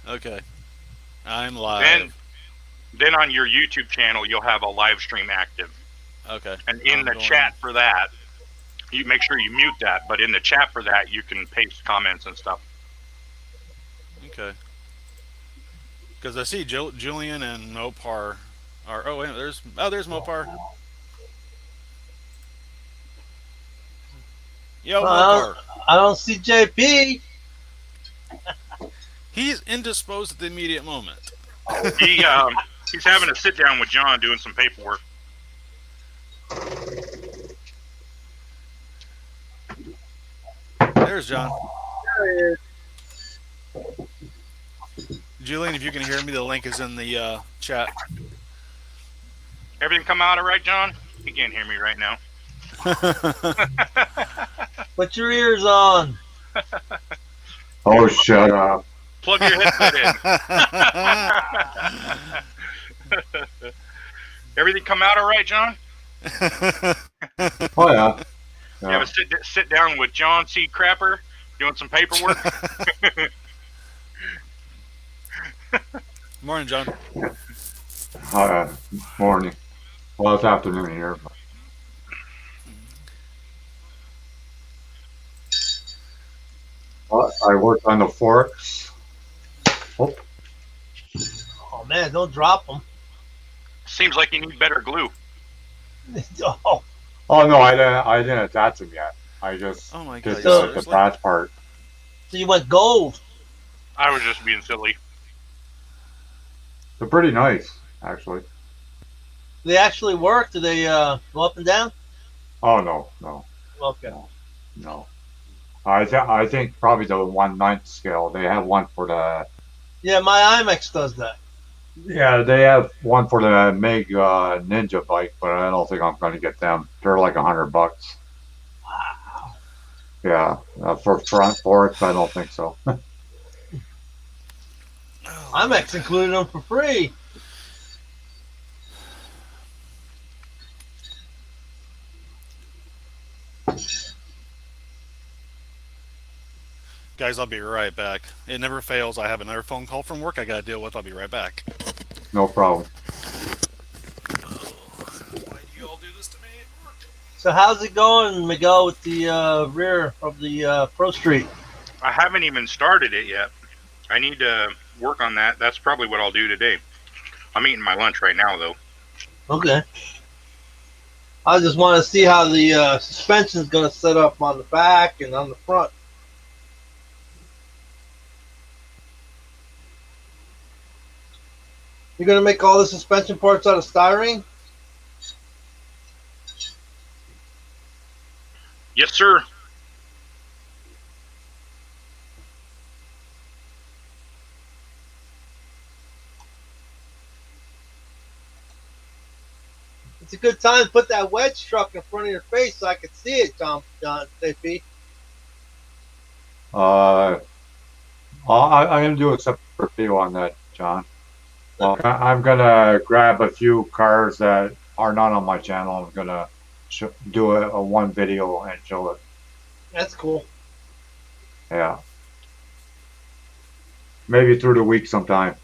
Okay. I'm Then, live. then on your YouTube channel, you'll have a live stream active. Okay. And in I'm the chat going. for that, you make sure you mute that. But in the chat for that, you can paste comments and stuff. Okay. Because I see Julian and Mopar are. Oh, wait, there's Mopar. Yo, I don't, Mopar. I don't see JP. He's indisposed at the immediate moment. He he's having a sit down with John doing some paperwork. There's John. There he is. Julian, if you can hear me, the link is in the chat. Everything come out all right, John? He can't hear me right now. Put your ears on. Oh, shut up. Plug your headset in. Everything come out all right, John? Oh, yeah. You have a sit down with John C. Crapper doing some paperwork. Morning, John. Morning. Well, it's afternoon here. I worked on the forks. Oh, Oh man, don't drop them. Seems like you need better glue. Oh, oh no, I didn't attach them yet. I just Oh my did god, So- the seriously? brass part. so you went gold. I was just being silly. They're pretty nice, actually. They actually work? Do they go up and down? Oh no, Okay. no. I think probably the 1/9 scale. They have one for the Yeah, my IMAX does that. yeah. They have one for the Meg Ninja bike, but I don't think I'm going to get them. They're like $100. Wow. Yeah, for front forks, I don't think so. Oh, IMAX included them for free. guys, I'll be right back. It never fails. I have another phone call from work I got to deal with. I'll be right back. No problem. Why do you all do this to me? So how's it going, Miguel, with the rear of the Pro Street? I haven't even started it yet. I need to work on that. That's probably what I'll do today. I'm eating my lunch right now, though. Okay. I just want to see how the suspension is going to set up on the back and on the front. You're going to make all the suspension parts out of styrene? Yes, sir. It's a good time to put that wedge truck in front of your face so I can see it, John JP. I'm going to do a separate review on that, John. Well, I'm going to grab a few cars that are not on my channel. I'm going to do a one video and show it. That's cool. Yeah. Maybe through the week sometime.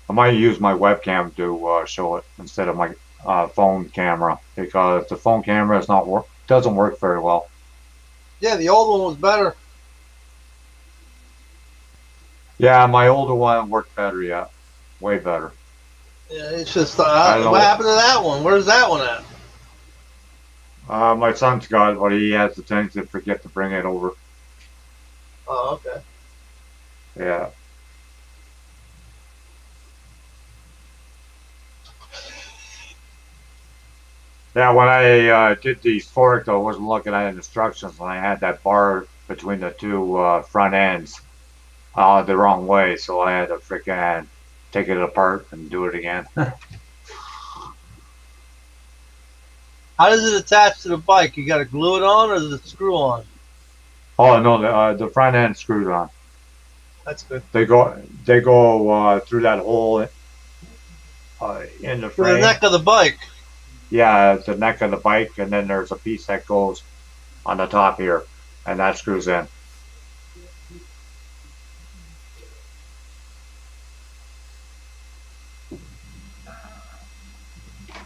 I might use my webcam to show it instead of my phone camera because the phone camera is not doesn't work very well. Yeah, the old one was better. Yeah, my older one worked better. Yeah, way better. Yeah, it's just I don't know. what happened to that one? Where's that one at? My son's got it, but he has the tendency to forget to bring it over. Oh, okay. Yeah. Yeah, when I did these forks, I wasn't looking at instructions, and I had that bar between the two front ends the wrong way, so I had to freaking take it apart and do it again. How does it attach to the bike? You got to glue it on, or does it screw on? Oh no, the front end screwed on. That's good. They go through that hole in the For frame. the neck of the bike. Yeah, the neck of the bike, and then there's a piece that goes on the top here, and that screws in.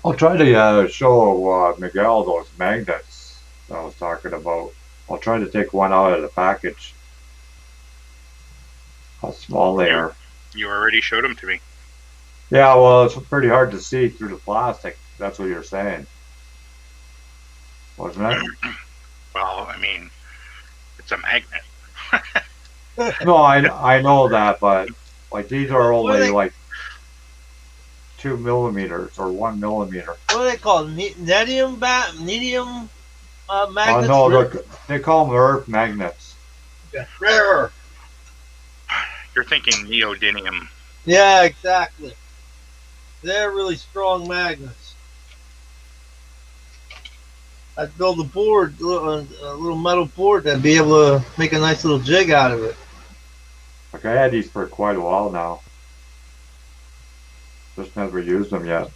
I'll try to show Miguel those magnets I was talking about. I'll try to take one out of the package. How small they are. You already showed them to me. Yeah, well, it's pretty hard to see through the plastic. That's what you're saying, wasn't it? Well, I mean, it's a magnet. No, I know that, but like these are What are only they- like 2 millimeters or 1 millimeter. What are they called? Nedium Oh magnets? no, they call them earth magnets. Yeah, rare. You're thinking neodymium. Yeah, exactly. They're really strong magnets. I'd build a board, a little metal board that'd be able to make a nice little jig out of it. Like I had these for quite a while now. Just never used them yet.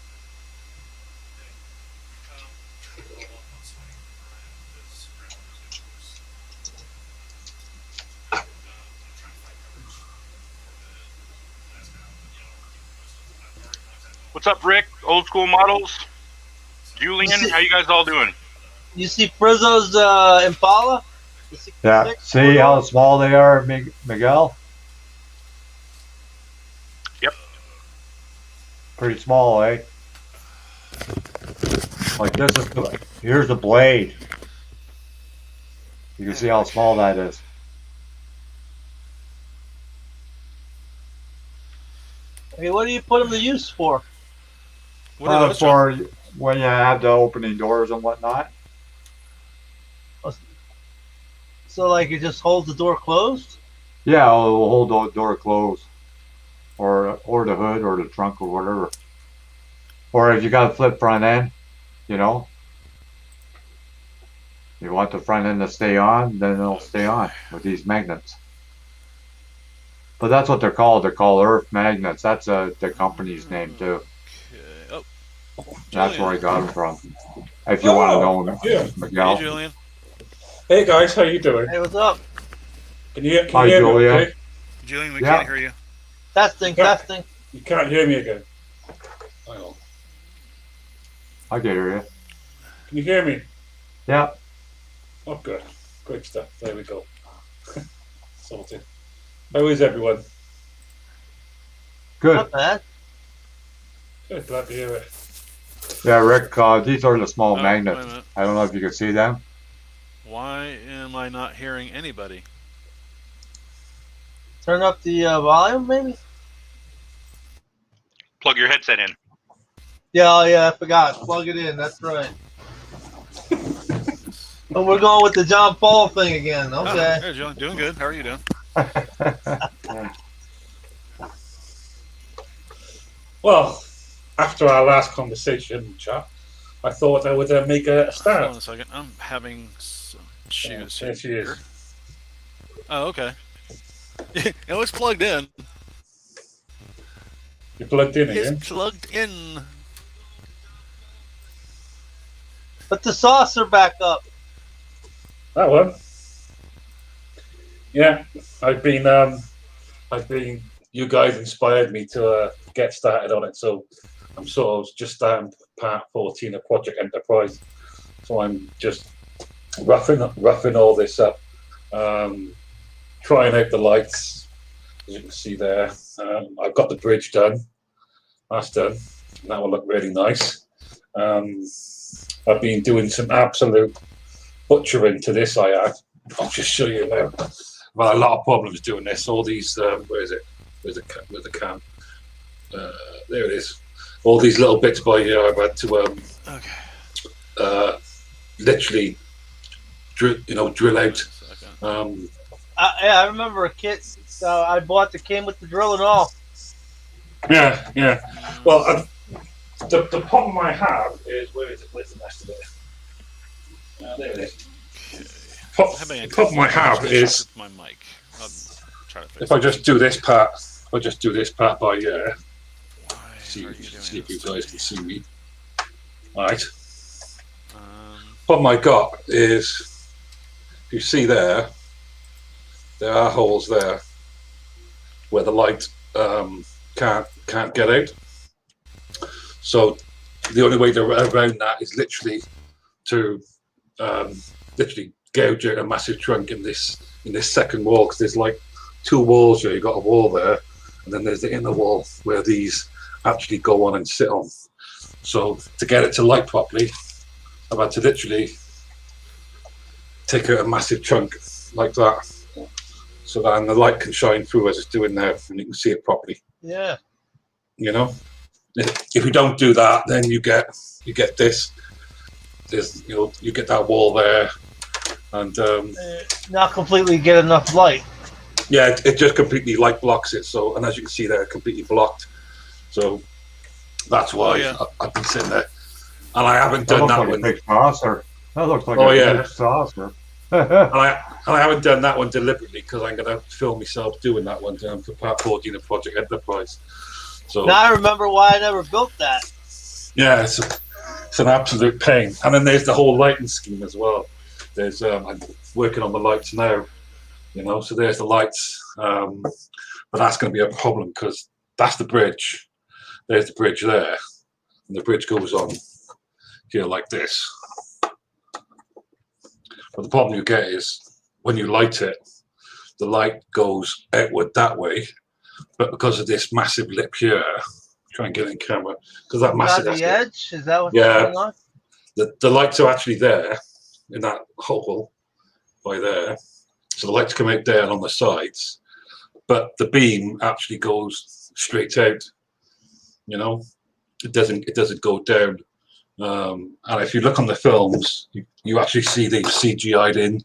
What's up, Rick? Old school models. Julian, how you guys all doing? You see Frizzo's Impala? The 66 Yeah. See how four-door? small they are, Miguel? Yep. Pretty small, eh? Like this is here's the blade. You can see how small that is. Hey, what do you put them to use for? What are those? John? For when you have the opening doors and whatnot. So, like, it just holds the door closed? Yeah, it'll hold the door closed, or the hood, or the trunk, or whatever. Or if you got a flip front end, you know, you want the front end to stay on, then it'll stay on with these magnets. But that's what they're called. They're called earth magnets. That's the company's name too. Okay. Oh, That's where I Julian. got them from. If you want to know, yeah. Miguel. Hey, Julian. Hey guys, how you doing? Hey, what's up? Can you hear Hi, me? Julia. Okay? Julian, we Yeah. can't hear you. Testing, Yeah. testing. You can't hear me again. Hang on. I can hear you. Can you hear me? Yeah. Oh, good. Great stuff. There we go. Sorted. How is everyone? Good. Not bad. Good. Glad to hear it. Yeah, Rick. These are the small Oh, magnets. wait a minute. I don't know if you can see them. Why am I not hearing anybody? Turn up the volume, maybe? Plug your headset in. Yeah, oh, yeah, I forgot. Plug it in. That's right. Oh, we're going with the John Paul thing again. Oh, Okay. hey, Julian. Doing good. How are you doing? Well, after our last conversation, chat, I thought I would make a Hold on start. a second. I'm having some Yeah, issues there she here. is. Oh, okay. It was plugged in. You plugged in again. It's plugged in. Put the saucer back up. That one. Yeah, I've been. You guys inspired me to get started on it, so I'm sort of just starting part 14 of Project Enterprise. So I'm just roughing all this up, trying out the lights, as you can see there. I've got the bridge done. That's done. That will look really nice. I've been doing some absolute butchering to this. I have. I'll just show you now. I've had a lot of problems doing this. All these, where is it? Where's the cam? There it is. All these little bits by here. I've had to Okay. literally, drill out. Wait a second. Yeah, I remember a kit. I bought that came with the drill and all. Yeah, yeah. Well, the problem I have is where is it? Where's the rest of it? There it is. The problem I have is my mic. I'll try to fix if I it. just do this part. If I just do this part by here. Why See are you doing if you this? guys can see me. All right. Um, Problem I got is, if you see there are holes there where the light can't get out. So the only way to around that is literally to literally gouge out a massive trunk in this second wall, because there's like two walls here. You've got a wall there, and then there's the inner wall where these actually go on and sit on. So to get it to light properly, I've had to literally take out a massive chunk like that, so that the light can shine through as it's doing now, and you can see it properly. Yeah. You know, if you don't do that, then you get this. There's you get that wall there, and Not completely get enough light. yeah, it just completely light blocks it. So, and as you can see, they're completely blocked. So that's why Oh, yeah. I've been sitting there, and I haven't That done looks that like a one. big saucer. That looks like Oh, a yeah. big saucer. And I haven't done that one deliberately, because I'm going to film myself doing that one for Part 14 of Project Enterprise. So Now I remember why I never built that. yeah, it's an absolute pain. And then there's the whole lighting scheme as well. There's I'm working on the lights now, so there's the lights, but that's going to be a problem, because that's the bridge. There's the bridge there, and the bridge goes on here like this. But the problem you get is when you light it, the light goes outward that way, but because of this massive lip here, try and get it in camera, because that Got massive the edge? Is that what's Yeah. going on? the lights are actually there in that hole by there, so the lights come out there and on the sides, but the beam actually goes straight out. It doesn't go down. And if you look on the films, you actually see they've CGI'd in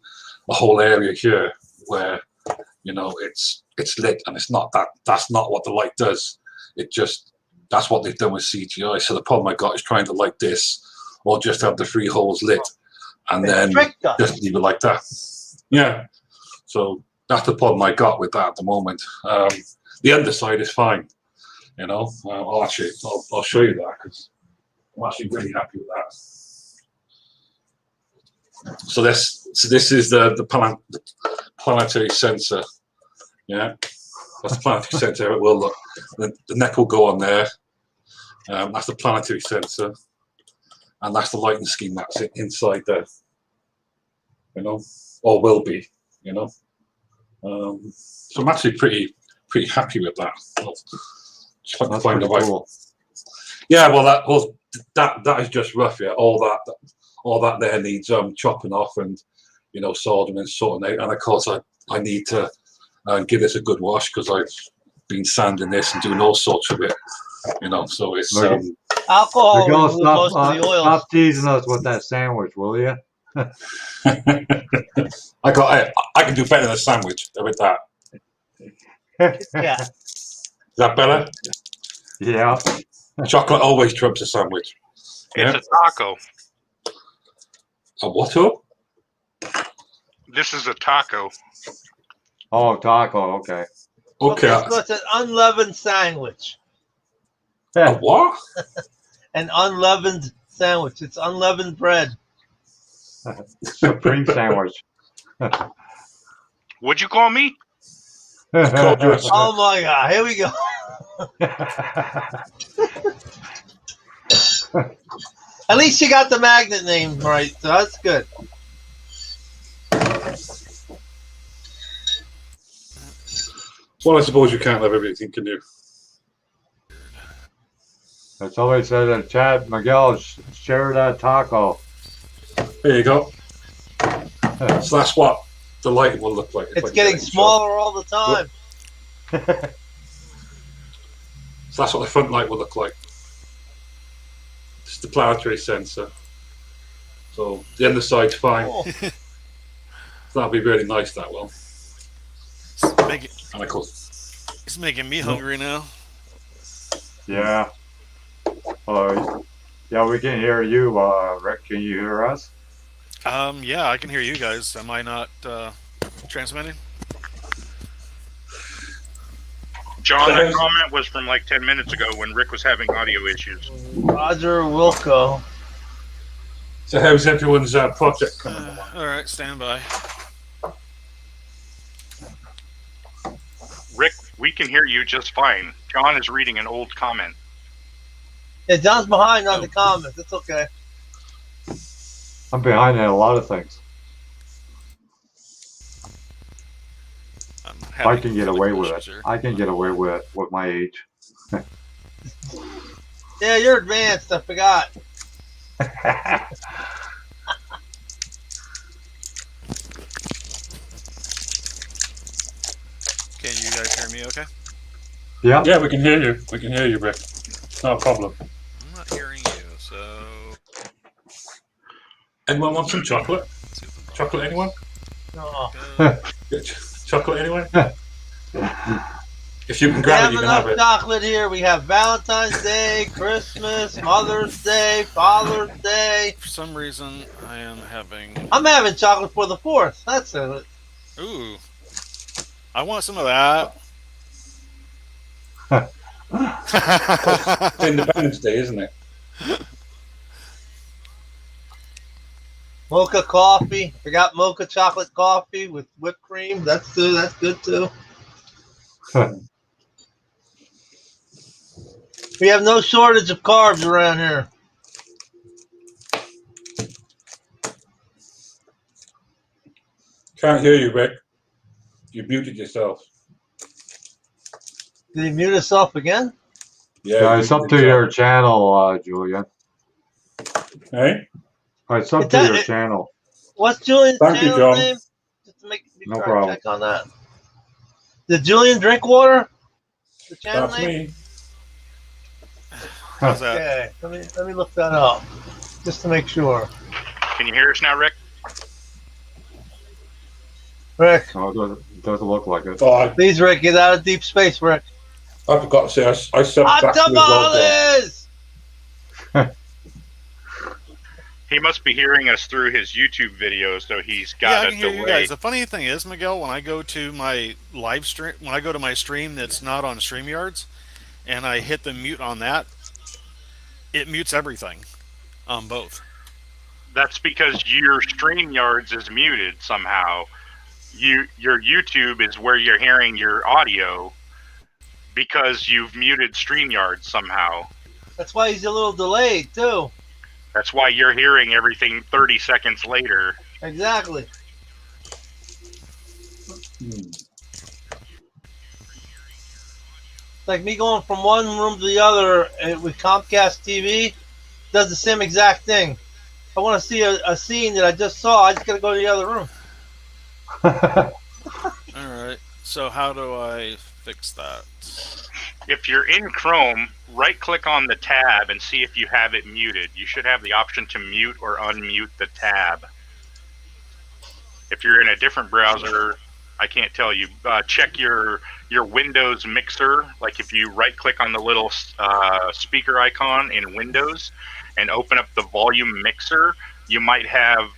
a whole area here where it's lit, and it's not that. That's not what the light does. That's what they've done with CGI. So the problem I got is trying to light this, or just have the three holes lit, and It's then tricked us. just leave it like that. Yeah. So that's the problem I got with that at the moment. The underside is fine. I'll show you that, because I'm actually really happy with that. So this is the planetary sensor. Yeah, that's the planetary sensor. How it will look. The neck will go on there. That's the planetary sensor, and that's the lighting scheme that's inside there. Or will be. So I'm actually pretty happy with that. Just That's find the pretty right. cool. Yeah, well, that is just rough. Yeah, all that there needs chopping off and soldering and sorting out. And of course, I need to give this a good wash, because I've been sanding this and doing all sorts of it. So it's Look, Alcohol Miguel, removes most of the oils. stop teasing us with that sandwich, will you? I can do better than a sandwich with that. Yeah. Is that better? Yeah. Chocolate always trumps a sandwich. It's a taco. A what up? This is a taco. Oh, taco. Okay. Okay. So it's an unleavened sandwich. A what? An unleavened sandwich. It's unleavened bread. Supreme sandwich. What'd you call me? Called you a Oh my God! Here we go. At least you got the magnet name right, so that's good. Well, I suppose you can't have everything, can you? Somebody said in the chat, Miguel, share that taco. There you go. So that's what the lighting will look like. if I It's can getting get it in smaller all the time. shot. So that's what the front light will look like. It's the planetary sensor. So the underside's fine. Oh, So that'll be really nice, that will. And of course, It's making me hungry now. Yeah. Yeah, we can hear you, Rick. Can you hear us? Yeah, I can hear you guys. Am I not transmitting? John, that comment was from like 10 minutes ago when Rick was having audio issues. Roger Wilco. so how's everyone's project coming along? All right, stand by. Rick, we can hear you just fine. John is reading an old comment. Yeah, John's behind on the comments. It's okay. I'm behind in a lot of things. I'm I having can get technical away with issues it. here. I can get away with it with my age. Yeah, you're advanced. I forgot. Can you guys hear me okay? Yep. Yeah, we can hear you. We can hear you, Rick. No problem. I'm not hearing you, so Anyone want some chocolate? let's see if the Chocolate, anyone? Oh. Chocolate, anyone? If you can We grab have it, you can enough have it. chocolate here. We have Valentine's Day, Christmas, Mother's Day, Father's Day. For some reason, I am having. I'm having chocolate for the 4th. That's it. Ooh, I want some of that. It's Independence Day, isn't it? Mocha coffee. I got mocha chocolate coffee with whipped cream. That's good. That's good too. We have no shortage of carbs around here. Can't hear you, Rick. You muted yourself. Did he mute himself again? Yeah, you it's up muted to your yourself. channel, Julian. Hey? It's up It to does- your it- channel. What's Julian's Thank you, channel John. name? Just to make No sure I problem. check on that. Did Julian drink water? The channel That's name? me. How's that? Okay, let me look that up just to make sure. Can you hear us now, Rick? Rick, No, it doesn't look like it. Oh, please, Rick, get out of deep space, Rick. I forgot to say, I subbed Hot back to you as well, John. tamales! He must be hearing us through his YouTube videos, so he's Yeah, got I a can hear you delay. guys. The funny thing is, Miguel, when I go to my live stream, when I go to my stream that's not on StreamYards, and I hit the mute on that, it mutes everything on both. That's because your StreamYards is muted somehow. Your YouTube is where you're hearing your audio because you've muted StreamYards somehow. That's why he's a little delayed, too. That's why you're hearing everything 30 seconds later. Exactly. It's like me going from one room to the other with Comcast TV. Does the same exact thing. If I want to see a scene that I just saw, I just got to go to the other room. All right. So how do I fix that? If you're in Chrome, right-click on the tab and see if you have it muted. You should have the option to mute or unmute the tab. If you're in a different browser, I can't tell you. Check your Windows mixer. Like if you right-click on the little speaker icon in Windows and open up the volume mixer, you might have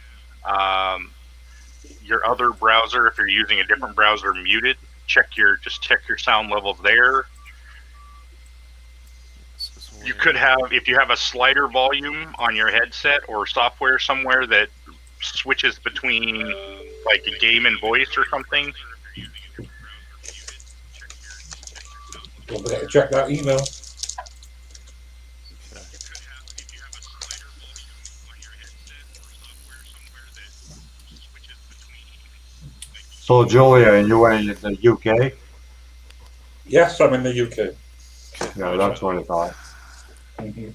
your other browser, if you're using a different browser, muted. Just check your sound levels there. You could have, if you have a slider volume on your headset or software somewhere that switches between like a game and voice or something. Don't forget to check that email. So, Julian, you were in the UK? Yes, I'm in the UK. Yeah, that's what I thought. Mm-hmm.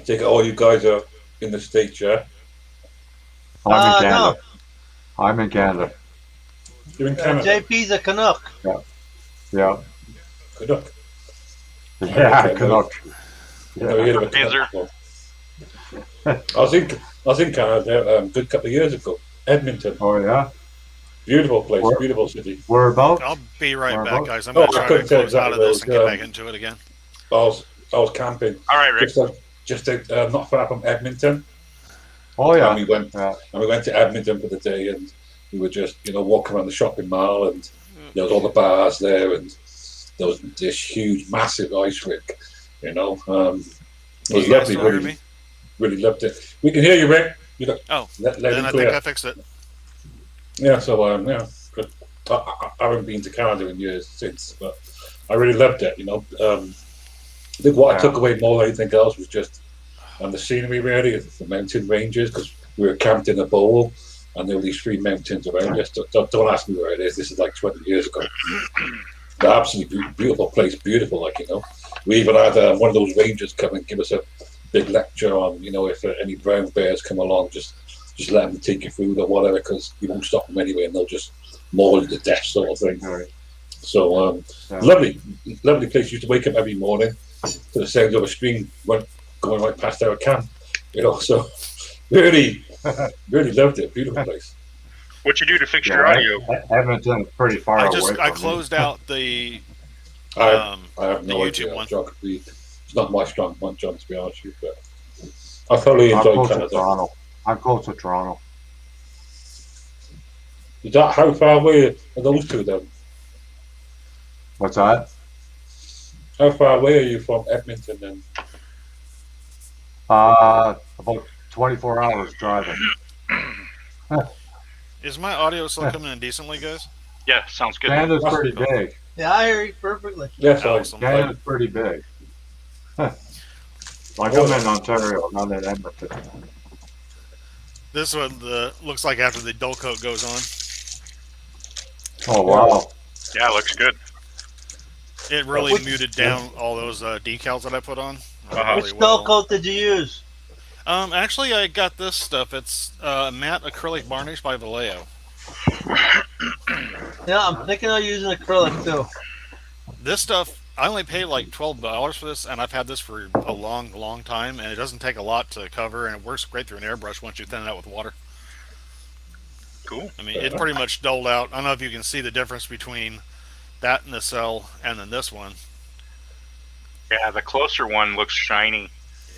I take it all you guys are in the States, yeah? I'm in Canada. No. I'm in Canada. You're in Canada. JP's a Canuck. Yeah. Canuck. Yeah, Okay, Canuck. Never heard of a Canuck before. I was in Canada a good couple of years ago. Edmonton. Oh, yeah? Beautiful place, Where- beautiful city. Whereabouts? I'll be right Or back, both? guys. I'm Oh, going to I try couldn't to tell close out of exactly this and where get it was, back into it again. I was camping All right, Rick. just not far from Edmonton, Oh, yeah. and we went Yeah. to Edmonton for the day, and we were just walking around the shopping mall, and there was all the bars there, and there was this huge, massive ice rink. It was Can you guys lovely. still hear Really, me? really loved it. We can hear you, Rick. Oh, Let then him I clear. think I fixed it. Yeah, so good. I haven't been to Canada in years since, but I really loved it. I think what I Yeah. took away more than anything else was just the scenery, really, the mountain ranges, because we were camped in a bowl, and there were these 3 mountains around us. Don't ask me where it is. This is like 20 years ago. The absolutely beautiful place, beautiful, like, you know. We even had one of those rangers come and give us a big lecture on, you know, if any brown bears come along, just let them take your food or whatever, because you won't stop them anyway, and they'll just maul you to death, sort of thing. Right. So Yeah. lovely place. Used to wake up every morning to the sound of a stream going right past our camp, you know. So really loved it. Beautiful place. What you do to fix your audio? Edmonton's pretty far away from I me. closed out the I have the no YouTube idea. one. Geography. It's not my strong point, John, to be honest with you. But I thoroughly I'm enjoyed close to Canada. Toronto. I'm close to Toronto. Is that how far away are those two then? What's that? How far away are you from Edmonton then? About 24 hours driving. is my audio still coming in decently, guys? Yeah, sounds good. Canada's pretty big. Yeah, I hear you perfectly. Yes, I Awesome. Canada's pretty big. Like I'm in Ontario, not in Edmonton. This one looks like after the dull coat goes on. Oh wow! Yeah, looks good. It really Which- muted down all those decals that I put on. Uh-huh. really Which dull well. coat did you use? Actually, I got this stuff. It's matte acrylic varnish by Vallejo. Yeah, I'm thinking of using acrylic too. This stuff, I only paid like $12 for this, and I've had this for a long, long time, and it doesn't take a lot to cover, and it works great through an airbrush once you thin it out with water. Cool. I mean, it pretty much dulled out. I don't know if you can see the difference between that in the cell and then this one. Yeah, the closer one looks shiny.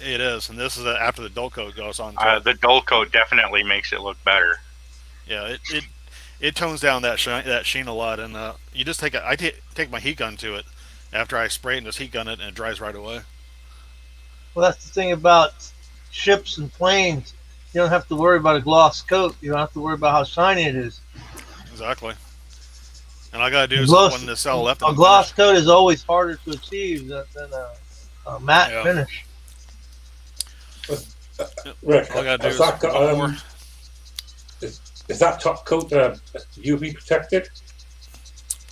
It is, and this is after the dull coat goes on. Too. The dull coat definitely makes it look better. Yeah, it tones down that sheen a lot, and you just take take my heat gun to it after I spray it and just heat gun it, and it dries right away. Well, that's the thing about ships and planes. You don't have to worry about a gloss coat. You don't have to worry about how shiny it is. Exactly. And all I gotta do A is gloss- when the cell left. A gloss coat is always harder to achieve than a matte Yeah. finish. Rick, All I gotta do has is that got, one more. is that top coat UV protected?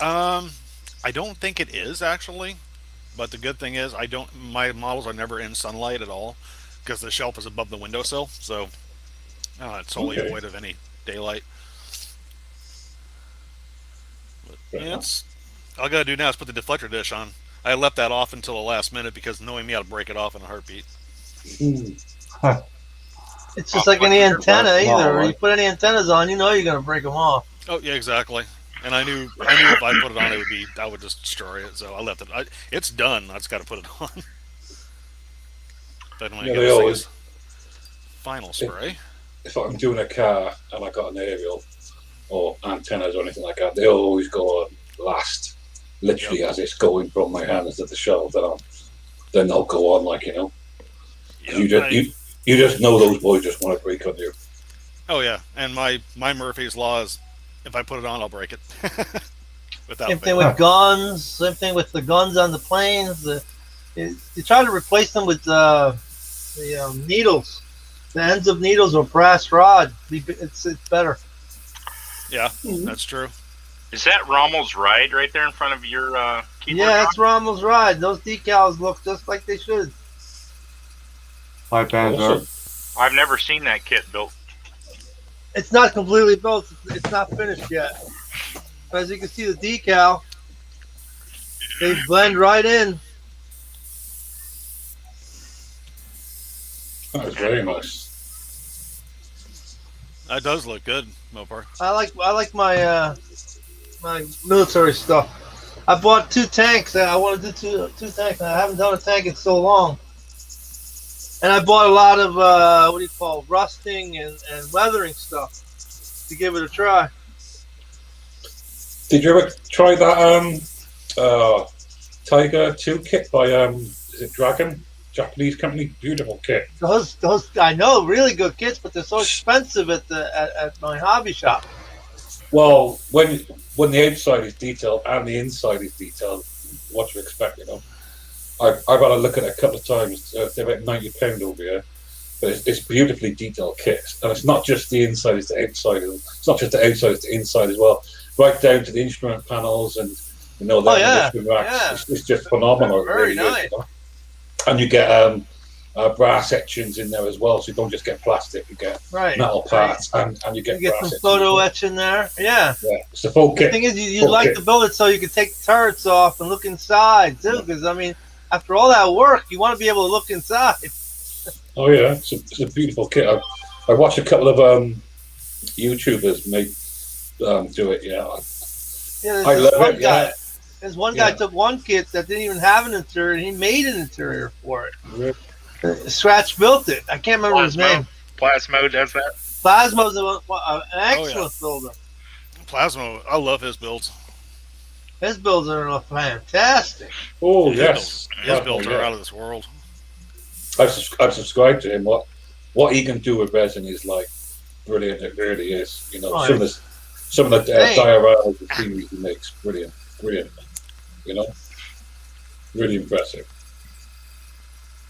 I don't think it is actually, but the good thing is my models are never in sunlight at all because the shelf is above the windowsill, so it's totally Okay. void of any daylight. But, Fair yeah, enough. it's all I gotta do now is put the deflector dish on. I left that off until the last minute because knowing me, I'd break it off in a heartbeat. It's just like any antenna That's small, either. right? You put any antennas on, you know you're gonna break them off. Oh yeah, exactly. And I knew if I put it on, I would just destroy it. So I left it. It's done. I just got to put it on. Then when I Yeah, get they to say always- is final spray. If I'm doing a car and I got an aerial or antennas or anything like that, they always go on last, literally as it's going from my hands to the shelf. Then they'll go on, like, you know. 'Cause you just know those boys just want to break on you. Oh yeah, and my Murphy's law is if I put it on, I'll break it. Without Same thing fail. with guns. Same thing with the guns on the planes. You try to replace them with the needles. The ends of needles or brass rod. It's better. Yeah, that's true. Is that Rommel's Ride right there in front of your keyboard? Yeah, John? that's Rommel's ride. Those decals look just like they should. Pipe bands are. Awesome. I've never seen that kit built. It's not completely built. It's not finished yet. But as you can see, the decal, they blend right in. That was very nice. That does look good, Mopar. I like my my military stuff. I bought 2 tanks. I want to do two tanks. I haven't done a tank in so long. And I bought a lot of rusting and weathering stuff to give it a try. Did you ever try that Tiger 2 kit by is it Dragon? Japanese company, beautiful kit. Those I know, really good kits, but they're so expensive at my hobby shop. Well, when the outside is detailed and the inside is detailed, what you expect, you know. I've had a look at it a couple of times. They're about £90 over here, but it's beautifully detailed kit, and it's not just the inside; it's the outside. It's not just the outside; it's the inside as well, right down to the instrument panels and the instrument racks. yeah. It's just phenomenal. Very it really nice. is, you know? And you get brass etchings in there as well, so you don't just get plastic; you get Right. metal parts, and you get You get brass some etchings. photo etch in there. Yeah. Yeah, it's the full The kit. thing is, you'd Full like kit. to build it so you can take the turrets off and look inside too. Because I mean, after all that work, you want to be able to look inside. Oh yeah, it's a beautiful kit. I watched a couple of YouTubers make do it. Yeah, Yeah, I there's love one it. guy. Yeah, There's one guy Yeah. took one kit that didn't even have an interior, and he made an interior for it. Really? Scratch built it. I can't remember his name. Plasmo does that. Plasmo's an excellent builder. Plasma, I love his builds. His builds are fantastic. Oh His yes, builds, his builds are out of this world. I've subscribed to him. What he can do with resin is like brilliant. It really is. You know, Oh, some of the Dang. dioramas and series he makes, brilliant. You know, really impressive.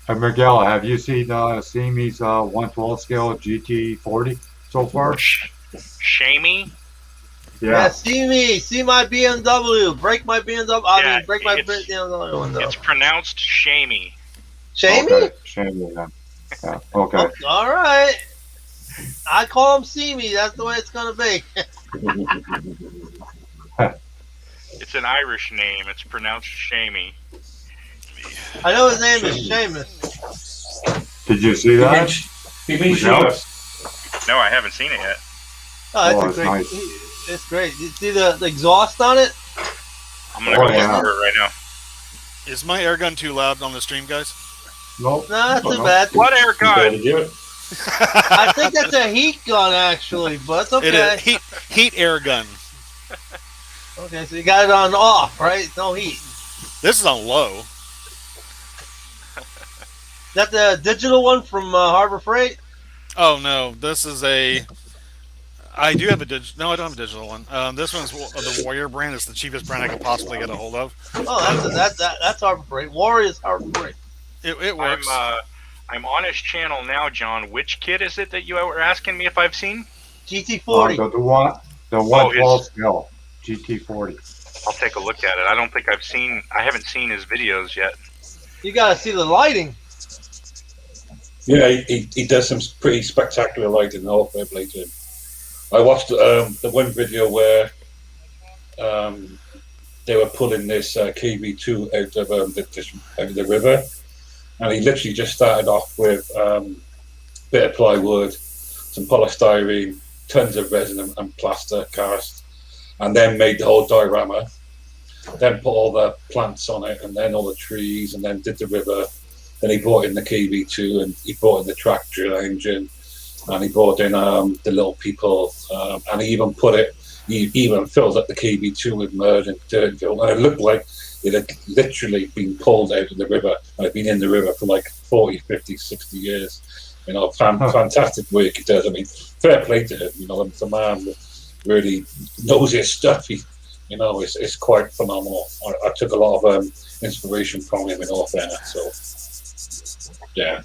And Miguel, have you seen Simi's 112 scale GT40 so far? Shamey. Yeah, see my BMW, break my BMW. I Yeah, mean, break my it's- BMW window. It's pronounced Shamey. Shamey? Okay. Shamey then. Yeah. Okay. Oh, all right. I call him see me. That's the way it's gonna be. It's an Irish name. It's pronounced Shamey. I know his name is Seamus. Did you see that? He means No. Seamus. No, I haven't seen it yet. Oh, Oh, that's it's a great. nice. It's great. You see the exhaust on it? I'm gonna Oh, go yeah. look for it right now. Is my air gun too loud on the stream, guys? Nope. No, not too No. bad. What air He better gun? do it. I think that's a heat gun actually, but it's It okay. is heat air gun. Okay, so you got it on off, right? No heat. This is on low. Is that the digital one from Harbor Freight? Oh no, this is a. I do have a digital. No, I don't have a digital one. This one's the Warrior brand. It's the cheapest brand I could possibly get a hold of. Oh, that's Harbor Freight. Warrior's Harbor Freight. It works. I'm on his channel now, John. Which kit is it that you were asking me if I've seen? GT40. The 112 scale GT40. I'll take a look at it. I don't think I haven't seen his videos yet. You gotta see the lighting. Yeah, he does some pretty spectacular lighting. All fair play to him. I watched the one video where they were pulling this KV2 out of the river, and he literally just started off with a bit of plywood, some polystyrene, tons of resin and plaster cast, and then made the whole diorama. Then put all the plants on it, and then all the trees, and then did the river. Then he brought in the KV2, and he brought in the tractor engine, and he brought in the little people, and he even filled up the KV2 with mud and dirt and fill, and it looked like it had literally been pulled out of the river, and had been in the river for like 40, 50, 60 years. You know, fantastic work he does. I mean, fair play to him. You know, the man really knows his stuff. It's quite phenomenal. I took a lot of inspiration from him in all fairness. So, yeah.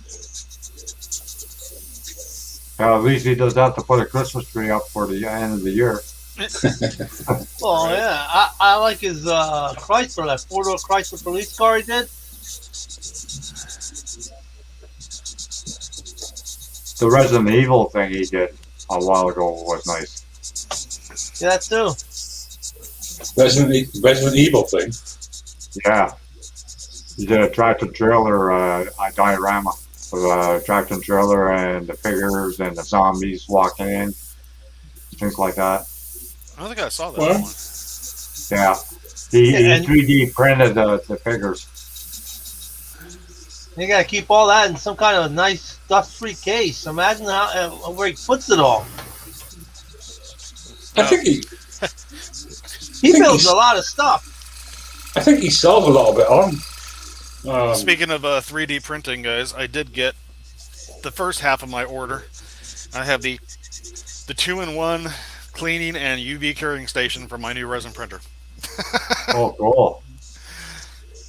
At least he doesn't have to put a Christmas tree up for the end of the year. Oh yeah, I like his Chrysler, that four-door Chrysler police car he did. The Resident Evil thing he did a while ago was nice. Yeah, that too. Resident Evil thing. Yeah. He did a tractor trailer a diorama with a tractor trailer and the figures and the zombies walking in, things like that. I don't think I saw that What? one. Yeah. He Yeah, and- 3D printed the figures. You gotta keep all that in some kind of nice dust-free case. Imagine how where he puts it all. I think he He think builds he's- a lot of stuff. I think he solved a lot of it on. Speaking of 3D printing, guys, I did get the first half of my order. I have the 2-in-1 cleaning and UV curing station for my new resin printer. Oh, cool.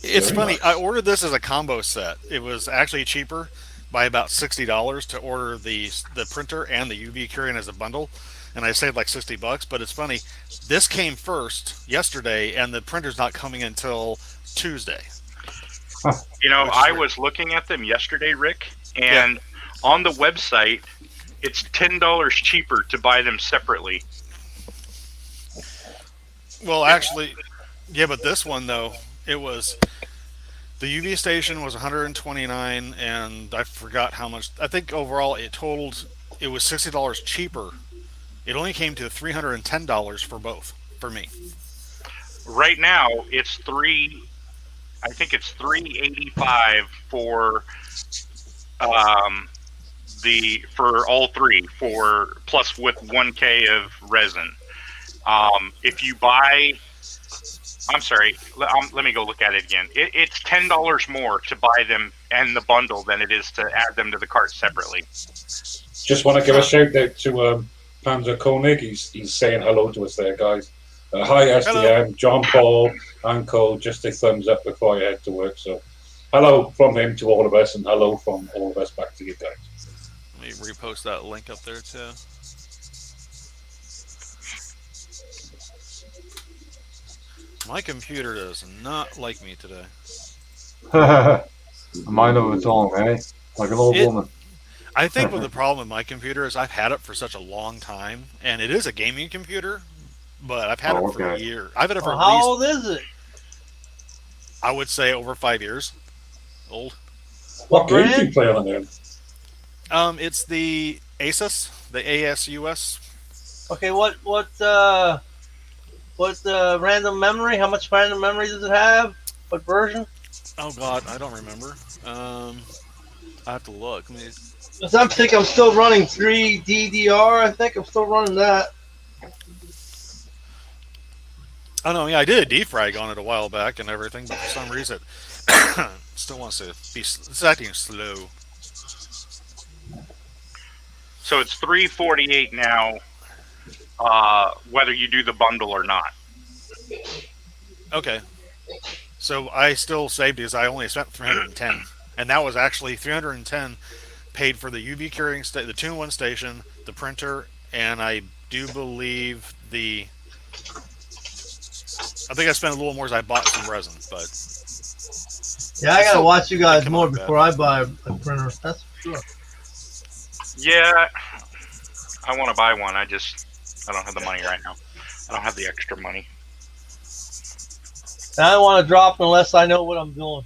It's Very funny. I nice. ordered this as a combo set. It was actually cheaper by about $60 to order the printer and the UV curing as a bundle, and I saved like $60. But it's funny. This came first yesterday, and the printer's not coming until Tuesday. You know, Which is I weird. was looking at them yesterday, Rick, Yeah. and on the website, it's $10 cheaper to buy them separately. Well, actually, yeah, but this one though, it was the UV station was 129, and I forgot how much. I think overall it totaled. It was $60 cheaper. It only came to $310 for both for me. Right now, it's three. I think it's 385 for um, for all three for plus with 1K of resin. If you buy, I'm sorry, let me go look at it again. It's $10 more to buy them and the bundle than it is to add them to the cart separately. Just want to give a shout out to Panzer Koenig. He's saying hello to us there, guys. Hi, SDM, John Paul, and Cole. Just a thumbs up before I head to work. So, hello from him to all of us, and hello from all of us back to you guys. Let me repost that link up there too. My computer does not like me today. A mind of its own, eh? Like an old It- woman. I think what the problem with my computer is I've had it for such a long time, and it is a gaming computer, but I've had Oh, it for a okay. year. I've had it for Well, at how least, old is it? I would say, over 5 years old. What games brand? do you play on there? It's the Asus, the ASUS. Okay, what random memory? How much random memory does it have? What version? Oh God, I don't remember. I have to look. Let me- 'Cause I think I'm still running 3 DDR. I think I'm still running that. Oh no, yeah, I did a defrag on it a while back and everything, but for some reason, still wants to be. It's acting slow. So it's 348 now, whether you do the bundle or not. Okay, so I still saved because I only spent 310, and that was actually 310 paid for the UV curing the 2-in-1 station, the printer, and I do believe the. I think I spent a little more as I bought some resin, but Yeah, I gotta watch you guys come more on, before I buy a printer. That's for sure. Yeah, I want to buy one. I don't have the money right now. I don't have the extra money. I don't want to drop unless I know what I'm doing.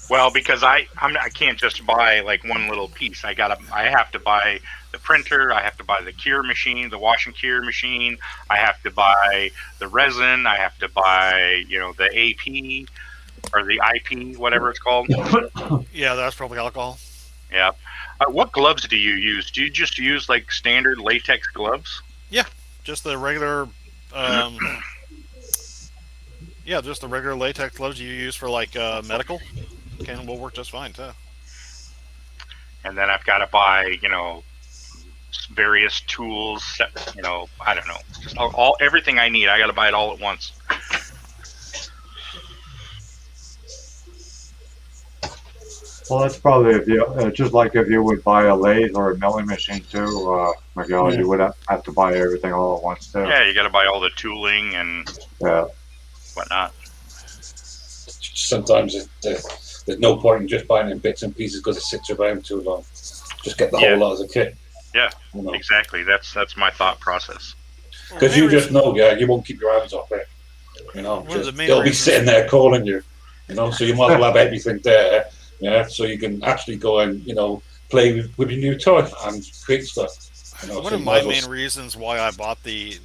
Well, because I can't just buy like one little piece. I have to buy the printer. I have to buy the cure machine, the wash and cure machine. I have to buy the resin. I have to buy the AP or the IP, whatever it's called. yeah, that's probably alcohol. Yeah. What gloves do you use? Do you just use like standard latex gloves? Just the regular. Yeah, just the regular latex gloves you use for like medical. Will work just fine too. And then I've got to buy, various tools. I don't know, just all everything I need. I got to buy it all at once. Well, that's probably if you just like if you would buy a lathe or a milling machine too, Miguel, you would have to buy everything all at once too. Yeah, you got to buy all the tooling and Yeah. whatnot. Sometimes there's no point in just buying in bits and pieces because it sits around too long. Just get the whole lot as a kit. Yeah, exactly. That's my thought process. Because you just know, you won't keep your hands off it. They'll be sitting there calling you. So you might as well have everything there. Yeah, so you can actually go and play with your new toy and create stuff. One of my main reasons why I bought the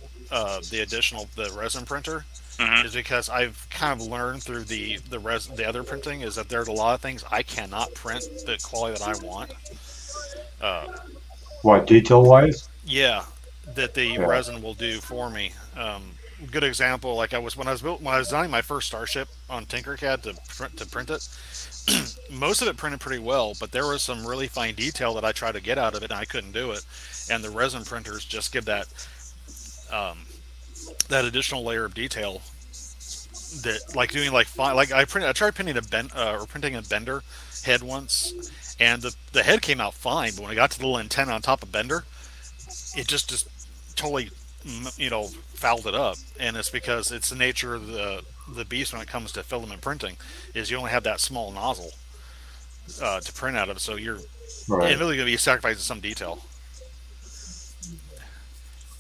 additional resin printer is because I've kind of learned through the other printing is that there's a lot of things I cannot print the quality that I want. What, detail wise? Yeah, that the resin will do for me. Good example, like when I was designing my first Starship on Tinkercad to print it. Most of it printed pretty well, but there was some really fine detail that I tried to get out of it, and I couldn't do it. And the resin printers just give that that additional layer of detail that like doing like I tried printing a bender head once, and the head came out fine, but when I got to the little antenna on top of bender, it just totally fouled it up, and it's because it's the nature of the beast when it comes to filament printing, is you only have that small nozzle to print out of, so you're Right. really going to be sacrificing some detail.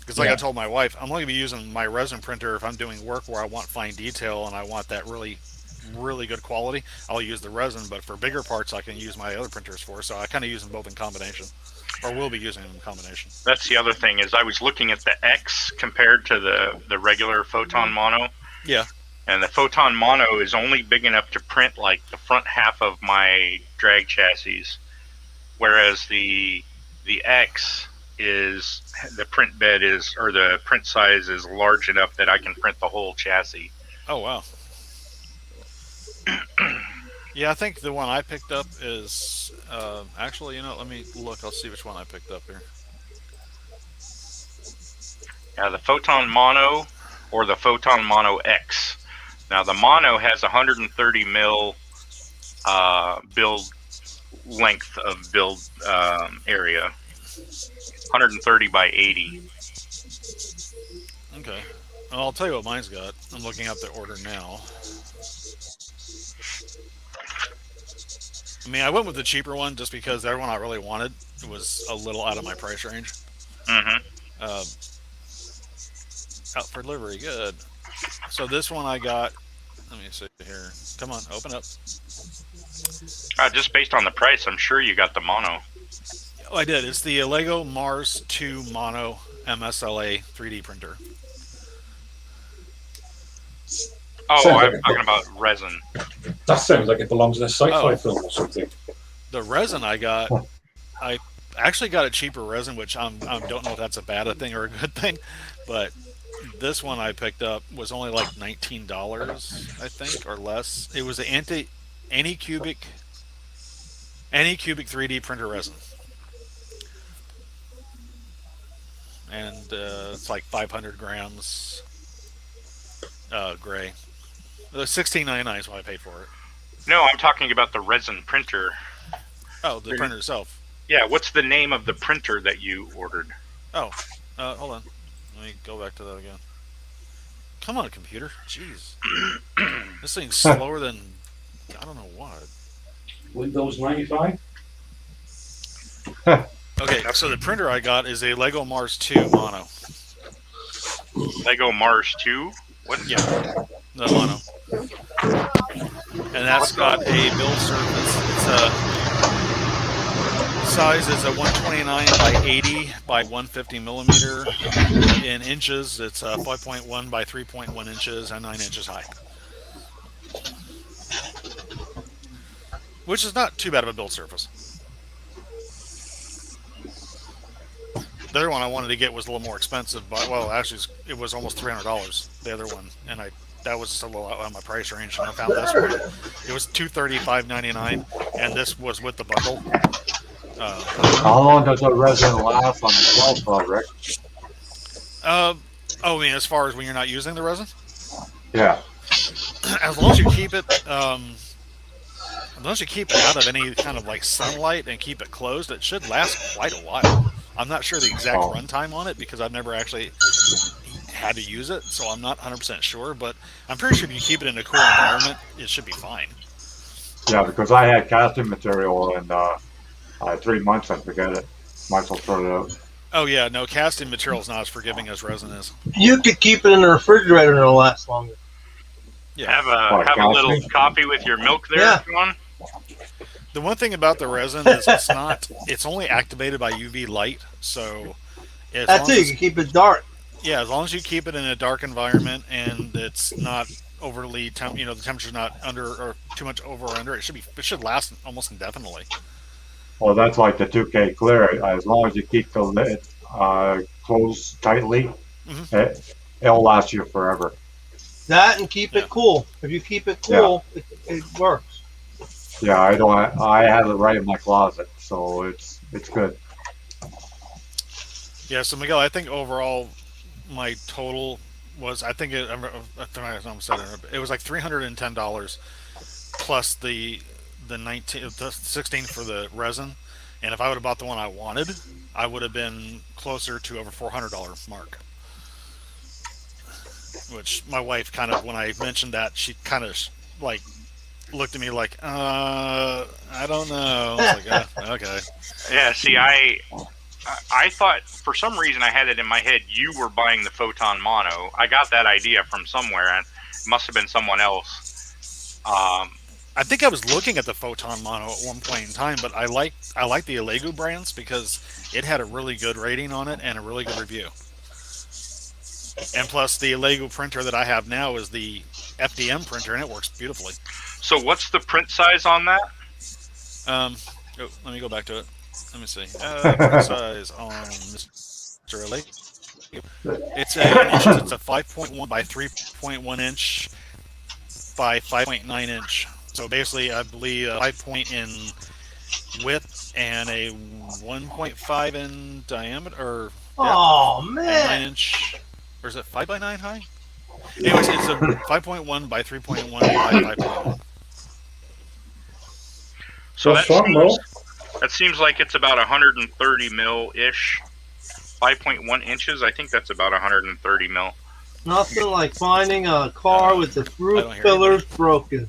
Because like I told my wife, I'm only going to be using my resin printer if I'm doing work where I want fine detail and I want that really, really good quality. I'll use the resin, but for bigger parts, I can use my other printers for. So I kind of use them both in combination, or will be using them in combination. That's the other thing is I was looking at the X compared to the regular Photon Mono. Yeah. And the Photon Mono is only big enough to print like the front half of my drag chassis, whereas the X is the print bed is, or the print size is large enough that I can print the whole chassis. Oh wow. Yeah, I think the one I picked up is actually, let me look. I'll see which one I picked up here. Yeah, the Photon Mono or the Photon Mono X. Now the Mono has 130 mil build length of build area, 130 by 80. Okay. Well, I'll tell you what mine's got. I'm looking up the order now. I mean, I went with the cheaper one just because everyone I really wanted was a little out of my price range. Mm-hmm. Out for delivery, good. So this one I got. Let me see here. Come on, open up. Just based on the price, I'm sure you got the Mono. Oh, I did. It's the Lego Mars 2 Mono MSLA 3D printer. Oh, Sounds I'm like talking about resin. That sounds like it belongs in a sci-fi Oh. film or something. The resin I got, I actually got a cheaper resin, which I don't know if that's a bad thing or a good thing, but this one I picked up was only like $19, I think, or less. It was an Anycubic 3D printer resin, and it's like 500 grams gray. $16.99 is what I paid for it. No, I'm talking about the resin printer. Oh, the printer itself. Yeah, what's the name of the printer that you ordered? Oh, hold on. Let me go back to that again. Come on, computer. Jeez. This thing's slower than I don't know what. Windows 95? Okay, so the printer I got is a Lego Mars 2 Mono. Lego Mars 2? What? Yeah, the Mono. And that's got a build surface. It's a size is a 129 by 80 by 150 millimeter. In inches, it's 5.1 by 3.1 inches and 9 inches high. Which is not too bad of a build surface. The other one I wanted to get was a little more expensive, but well, actually, it was almost $300. The other one, and that was just a little out of my price range. And I found this one. It was $235.99, and this was with the bundle. How long does the resin last on the shelf, Rick? I mean, as far as when you're not using the resin, Yeah. as long as you keep it, out of any kind of like sunlight and keep it closed, it should last quite a while. I'm not sure the exact runtime on it because I've never actually had to use it, so I'm not 100% sure. But I'm pretty sure if you keep it in a cool environment, it should be fine. Yeah, because I had casting material in 3 months. I forget it. Might as well throw it out. Oh yeah, no, casting material is not as forgiving as resin is. You could keep it in the refrigerator and it'll last longer. Yeah. Have a little coffee with your milk there, Yeah. Sean? The one thing about the resin is it's only activated by UV light, so as That's long it. You as, can keep it dark. yeah, as long as you keep it in a dark environment and it's not overly the temperature's not under or too much over or under, it should last almost indefinitely. Well, that's like the 2K clear. As long as you keep the lid closed tightly, it'll last you forever. That and keep it cool. If you keep it cool, it works. Yeah, I have it right in my closet, so it's good. Yeah, so Miguel, I think overall my total was, I think it was like $310 plus the 16 for the resin. And if I would have bought the one I wanted, I would have been closer to over $400 mark. Which my wife kind of, when I mentioned that, she kind of like looked at me like, I don't know. I was like, okay. Yeah, see, I thought for some reason I had it in my head you were buying the Photon Mono. I got that idea from somewhere, and it must have been someone else. I think I was looking at the Photon Mono at one point in time, but I like the Elegu brands because it had a really good rating on it and a really good review. And plus, the Elegu printer that I have now is the FDM printer, and it works beautifully. So what's the print size on that? Let me go back to it. Let me see. Print size on Mr. Elegu. It's it's a 5.1 by 3.1 inch by 5.9 inch. So basically, I believe a 5 point in width and a 1.5 in diameter, or Oh and man! 9 inch, or is it 5 by 9 high? Anyways, it's a 5.1 by 3.1 by 5.1. So That's fun, Mo. that seems like it's about 130 mil ish. 5.1 inches. I think that's about 130 mil. Nothing like finding a car with the I roof don't hear pillars broken.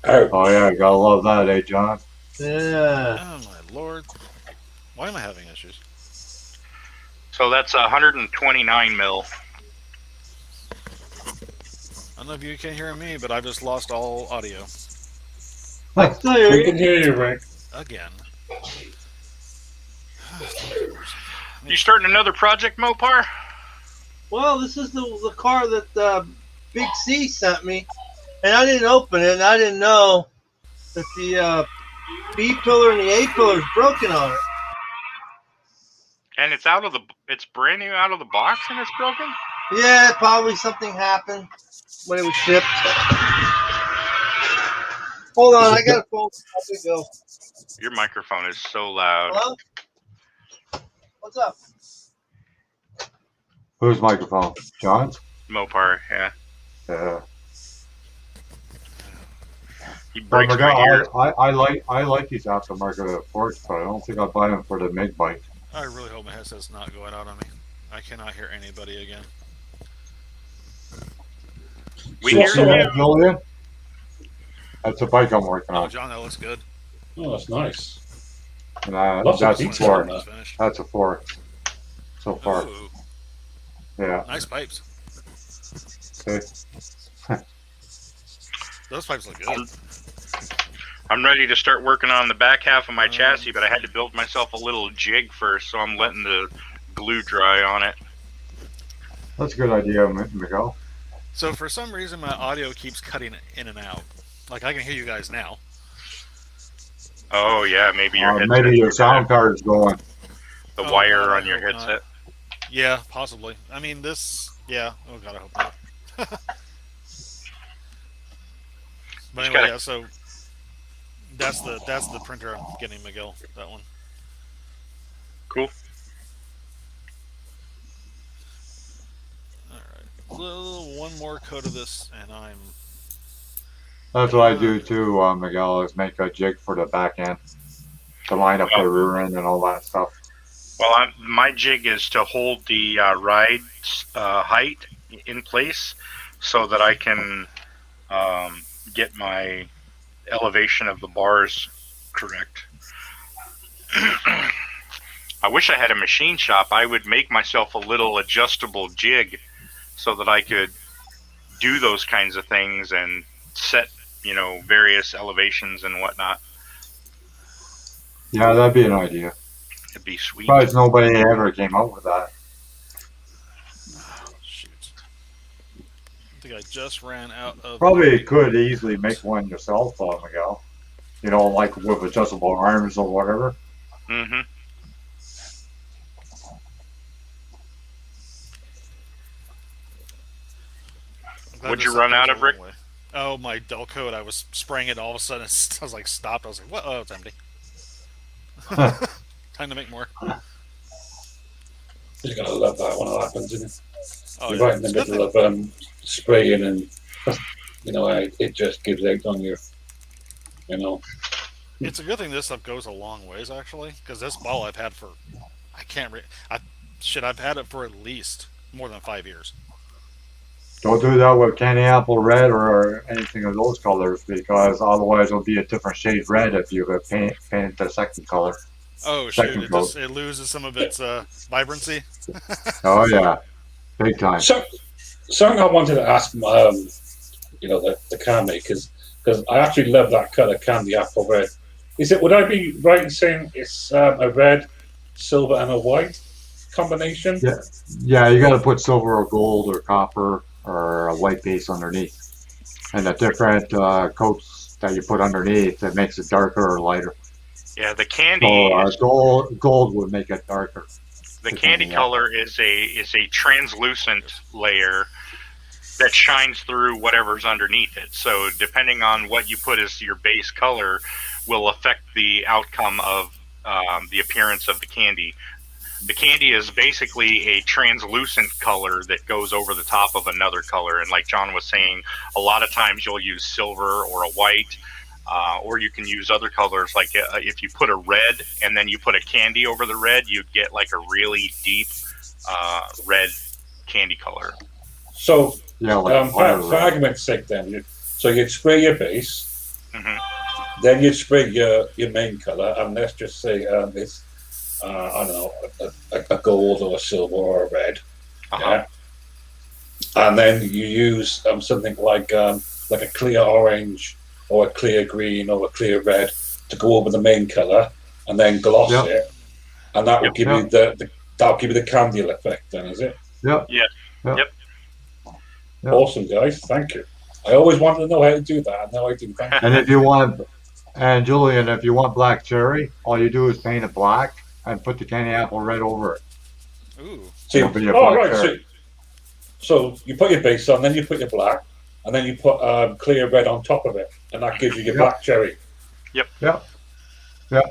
Oh, Oh yeah, you gotta love that, eh, John? Yeah. Oh my lord! Why am I having issues? So that's 129 mil. I don't know if you can hear me, but I've just lost all audio I still hear we you. can hear you, Rick. again. You starting another project, Mopar? Well, this is the car that Big C sent me, and I didn't open it, and I didn't know that the B pillar and the A pillar is broken on it. And it's brand new out of the box and it's broken? Yeah, probably something happened when it was shipped. Hold on, I got a phone. Let me go. Your microphone is so loud. Hello? What's up? Whose microphone? John's? Mopar, yeah. Yeah. He Well, breaks my ear. I like these aftermarket forks, but I don't think I'll buy them for the MIG bike. I really hope my headset's not going out on me. I cannot hear anybody again. We So- hear so- you. Julian? That's a bike I'm working Oh, on. John, that looks good. Oh, that's nice. And, Lots of that's a detail fork. on that. Finish. That's a fork. So far. Ooh, Yeah. nice pipes. Okay. Those pipes look good. I'm ready to start working on the back half of my chassis, but I had to build myself a little jig first, so I'm letting the glue dry on it. That's a good idea, Miguel. So for some reason, my audio keeps cutting in and out. Like I can hear you guys now. Oh yeah, maybe your headset. Maybe your sound card is going. The Oh, wire God, I on your hope not. headset. Yeah, possibly. I mean, this. Yeah. Oh God, I hope not. But Just anyway, gotta- yeah. So that's the printer I'm getting, Miguel. That one. Cool. All right. So one more coat of this, and I'm. That's what I do too, Miguel, is make a jig for the back end to line up the rear end and all that stuff. Well, my jig is to hold the ride height in place so that I can get my elevation of the bars correct. I wish I had a machine shop. I would make myself a little adjustable jig so that I could do those kinds of things and set, various elevations and whatnot. Yeah, that'd be an idea. It'd be sweet. Surprised nobody ever came up with that. Shoot. I think I just ran out of. Probably could easily make one yourself, Miguel. Like with adjustable arms or whatever. Mm-hmm. I'm glad What'd this you run goes out a of, Rick? long way. Oh, my dull coat. I was spraying it. All of a sudden, I was like, stopped. I was like, what? Oh, it's empty. Time to make more. You're gonna love that when it happens, isn't it? Oh, You're yeah. right in the It's a good middle thing. of spraying, and it just gives out on you. You know. It's a good thing this stuff goes a long ways, actually, because this ball I've had for, I can't re- I shit, I've had it for at least more than 5 years. Don't do that with candy apple red or anything of those colors because otherwise it'll be a different shade red if you paint the second color, Oh shoot! second It coat. just it loses some of its vibrancy. Oh yeah, big time. So, something I wanted to ask, the car makers, because I actually love that color, candy apple red. Would I be right in saying it's a red, silver, and a white combination? Yeah, yeah. You got to put silver or gold or copper or a white base underneath, and the different coats that you put underneath that makes it darker or lighter. Yeah, the So candy is gold would make it darker. the The candy candy apple. color is a translucent layer that shines through whatever's underneath it. So depending on what you put as your base color will affect the outcome of the appearance of the candy. The candy is basically a translucent color that goes over the top of another color. And like John was saying, a lot of times you'll use silver or a white, or you can use other colors. Like if you put a red and then you put a candy over the red, you'd get like a really deep red candy color. So, Yeah, like fire for red. argument's sake, then, you'd spray your base, Hmm. then you'd spray your main color, and let's just say it's I don't know, a gold or a silver or a red. Uh-huh. Yeah. And then you use something like a clear orange or a clear green or a clear red to go over the main color, and then gloss Yep. it, and that will give you that'll give you the candy effect. Then is it? Yep. Yeah. Yep. Yep. Yep. Awesome, guys. Thank you. I always wanted to know how to do that, and now I do. Thank you. And if you want, and Julian, if you want black cherry, all you do is paint it black and put the candy apple red over it. Ooh. So It'll be a oh, black right. cherry. So you put your base on, then you put your black, and then you put clear red on top of it, and that gives you your Yep. black cherry. Yep. That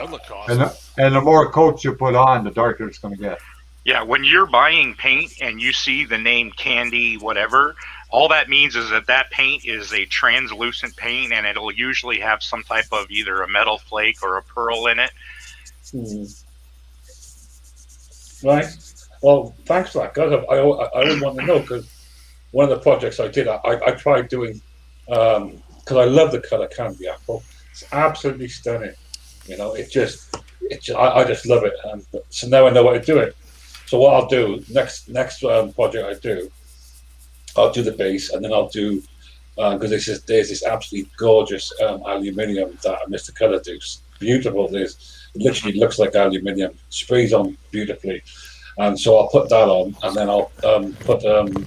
would look awesome. And the more coats you put on, the darker it's going to get. Yeah, when you're buying paint and you see the name candy whatever, all that means is that paint is a translucent paint, and it'll usually have some type of either a metal flake or a pearl in it. Right. Well, thanks for that, guys. I always want to know, because one of the projects I did, I tried doing, because I love the color candy apple. It's absolutely stunning. I just love it. And so now I know how to do it. So what I'll do next project I do, I'll do the base, and then I'll do because there's this absolutely gorgeous aluminium that Mr. Color does. Beautiful. It literally looks like aluminium. Sprays on beautifully. And so I'll put that on, and then I'll put a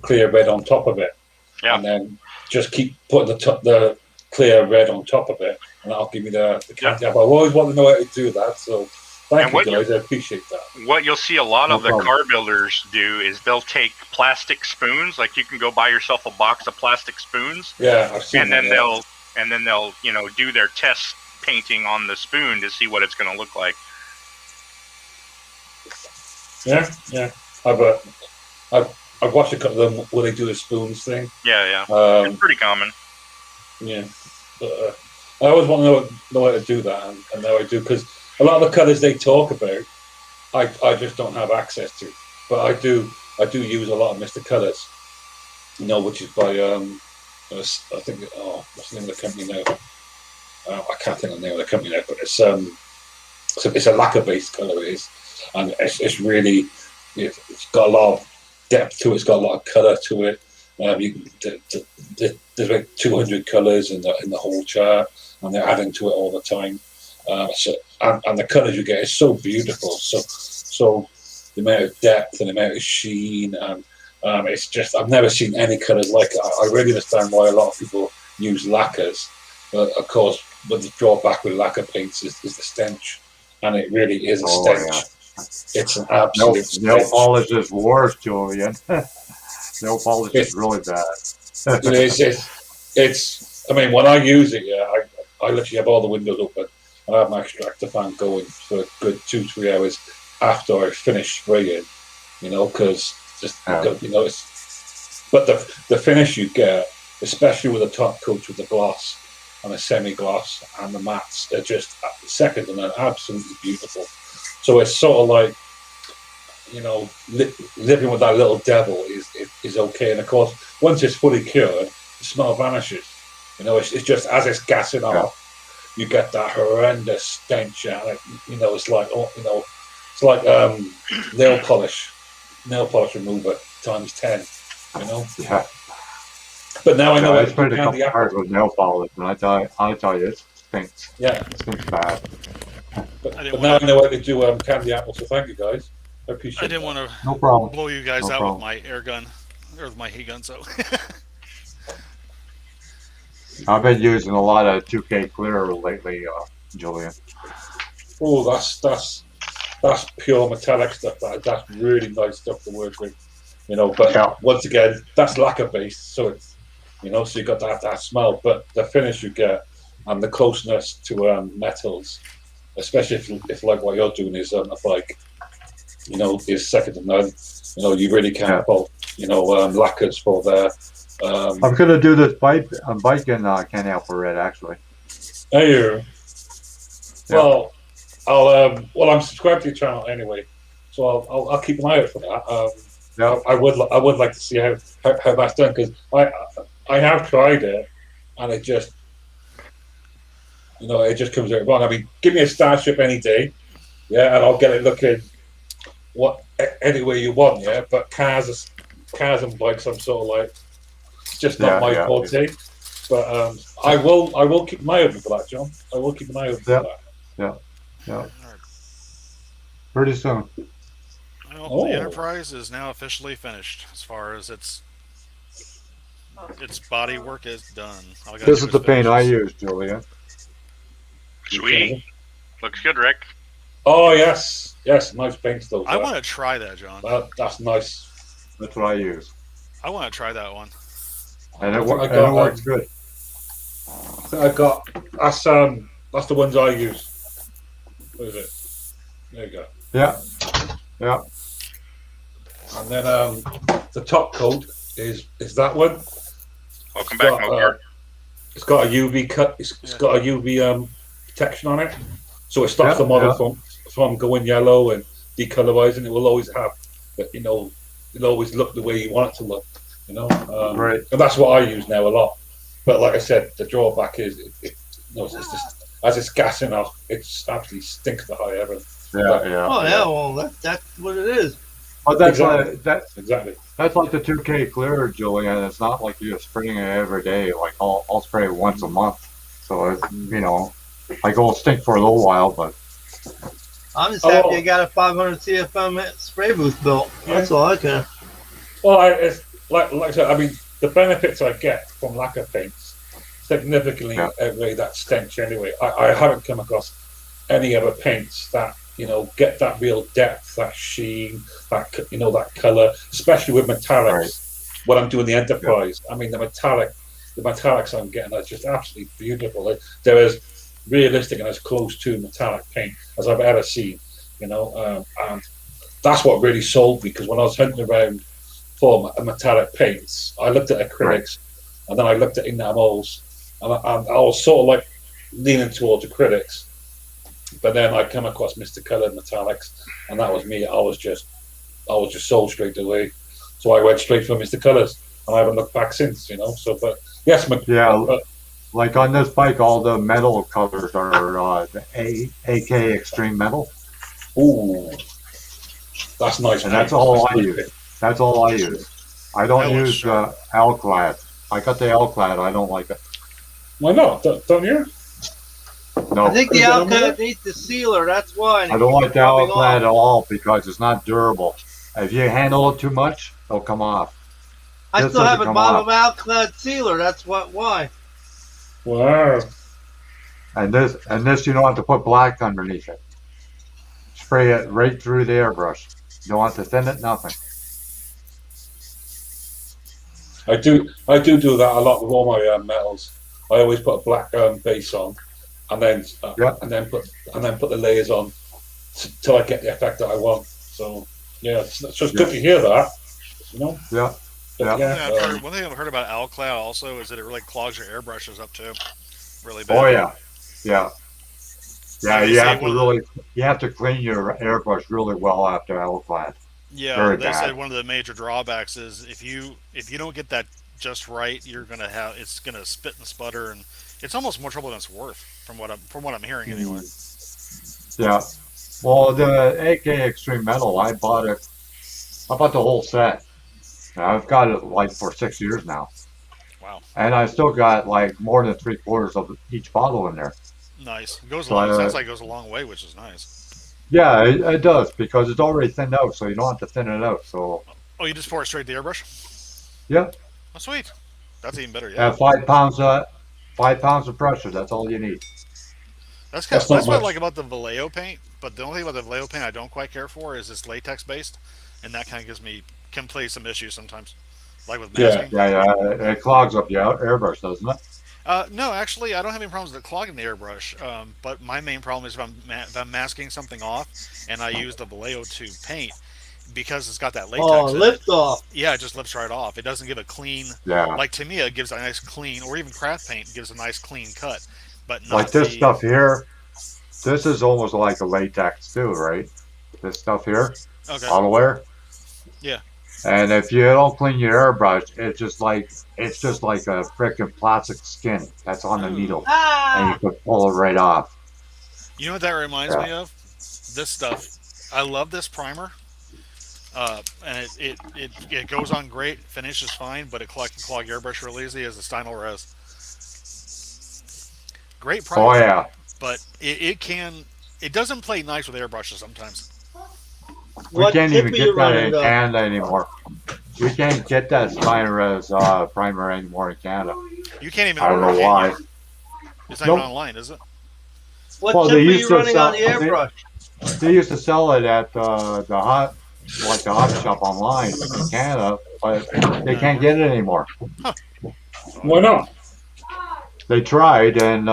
clear red on top of it. Yeah. And then just keep putting the clear red on top of it, and that'll give me the candy apple. I've always wanted to know how to do that, so thank you, guys. I appreciate that. What you'll see a lot of No the problem. car builders do is they'll take plastic spoons, like you can go buy yourself a box of plastic spoons, Yeah, I've seen and then that. they'll do their test painting on the spoon to see what it's going to look like. Yeah. I've watched a couple of them where they do the spoons thing. Yeah. Um, It's pretty common. Yeah, but I always want to know how to do that, and now I do, because a lot of the colours they talk about, I just don't have access to. But I do use a lot of Mr. Colours, which is by I think what's the name of the company now? I can't think of the name of the company now, but it's a lacquer based colour it is, and it's really it's got a lot of depth to it. It's got a lot of colour to it. There's like 200 colours in the whole chart, and they're adding to it all the time. And the colours you get is so beautiful. So the amount of depth and the amount of sheen, and it's just I've never seen any colours like it. I really understand why a lot of people use lacquers, but of course, but the drawback with lacquer paints is the stench, and it really is a stench. Yeah. It's an absolute stench. Nail polish is worse, Julian. Nail polish is really bad. It's. I mean, when I use it, I literally have all the windows open. I have my extractor fan going for a good 2-3 hours after I finish spraying. Because Just Yeah. you know, but the finish you get, especially with the top coats with the gloss and the semi-gloss and the mattes, they're just second and absolutely beautiful. So it's sort of like, you know, living with that little devil is okay. And of course, once it's fully cured, the smell vanishes. You know, it's just as it's gassing off, you get that horrendous stench out. Like, you know, it's like, oh, you know, it's like nail polish remover times 10. You know. Yeah. But now I know I how to sprayed do a couple candy cars apple. with nail polish, and I tell you, it stinks. Yeah. It stinks bad. But I didn't now want I know how to do candy apple. So thank you guys. I appreciate. I didn't that. want to No problem. blow you guys No out problem. with my air gun or with my heat gun. So I've been using a lot of 2K clear lately, Julian. Oh, that's pure metallic stuff. That's really nice stuff to work with. You know, but Yeah. once again, that's lacquer based, so it's, you know, so you got that smell, but the finish you get and the closeness to metals, especially if like what you're doing is a bike, you know, is second to none. You know, you really can't fault, you know, lacquers for their. I'm gonna do this bike in Candy Apple Red, actually. Hey, you. Yeah. Well, I'm subscribed to your channel anyway, so I'll keep an eye out for that. Yeah. I would like to see how that's done, because I have tried it and it just, you know, it just comes out wrong. I mean, give me a Starship any day, yeah, and I'll get it looking any way you want, yeah. But cars and bikes, I'm sort of like, it's just not my forte. But I will keep an eye open for that, John. I will keep an eye open for that. Yeah. Pretty soon. well, the Enterprise is now officially finished as far as its body work is done. All I gotta This do is the paint I finish. use, Julian. Sweet. Looks good, Rick. Oh yes, nice paint those. I want to try that, John. That's nice. That's what I use, I want to try that one. and it I got, works good. I got that's the ones I use. What is it? There you go. Yeah. And then the top coat is that one. Welcome back, Mogart. It's got a UV cut. It's got a UV protection on it, so it stops the model from going yellow and decolorizing. It will always have, you know, it'll always look the way you want it to look. You know, Right. And that's what I use now a lot. But like I said, the drawback is it's just as it's gassing off, it absolutely stinks to high heaven. Yeah. Oh yeah, well that's what it is. But that's Exactly. that's like the 2K clear, Julian. It's not like you're spraying it every day. Like I'll spray it once a month. So it's, you know, like it'll stink for a little while, but I'm just happy I got a 500 CFM spray booth built. That's all I can. Well, it's like I said, I mean, the benefits I get from lacquer paints significantly outweigh that stench anyway. I haven't come across any other paints that, you know, get that real depth, that sheen, that, you know, that color, especially with metallics. Right. When I'm doing the Enterprise, I mean, the metallics I'm getting are just absolutely beautiful. They're as realistic and as close to metallic paint as I've ever seen, you know, and that's what really sold me, because when I was hunting around for metallic paints, I looked at acrylics and then I looked at enamels, and I was sort of like leaning towards acrylics. But then I come across Mr. Colored Metallics, and that was me. I was just sold straight away. So I went straight for Mr. Colors, and I haven't looked back since. You know. So, but yes, like on this bike, all the metal colors are the AK Extreme Metal. Ooh, that's nice. And that's all I use. That's all I use. I don't use Alclad. I got the Alclad. I don't like it. Why not? Don't you? No. I think the Alclad needs the sealer. That's why. I don't like the Alclad at all because it's not durable. If you handle it too much, it'll come off. I still have a bottle of Alclad sealer. That's why. Wow. And this, you don't have to put black underneath it. Spray it right through the airbrush. You don't have to thin it, nothing. I do that a lot with all my metals. I always put a black base on, and then put the layers on till I get the effect that I want. So yeah, it's just good to hear that. you know. Yeah. But Yeah. One thing I've heard about Alcloud also is that it really clogs your airbrushes up too, really bad. Oh yeah. Yeah. Yeah. They You say have to you have to clean your airbrush really well after Alclad. yeah, Very they said bad. one of the major drawbacks is if you don't get that just right, it's gonna spit and sputter, and it's almost more trouble than it's worth from what I'm hearing anyway. Yeah. Well, the AK Extreme Metal, I bought it. I bought the whole set. And I've got it like for 6 years now, Wow, and I still got like more than 3/4 of each bottle in there. nice. It goes So along. Sounds like it goes a long way, which is nice. yeah, it does because it's already thinned out, so you don't have to thin it out. So Oh, you just pour it straight to the airbrush? yeah, Oh, sweet. That's even better. Yeah, and 5 pounds of pressure. That's all you need. that's That's what not I much. like about the Vallejo paint. But the only thing about the Vallejo paint I don't quite care for is it's latex based, and that kind of can play some issues sometimes, like with Yeah. masking. Yeah. It clogs up your airbrush, doesn't it? No, actually, I don't have any problems with clogging the airbrush. But my main problem is if I'm masking something off and I use the Vallejo to paint because it's got that latex Oh, in it. lift off. Yeah, it just lifts right off. It doesn't give a clean, Yeah. like Tamiya gives a nice clean, or even craft paint gives a nice clean cut, but not Like this the. stuff here. This is almost like a latex too, right? This stuff here, Okay. auto wear. Yeah. And if you don't clean your airbrush, it's just like a freaking plastic skin that's on the Ooh. needle, and Ah! you could pull it right off. You know what that reminds Yeah. me of? This stuff. I love this primer. And it goes on great, finishes fine, but it can clog your airbrush real easy as a Steinel Res. Great primer, Oh yeah, but it doesn't play nice with airbrushes sometimes. we What can't tip even are get you that running in though? Canada anymore. We can't get that Steiners primer anymore in Canada. You can't even I don't order know it, why. can you? It's not Nope. even online, is it? What Well, tip they are used you to running on the sell- they- airbrush? They used to sell it at the hot shop online in Canada, but they can't get it anymore. Why not? They tried, and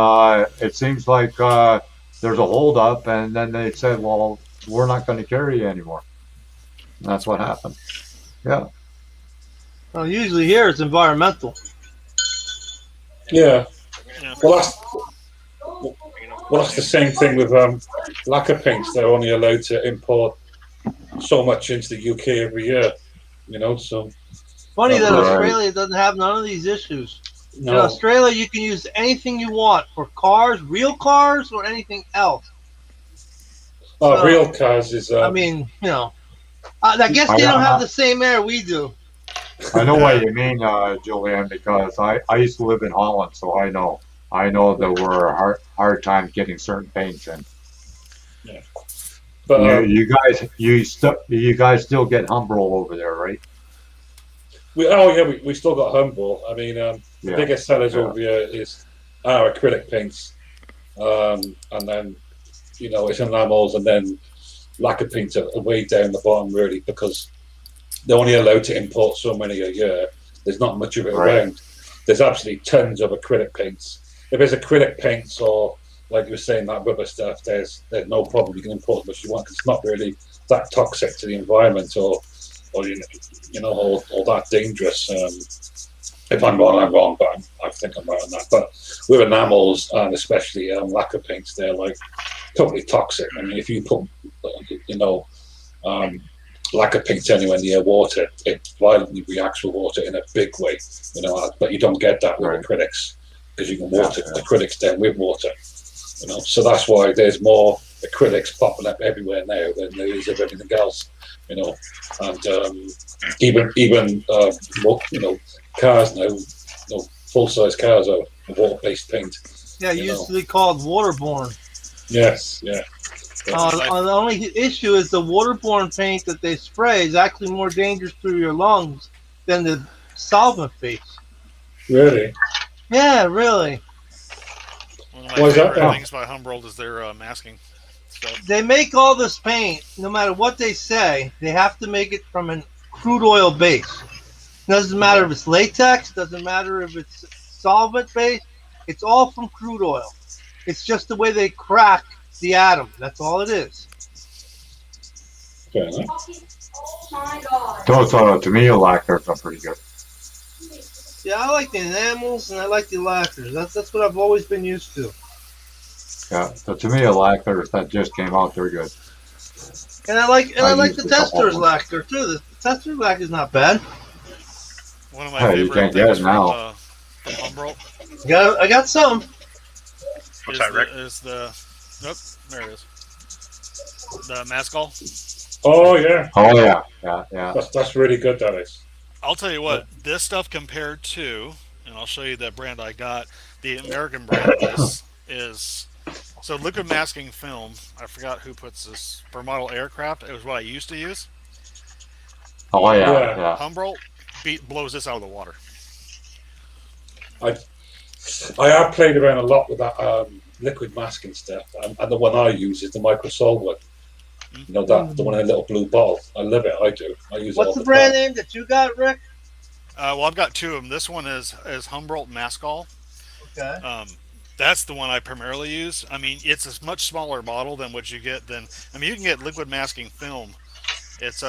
it seems like there's a holdup, and then they said, "Well, we're not going to carry you anymore." And that's what happened. Yeah. Well, usually here it's environmental. Yeah. Yeah. Well, that's the same thing with lacquer paints. They're only allowed to import so much into the UK every year. You know, so Funny that Right. Australia doesn't have none of these issues. In no. Australia, you can use anything you want for cars, real cars, or anything else. Oh, So, real cars is. I mean, I guess they don't have the same air we do. I know what you mean, Julian, because I used to live in Holland, so I know there were a hard time getting certain paints in. but You guys still get Humbrol over there, right? we still got Humble. I mean, the Yeah. biggest sellers Yeah. over here is our acrylic paints, and then it's enamels, and then lacquer paints are way down the bottom really because they're only allowed to import so many a year. There's not much of it Right. around. There's absolutely tons of acrylic paints. If there's acrylic paints or like you were saying that rubber stuff, there's no problem. You can import as much as you want because it's not really that toxic to the environment or that dangerous. If I'm wrong, I'm wrong, but I think I'm right on that. But with enamels and especially lacquer paints, they're like totally toxic. I mean, if you put lacquer paint anywhere near water, it violently reacts with water in a big way. But you don't get that with Right. acrylics because you can water acrylics down with water. So that's why there's more acrylics popping up everywhere now than there is of everything else. And even cars now, full size cars are water based paint. Yeah, usually called waterborne. Yes, yeah. The only issue is the waterborne paint that they spray is actually more dangerous through your lungs than the solvent base. Really? Yeah, really. One of my Why is that? favorite things by Humboldt is their masking stuff. They make all this paint, no matter what they say, they have to make it from a crude oil base. Doesn't matter if it's latex, doesn't matter if it's solvent based, it's all from crude oil. It's just the way they crack the atom. That's all it is. Fair enough. Those Tamiya lacquers are pretty good. Yeah, I like the enamels and I like the lacquers. That's what I've always been used to. Yeah, the Tamiya lacquers that just came out, they're good. And I like used the a couple Tester's of them. lacquer too. The Tester's lacquer is not bad. One of my Hey, you favorite can't get things it now. from Humboldt I got some. What's that, Rick? is the nope, there it is. The Mascol. Oh yeah, Oh yeah. that's really good. That is. I'll tell you what, this stuff compared to, and I'll show you the brand I got. The American brand is so liquid masking film. I forgot who puts this for model aircraft. It was what I used to use. Oh yeah, Yeah. yeah. Humboldt blows this out of the water. I have played around a lot with that liquid masking stuff, and the one I use is the Microsol one. You know that the one in a little blue bottle. I love it. I do. I use it all What's the the brand time. name that you got, Rick? Well, I've got two of them. This one is Humboldt Mascol. Okay. That's the one I primarily use. I mean, it's a much smaller bottle than what you get. You can get liquid masking film. It's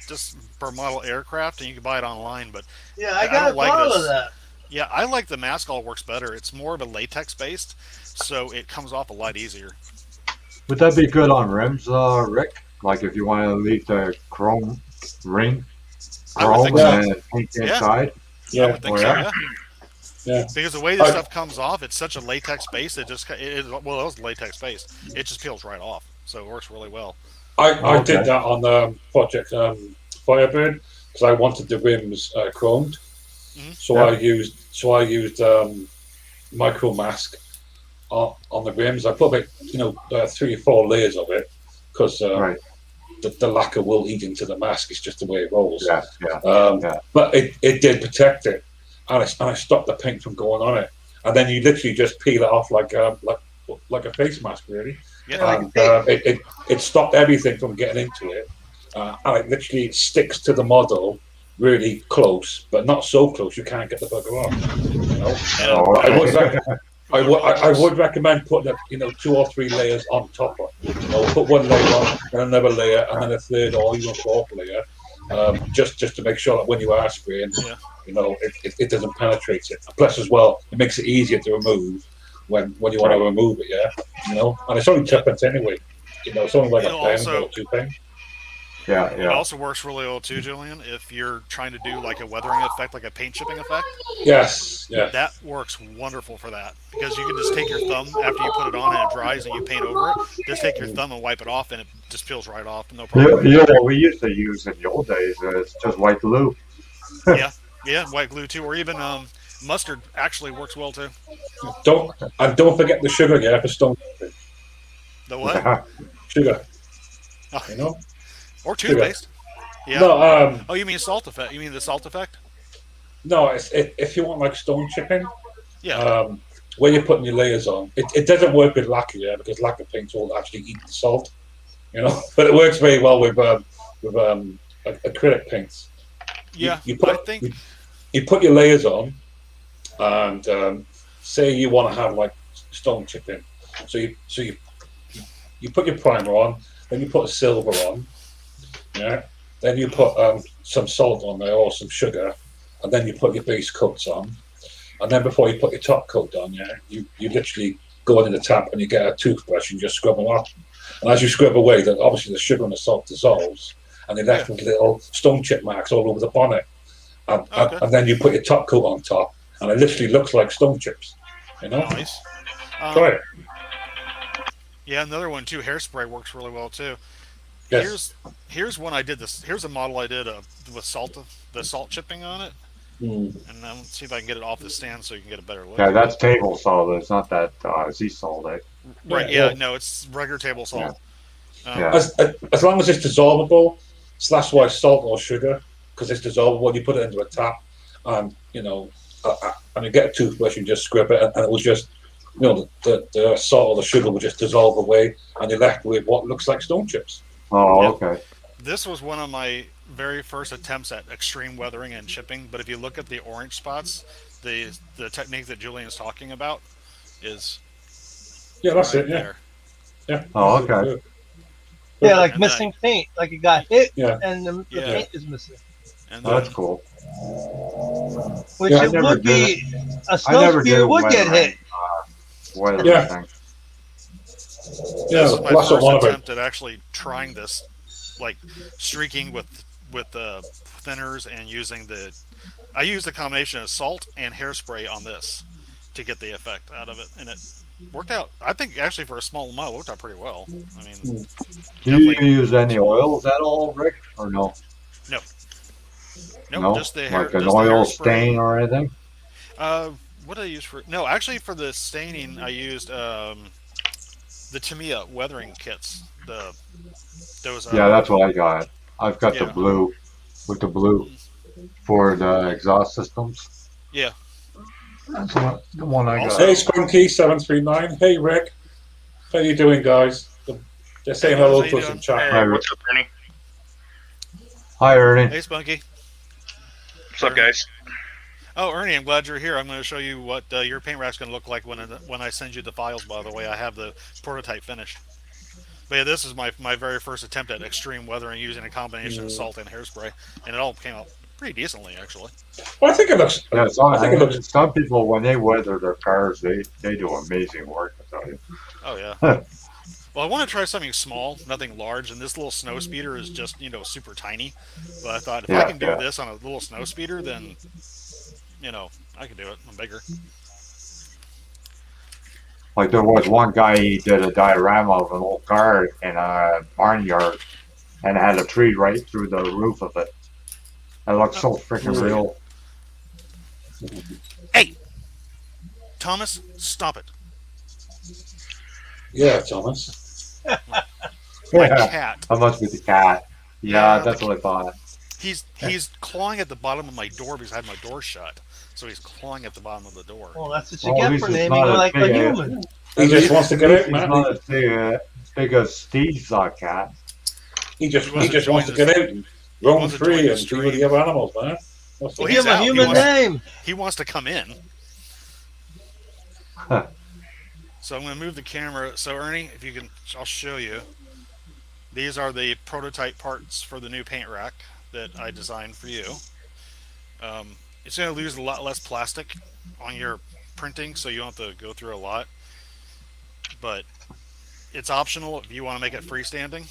just per model aircraft, and you can buy it online. But Yeah, I I got a don't like bottle this. of that. yeah, I like the Mascol works better. It's more of a latex based, so it comes off a lot easier. Would that be good on rims, Rick? Like if you want to leave the chrome ring, I would chrome think so. and then paint the Yeah. inside? I Yeah, would think Oh, so. yeah? Yeah. yeah. Because the way this I- stuff comes off, it's such a latex base. It was latex based. It just peels right off, so it works really well. I Okay. did that on Project Firebird because I wanted the rims chromed. Mhm. So Yeah. I used Micro Mask on the rims. I put about 3 or 4 layers of it because Right. the lacquer will eat into the mask. It's just the way it rolls. Yeah, yeah. Yeah. But it did protect it, and I stopped the paint from going on it. And then you literally just peel it off like a face mask, really. Yeah. like And a it stopped everything from getting into it, and it literally sticks to the model really close, but not so close you can't get the bugger off. You know? Oh, I would, okay. I would recommend putting 2 or 3 layers on top of it. You know, put one layer on, and another layer, and then a third or even a 4th layer, just to make sure that when you are spraying, Yeah. it doesn't penetrate it. Plus, as well, it makes it easier to remove when you want to remove it. Yeah, and it's only 2 pence anyway. It's only like a pound or 2 pence. Yeah, It yeah. also works really well too, Julian. If you're trying to do like a weathering effect, like a paint chipping effect, Yes, yeah. that works wonderful for that because you can just take your thumb after you put it on and it dries and you paint over it. Just take your thumb and wipe it off, and it just peels right off. No problem. You know what we used to use in the old days is just white glue. Yeah, white glue too, or even mustard actually works well too. Don't forget the sugar, for stone The what? sugar. Oh, You know. or toothpaste. Yeah. No, Oh, you mean salt effect? You mean the salt effect? no. If you want like stone chipping, Yeah. where you're putting your layers on, it doesn't work with lacquer, because lacquer paints will actually eat the salt, But it works very well with acrylic paints. Yeah. You put, I think. you put your layers on, and say you want to have like stone chipping, so you put your primer on, then you put a silver on, then you put some salt on there or some sugar, and then you put your base coats on, and then before you put your top coat on, you literally go in the tap and you get a toothbrush and just scrub them off, and as you scrub away, that obviously the sugar and the salt dissolves, and you're left with little stone chip marks all over the bonnet. Okay. And then you put your top coat on top, and it literally looks like stone chips. Nice. Try it. Yeah, another one too. Hairspray works really well too. Yes. Here's one I did this. Here's a model I did with the salt chipping on it, Mm. and let's see if I can get it off the stand so you can get a better look. Yeah, that's table salt. It's not that sea salt. Eh? Right? Yeah, Yeah, yeah. no, it's regular table salt. Yeah. As long as it's dissolvable, /white salt or sugar, because it's dissolvable, you put it into a tap, and and you get a toothbrush and just scrub it, and it will just, the salt or the sugar will just dissolve away, and you're left with what looks like stone chips. Oh, Yeah. okay. This was one of my very first attempts at extreme weathering and chipping. But if you look at the orange spots, the technique that Julian's talking about is Yeah, that's right it. Yeah, there. yeah. Oh, okay. Yeah, like And missing paint. Like it got hit Yeah. and the Yeah. paint is missing. And Oh, then, that's cool. Which Yeah, I it never would did be a I snow never speeder did would get hit. weather Yeah. thing. Yeah, this the is my plus first one of it. attempt at actually trying this, like streaking with thinners and using the. I used a combination of salt and hairspray on this to get the effect out of it, and it worked out. I think actually for a small amount, it worked out pretty well. I mean, Do you Definitely. use any oils at all, Rick, or no? no, just the hair, like an just the oil hairspray. stain or anything? What did I use for? No, actually for the staining, I used the Tamiya weathering kits. Those. Yeah, that's what I got. I've got the Yeah. blue with the blue for the exhaust systems. Yeah. That's the one I got. Also- Hey, Spunky739. Hey, Rick. How you doing, guys? They're saying Hey, hello guys, to how us you in chat. Hey, what's up, Ernie? Hi, Ernie. Hey, Spunky. What's up, guys? Oh, Ernie, I'm glad you're here. I'm going to show you what your paint rack's going to look like when I send you the files. By the way, I have the prototype finished. But yeah, this is my very first attempt at extreme weathering using a combination of salt and hairspray, and it all came out pretty decently, actually. Well, I think it looks. Yeah, I think it looks. some people, when they weather their cars, they do amazing work, I tell you. Oh yeah. Well, I want to try something small, nothing large, and this little snow speeder is just super tiny. But I thought if I Yeah, can do yeah. this on a little snow speeder, then I can do it. I'm bigger. Like there was one guy, he did a diorama of an old car in a barnyard and had a tree right through the roof of it. It looked so freaking real. Hey, Thomas, stop it! Yeah, Thomas. My Yeah, cat. that must be the cat. Yeah, Yeah, that's what I thought. He's clawing at the bottom of my door because I have my door shut. So he's clawing at the bottom of the door. Well, that's what you Well, at get least for it's naming not as like a big a- human. He just wants to get out, He's man. not as big as Steve's cat. He just He wants to wants to join get out and roam wants to free join the and be with stream. the other animals, man. What's Well, the- he's Give him out. a He human wants- name. He wants to come in. Huh. So I'm going to move the camera. So Ernie, if you can, I'll show you. These are the prototype parts for the new paint rack that I designed for you. It's going to lose a lot less plastic on your printing, so you don't have to go through a lot. But it's optional if you want to make it freestanding.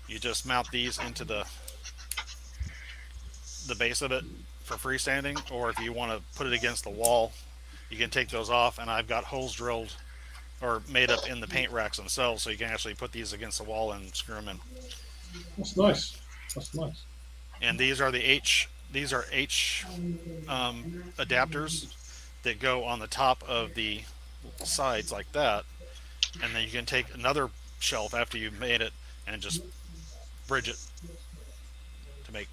You just mount these into the base of it for freestanding, or if you want to put it against the wall, you can take those off, and I've got holes drilled or made up in the paint racks themselves, so you can actually put these against the wall and screw them in. That's nice. That's nice. And these are H adapters that go on the top of the sides like that, and then you can take another shelf after you've made it and just bridge it to make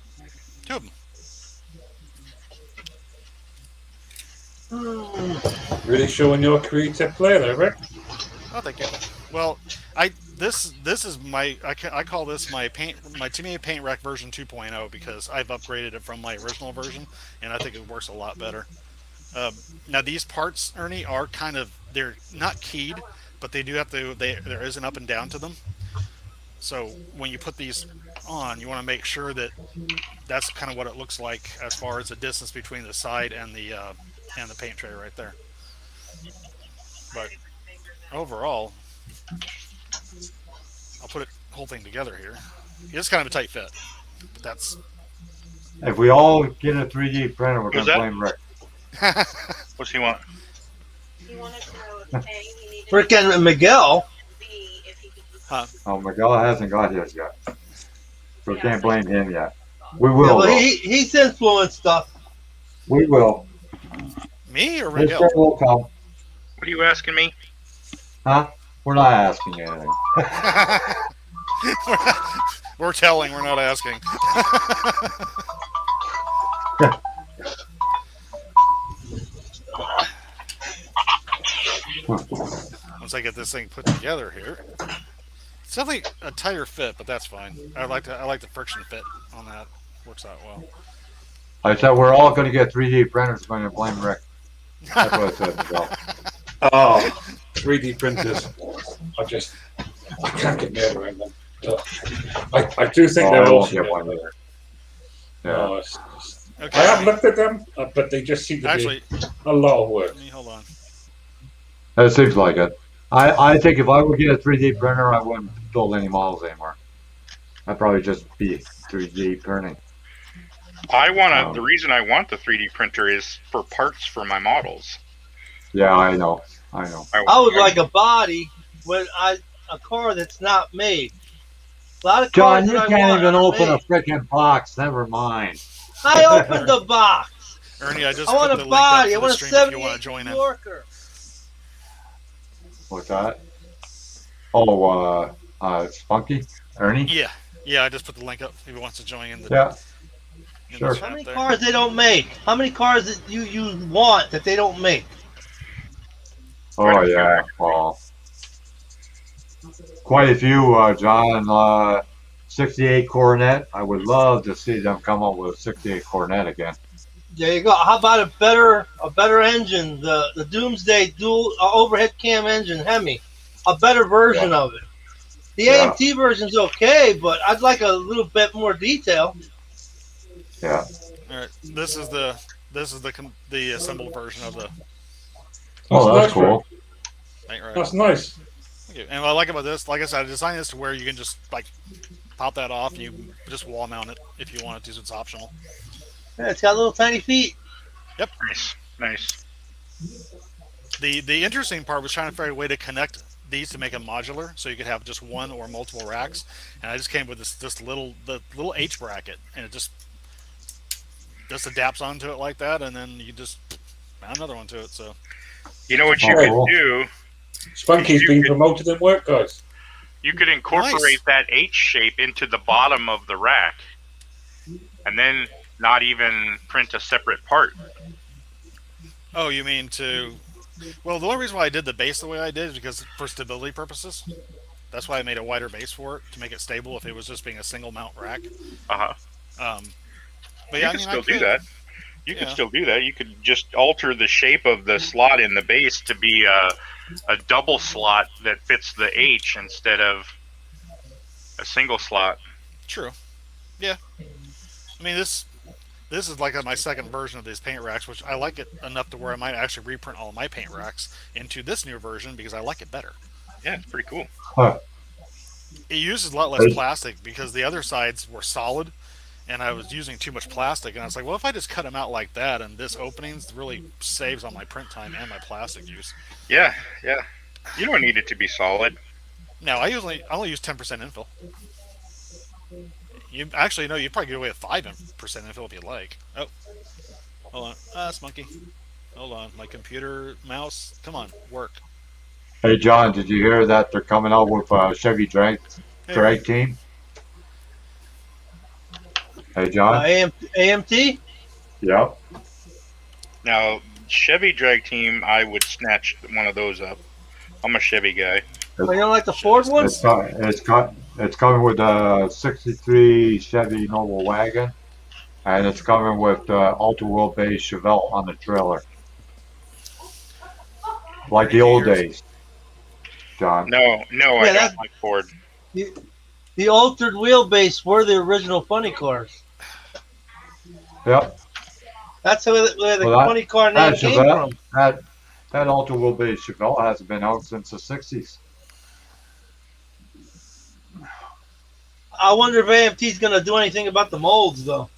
two of them. Really showing your creative play there, Rick. Oh, thank you. Well, this is my I call this my Tamiya paint rack version 2.0 because I've upgraded it from my original version, and I think it works a lot better. Now these parts, Ernie, are they're not keyed, but they do have to. There is an up and down to them. So when you put these on, you want to make sure that that's kind of what it looks like as far as the distance between the side and the paint tray right there. But overall, I'll put the whole thing together here. It's kind of a tight fit, but that's. If we all get a 3D printer, we're Who's gonna that? blame Rick. What's he want? He wanted to know if A, he needed Rick and Miguel. B, if he could use Oh, Miguel hasn't got his yet, so we Yeah, can't so- blame him yet. We Yeah, will. well, though. he's influenced stuff. We will. Me or His Miguel? turn will come. What are you asking me? Huh? We're not asking you anything. We're telling, we're not asking. Once I get this thing put together here, it's definitely a tighter fit, but that's fine. I like the friction fit on that. Works out well. I said we're all gonna get 3D printers. We're gonna blame Rick. That's what I said, Miguel. Oh, 3D printers. I can't get near around them. I do think Oh, they're I won't awesome. get one either. Yeah. Oh, Okay. I have looked at them, but they just seem to Actually, be a lot of work. let me hold on. It seems like it. I think if I would get a 3D printer, I wouldn't build any models anymore. I'd probably just be 3D printing. The reason I want the 3D printer is for parts for my models. Yeah, I know. I would like a body with a car that's not made. A lot of John, cars you that I can't want even are open a made. freaking box. Never mind. I opened the box. Ernie, I just I put want the a link body. I up to want the a stream if you want to 78 join in. Yorker. What's that? Oh, Spunky? Ernie? Yeah, I just put the link up if he wants to join in the. Yeah. in the Sure. chat How many there. cars they don't make? How many cars that you want that they don't make? Oh, yeah. Well, quite a few, John. 68 Coronet. I would love to see them come up with a 68 Coronet again. There you go. How about a better engine? The Doomsday dual overhead cam engine Hemi. A better version of it. The Yeah. AMT version's okay, but I'd like a little bit more detail. Yeah. All right, this is the assembled version of the Oh, that's nice, cool. paint rack. That's nice. Okay. And what I like about this, like I said, I designed this to where you can just like pop that off. And you can just wall mount it if you want to. So it's optional. Yeah, it's got little tiny feet. Nice. The interesting part was trying to figure a way to connect these to make them modular, so you could have just one or multiple racks. And I just came with the little H bracket, and it just adapts onto it like that, and then you just mount another one to it. So You know what you Oh, could do? Spunky's been promoted in work, guys. You could incorporate Nice. that H shape into the bottom of the rack, and then not even print a separate part. oh, you mean to? Well, the only reason why I did the base the way I did is because for stability purposes. That's why I made a wider base for it to make it stable if it was just being a single mount rack. Uh-huh. But You yeah, can I still could. do that. You could Yeah. still do that. You could just alter the shape of the slot in the base to be a double slot that fits the H instead of a single slot. True. Yeah. I mean, this is like my second version of these paint racks, which I like it enough to where I might actually reprint all of my paint racks into this new version because I like it better. Yeah, it's pretty cool. It uses a lot less plastic because the other sides were solid, and I was using too much plastic. And I was like, well, if I just cut them out like that, and this openings really saves on my print time and my plastic use. Yeah. You don't need it to be solid. No, I only use 10% infill. You actually no, you probably get away with 5% infill if you like. Oh, hold on, that's monkey. Hold on, my computer mouse. Come on, work. Hey, John, did you hear that they're coming out with a Chevy drag team? Hey, John? AMT? Yep. Now, Chevy Drag Team, I would snatch one of those up. I'm a Chevy guy. Oh, you don't like the Ford ones? It's coming with a 63 Chevy Noble wagon, and it's coming with ultra wheelbase Chevelle on the trailer. Like the old days, John. No, I don't like Ford. The altered wheelbase were the original funny cars. Yep. That's where the Well, funny car name That came Chevelle, from. that ultra wheelbase Chevelle hasn't been out since the 60s. I wonder if AMT's going to do anything about the molds, though.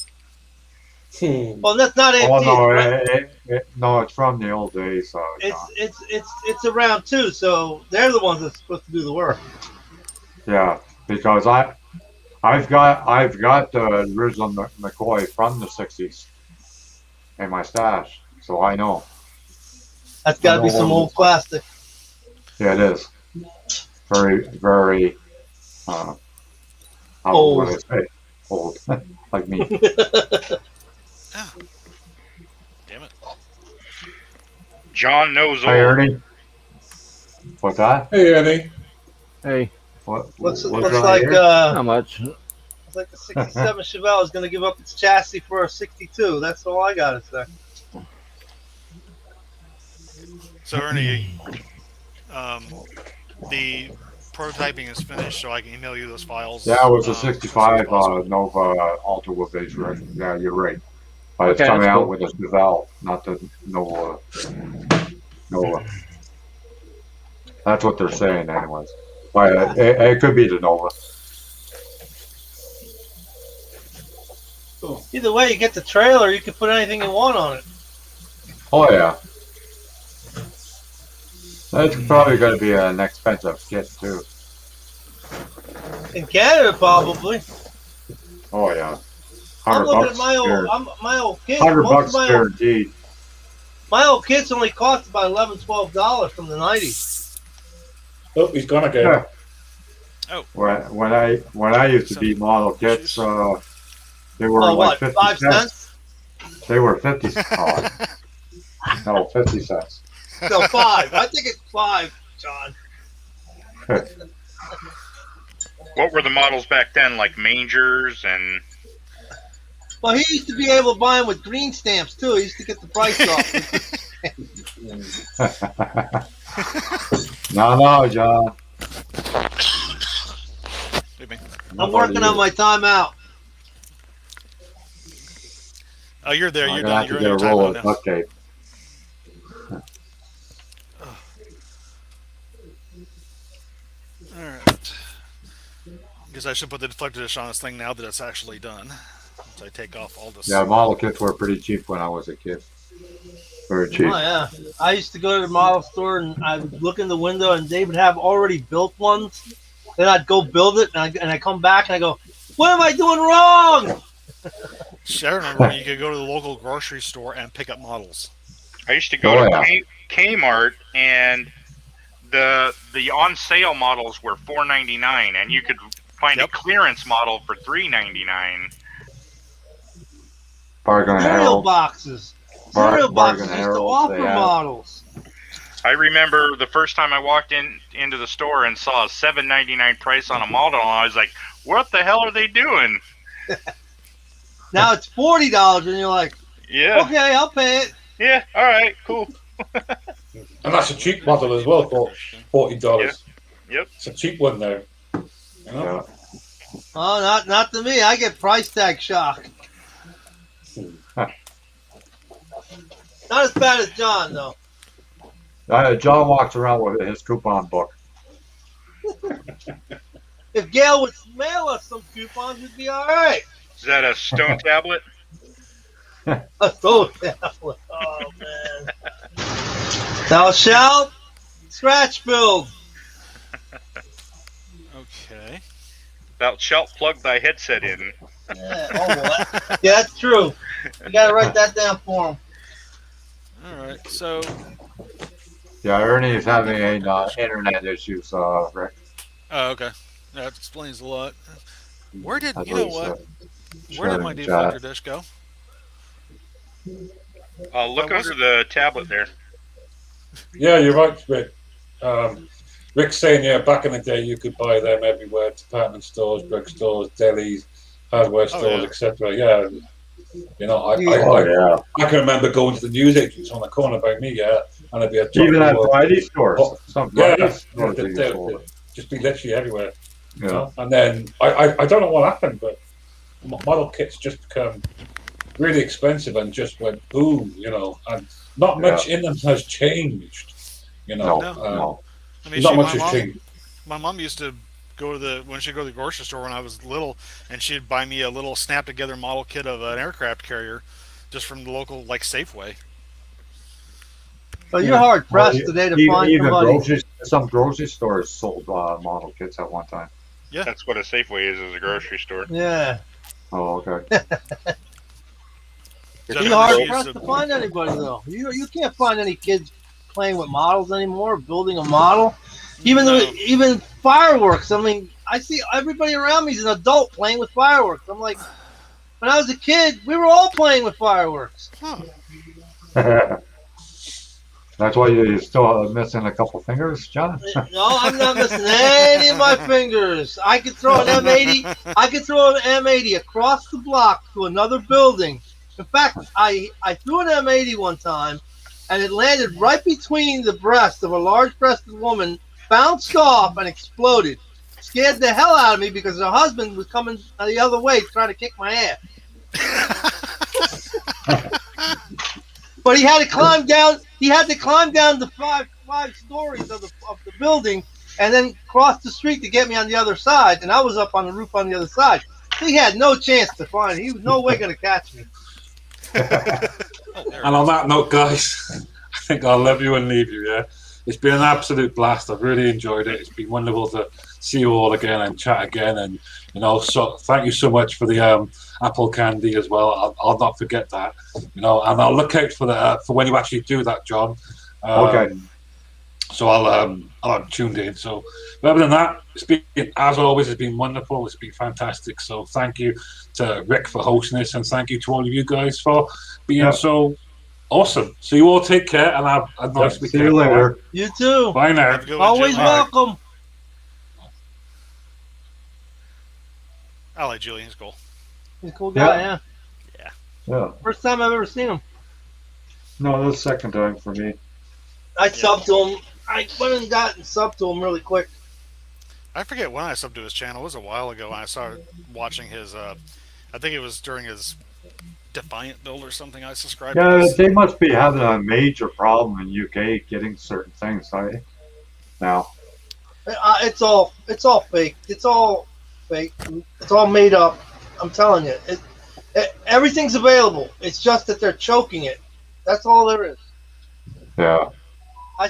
Well, that's not AMT. Oh no, right? no, it's from the old days. So It's around too, so they're the ones that's supposed to do the work. yeah, because I've got the original McCoy from the 60s in my stash, so I know. That's got to be some old plastic. Yeah, it is. Very, very. Old. What I say? Old, like me. Damn it. John knows Hey, old. Ernie. What's that? Hey, Eddie. Hey, Looks what's like that here? not much. looks like the '67 Chevelle is going to give up its chassis for a '62. That's all I got to say. So Ernie, the prototyping is finished, so I can email you those files. Yeah, it was a as soon as 65 possible. Nova Alta with base right? Yeah, you're right. But it's Okay, coming that's out cool. with a Chevelle, not the Nova. Nova. That's what they're saying, anyways. But it could be the Nova. Either way, you get the trailer. You can put anything you want on it. Oh yeah. That's probably going to be an expensive kit too. In Canada, probably. Oh yeah. I'm 100 looking bucks. at my old, guaranteed. my old kit. 100 Most bucks of my old, guaranteed. my old kits only cost about $11-12 from the '90s. Oh, he's gone again. Yeah. Oh, When I used to beat model kits, they were Oh, like what? 50 5 cents? They were 50 cents. No, 50 cents. No, 5. I think it's 5, John. What were the models back then? Like mangers and Well, he used to be able to buy them with green stamps too. He used to get the price off. No, John. Excuse me. I'm working on my timeout. Oh, you're there. I'm You're gonna done. have to You're get in a your roll timeout of now. duct tape. All right. Because I should put the deflector dish on this thing now that it's actually done. Once I take off all this. Yeah, model kits were pretty cheap when I was a kid. Very cheap. Oh yeah, I used to go to the model store and I would look in the window and they would have already built ones. Then I'd go build it and I come back and I go, "What am I doing wrong?" I remember when you could go to the local grocery store and pick up models. I used to go Oh, to yeah. Kmart and the on sale models were $4.99 and you could find Yep. a clearance model for $3.99. Bargain and Cereal Harold. boxes. Bar- Cereal boxes Bargain used to Harold, offer they have- models. I remember the first time I walked into the store and saw a $7.99 price on a model, and I was like, "What the hell are they doing?" Now it's $40 and you're like, Yeah, "Okay, I'll pay it." yeah, all right, cool. And that's a cheap model as well for $40. Yep. It's a cheap one though. You know? Yeah. Oh, not to me. I get price tag shock. Not as bad as John though. John walks around with his coupon book. If Gail would mail us some coupons, we'd be all right. Is that a stone tablet? Oh, man. Thou shalt scratch build. Okay. Thou shalt plug thy headset in. Yeah, yeah, that's true. You gotta write that down for him. All right. So, Yeah, Ernie is having internet issues, Rick. oh, okay. That explains a lot. Where did That's you know he what? said. Where did my Sharing deflector chat. dish go? Look I under the tablet there. Yeah, you're right, Rick. Rick's saying, yeah, back in the day you could buy them everywhere, department stores, drugstores, delis, hardware stores, yeah. etc. Yeah, you know, Yeah. Yeah. I can remember going to the news agents on the corner by me, yeah, and there'd be a Even at truck variety stores. Oh, Some yeah, variety stores they they'd sold it. just be literally everywhere. You Yeah. know? And then I don't know what happened, but model kits just become really expensive and just went boom, you know, and not much in them has changed, you know. No, No. no. I mean, Not she- much my has mom, changed. my mom used to go to when she'd go to the grocery store when I was little, and she'd buy me a little snap together model kit of an aircraft carrier, just from the local like Safeway. But you're hard pressed Well, today to even, find even somebody. some grocery stores sold model kits at one time. That's what a Safeway is a grocery store. Yeah, Oh, okay. you're hard pressed to find anybody though. You can't find any kids playing with models anymore, building a model. Even No. even fireworks. I mean, I see everybody around me is an adult playing with fireworks. I'm like, when I was a kid, we were all playing with fireworks. Huh. That's why you're still missing a couple fingers, John? No, I'm not missing any of my fingers. I could throw an M80. I could throw an M80 across the block to another building. In fact, I threw an M80 one time, and it landed right between the breast of a large-breasted woman bounced off and exploded. Scared the hell out of me because her husband was coming the other way trying to kick my ass. But he had to climb down. He had to climb down the five stories of the building, and then cross the street to get me on the other side. And I was up on the roof on the other side. He had no chance to find. He was no way going to catch me. And on that note, guys, I think I'll love you and leave you. Yeah, it's been an absolute blast. I've really enjoyed it. It's been wonderful to see you all again and chat again. And so thank you so much for the apple candy as well. I'll not forget that. And I'll look out for when you actually do that, John. Okay. So I'm tuned in. So, but other than that, as always, it's been wonderful. It's been fantastic. So thank you to Rick for hosting this, and thank you to all of you guys for being so awesome. So you all take care and have a nice weekend. See you later. You too. Bye now. Have a good one, Always Jim. welcome. I like Julian. He's cool. He's a cool guy, Yeah. yeah. Yeah. First time I've ever seen him. No, that's the second time for me. I subbed to him. I went and got and subbed to him really quick. I forget when I subbed to his channel. It was a while ago when I started watching his. I think it was during his Defiant build or something. I subscribed. to Yeah, his. they must be having a major problem in UK getting certain things. Now. It's all fake. It's all fake. It's all made up. I'm telling you, everything's available. It's just that they're choking it. That's all there is. Yeah.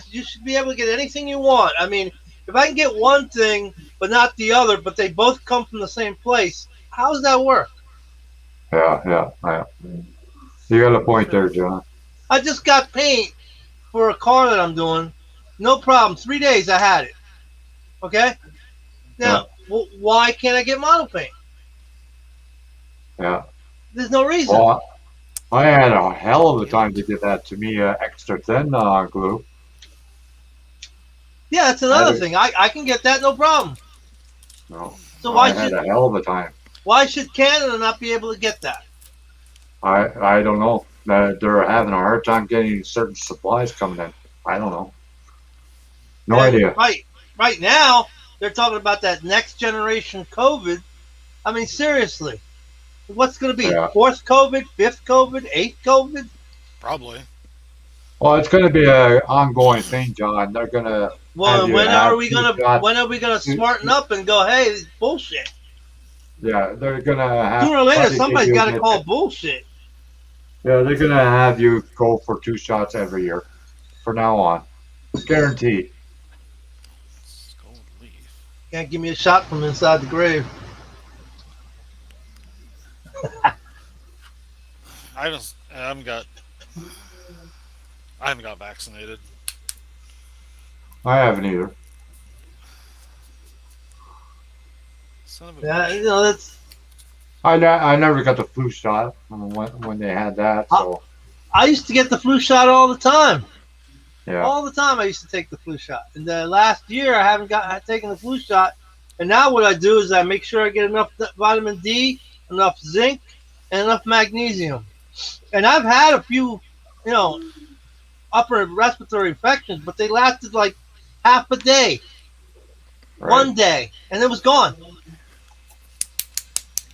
You should be able to get anything you want. I mean, if I can get one thing but not the other, but they both come from the same place, how does that work? Yeah. You got a point there, John. I just got paint for a car that I'm doing. No problem. 3 days I had it. Okay? Now, why can't I get model paint? Yeah. There's no reason. Well, I had a hell of a time to get that to me extra thin glue. Yeah, that's another thing. I can get that, no problem. No. So I had a hell of a time. why should Canada not be able to get that? I don't know. They're having a hard time getting certain supplies coming in. I don't know. No And idea. Right now, they're talking about that next generation COVID. I mean, seriously. What's going to be? Yeah. Fourth COVID, fifth COVID, eighth COVID? Probably. Well, it's going to be an ongoing thing, John. They're going to. Well, And when you are have we to gonna got- when are we gonna smarten up and go, hey, this is bullshit? Yeah, they're going to have. Sooner or later, probably somebody's give you got to a- call bullshit. Yeah, they're going to have you go for 2 shots every year from now on. Guaranteed. Skull leaf. Can't give me a shot from inside the grave. I haven't got vaccinated. I haven't either. Son of a Yeah, bitch. you know that's. I never got the flu shot when they had that. So I used to get the flu shot all the time. yeah, All the time I used to take the flu shot. And the last year I haven't taken the flu shot. And now what I do is I make sure I get enough vitamin D, enough zinc, and enough magnesium. And I've had a few, upper respiratory infections, but they lasted like half a day, right. one day, and it was gone.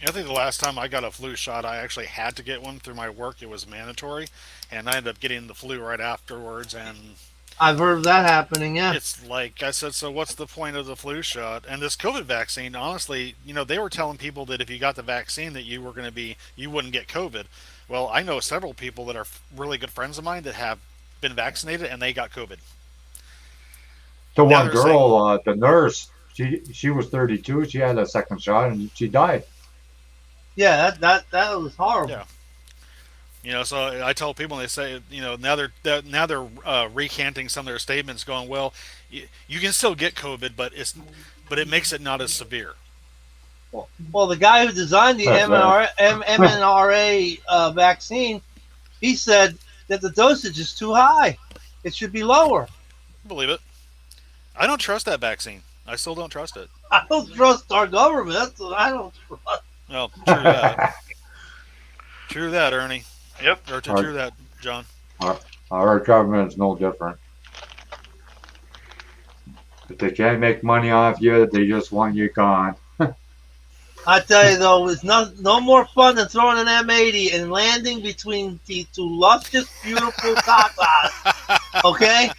I think the last time I got a flu shot, I actually had to get one through my work. It was mandatory, and I ended up getting the flu right afterwards. And I've heard of that happening, yeah. it's like I said, so what's the point of the flu shot? And this COVID vaccine, honestly, they were telling people that if you got the vaccine, that you wouldn't get COVID. Well, I know several people that are really good friends of mine that have been vaccinated and they got COVID. The Now one they're girl, the nurse, she was 32. She had a second shot and she died. Yeah, that was horrible. Yeah. So I tell people, and they say, now they're recanting some of their statements, going, well, you can still get COVID, but it makes it not as severe. Well, the guy who designed the That's mRNA vaccine, he said that the dosage is too high. It should be lower. Believe it. I don't trust that vaccine. I still don't trust it. I don't trust our government. That's what I don't trust. Well, true that. True that, Ernie. Yep. Or true that, John. Our government is no different. If they can't make money off you, they just want you gone. I tell you though, it's no more fun than throwing an M80 and landing between the two luscious, beautiful tatas, okay?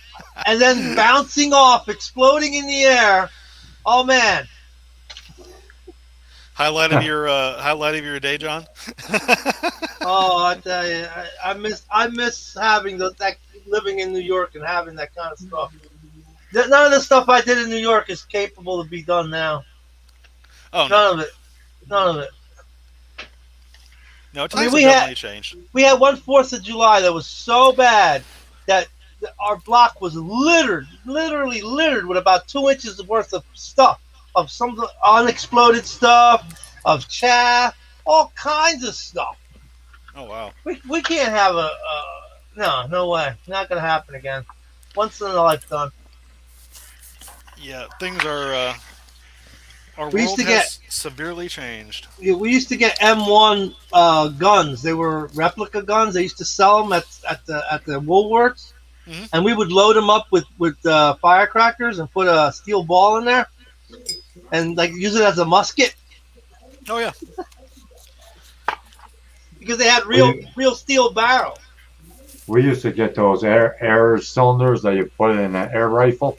And then bouncing off, exploding in the air. Oh man. Highlight of your day, John. Oh, I tell you, I miss having that living in New York and having that kind of stuff. None of the stuff I did in New York is capable to be done now. Oh no, None of it. no, I times mean, we have had- definitely changed. We had one 4th of July that was so bad that our block was literally littered with about 2 inches worth of stuff, of some unexploded stuff, of chaff, all kinds of stuff. Oh wow. We can't have no way. Not gonna happen again. Once in a lifetime. Yeah, things are. Our We used world to has severely changed. We used to get M1 guns. They were replica guns. They used to sell them at the Woolworths, Mhm. and we would load them up with firecrackers and put a steel ball in there, and like use it as a musket Oh yeah. because they had real steel barrels. We used to get those air cylinders that you put in an air rifle.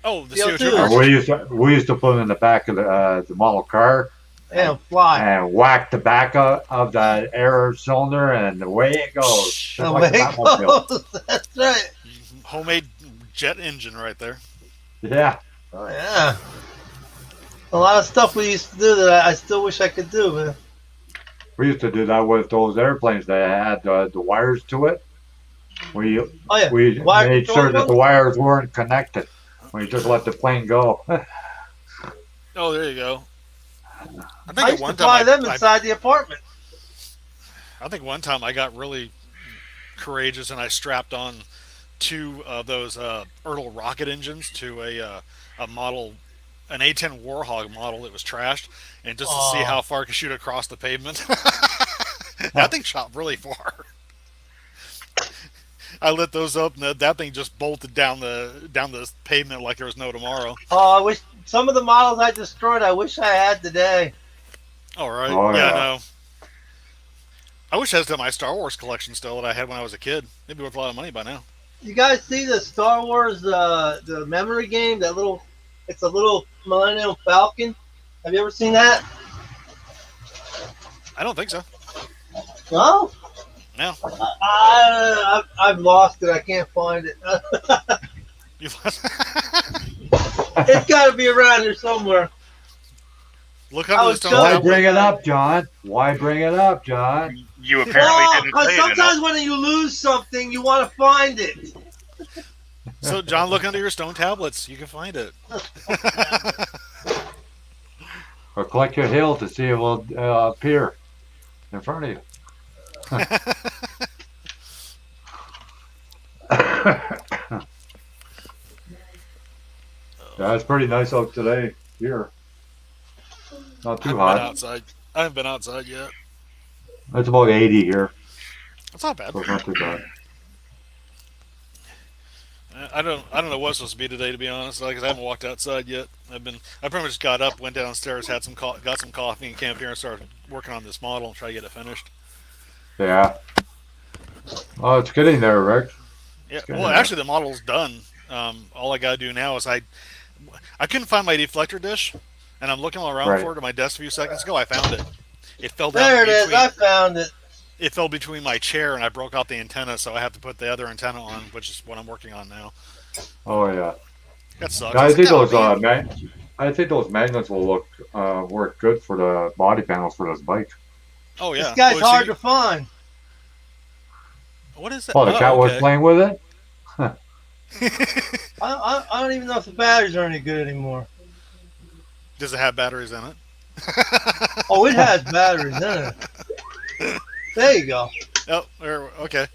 Oh, the CO2. CO2. And we used to put them in the back of the model car Yeah, fly. and whack the back of that air cylinder, and away it goes. Just The like the way it Batmobile. goes. That's right. Homemade jet engine right there. Yeah. Oh yeah. A lot of stuff we used to do that I still wish I could do, man. We used to do that with those airplanes that had the wires to it. We Oh yeah. we Wire made control sure that guns? the wires weren't connected. We just let the plane go. Oh, there you go. I think I at used one to fly time them inside the apartment. I think one time I got really courageous and I strapped on 2 of those Ertl rocket engines to a model, an A10 Warhog model that was trashed, and just to see Oh. how far it could shoot across the pavement. That thing shot really far. I lit those up, and that thing just bolted down the pavement like there was no tomorrow. Oh, I wish some of the models I destroyed. I wish I had today. All right, Oh, yeah, yeah. no. I wish I had my Star Wars collection still that I had when I was a kid. It'd be worth a lot of money by now. You guys see the Star Wars the memory game? It's a little Millennium Falcon. Have you ever seen that? I don't think so. No. No. I've lost it. I can't find it. It's got to be around here somewhere. Look I up was the so- Stone Why Temple. bring it up, John? Why bring it up, John? You apparently didn't Because play it enough. sometimes when you lose something, you want to find it. So, John, look under your stone tablets. You can find it. Or click your hill to see if it will appear in front of you. Yeah, it's pretty nice out today here. Not I too haven't been hot. outside. I haven't been outside yet. It's about 80 here, That's not bad. so it's not too bad. I don't know what it's supposed to be today, to be honest. Because I haven't walked outside yet. I pretty much just got up, went downstairs, got some coffee, and came up here and started working on this model and try to get it finished. Yeah. Oh, it's getting there, Rick. Yeah. good. Well, actually, the model's done. All I gotta do now is I couldn't find my deflector dish, and I'm looking all around Right. for it at my desk a few seconds ago. I found it. It fell down. There it is. between- I found it. It fell between my chair, and I broke out the antenna, so I have to put the other antenna on, which is what I'm working on now. Oh yeah. That sucks. I think those man. I think those magnets will work good for the body panels for this bike. Oh yeah. This guy's Oh, so hard you- to find. What is that? Oh, the cat was okay. playing with it. I don't even know if the batteries are any good anymore. Does it have batteries in it? Oh, it has batteries in it. There you go. Oh, okay.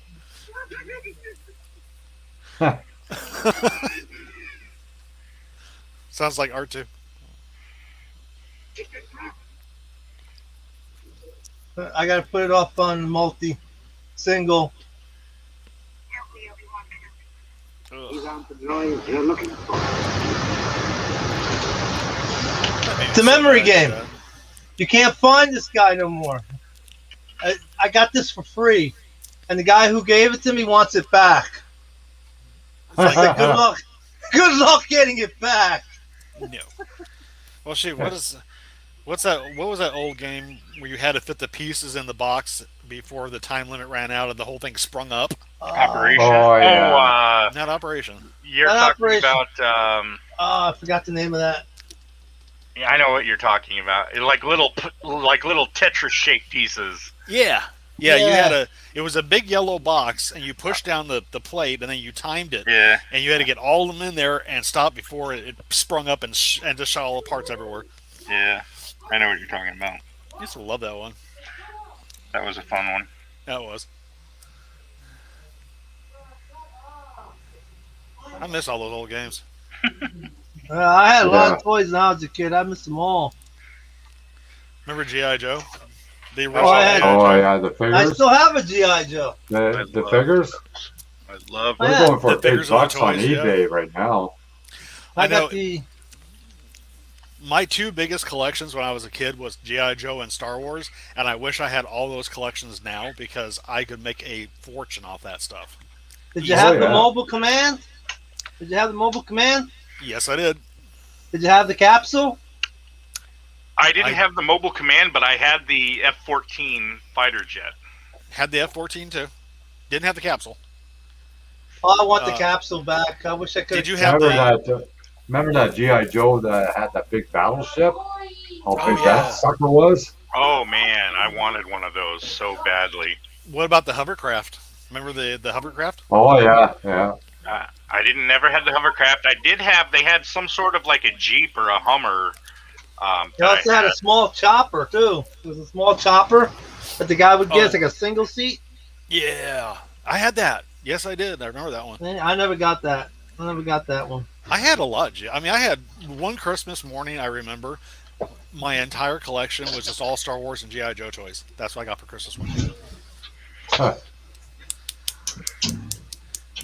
Sounds like art too. I gotta put it off on multi-single. Ugh. These aren't the drawings you're looking for. It's a memory game. You can't find this guy no more. I got this for free, and the guy who gave it to me wants it back. I said, good luck. Good luck getting it back. No. Well, shoot. What's that? What was that old game where you had to fit the pieces in the box before the time limit ran out and the whole thing sprung up? Operation. Oh, yeah. Not Operation. You're Not talking Operation. about. I forgot the name of that. Yeah, I know what you're talking about. Like little Tetris shaped pieces. Yeah. Yeah, you Yeah. had it was a big yellow box, and you pushed down the plate, and then you timed it, Yeah. and you had to get all of them in there and stop before it sprung up and just shot all the parts everywhere. Yeah. I know what you're talking about. I used to love that one. That was a fun one. That was. I miss all those old games. I had a lot Yeah. of toys when I was a kid. I missed them all. Remember G.I. Joe? The I had- G.I. Oh, Joe? yeah, the I figures. still have a G.I. Joe. The figures. I love Oh, We're yeah. going for The big figures and the bucks on toys, yeah. eBay right now. I I know. got the. My two biggest collections when I was a kid was G.I. Joe and Star Wars, and I wish I had all those collections now because I could make a fortune off that stuff. Did you Oh, have the yeah. mobile command? Did you have the mobile command? Yes, I did. Did you have the capsule? I didn't I- have the mobile command, but I had the F-14 fighter jet. Had the F-14 too. Didn't have the capsule. Oh, I want the Uh, capsule back. I wish I could. Did you have Remember that G.I. Joe that had that big battleship? How big yeah. that sucker was? Oh man, I wanted one of those so badly. What about the hovercraft? Remember the hovercraft? Oh, yeah, yeah. I never had the hovercraft. They had some sort of like a Jeep or a Hummer. They also had a small chopper too. It was a small chopper that the guy would get. Oh. It's like a single seat. Yeah, I had that. Yes, I did. I remember that one. I never got that. I never got that one. I had a lot. I mean, I had one Christmas morning. I remember my entire collection was just all Star Wars and G.I. Joe toys. That's what I got for Christmas one year. Huh.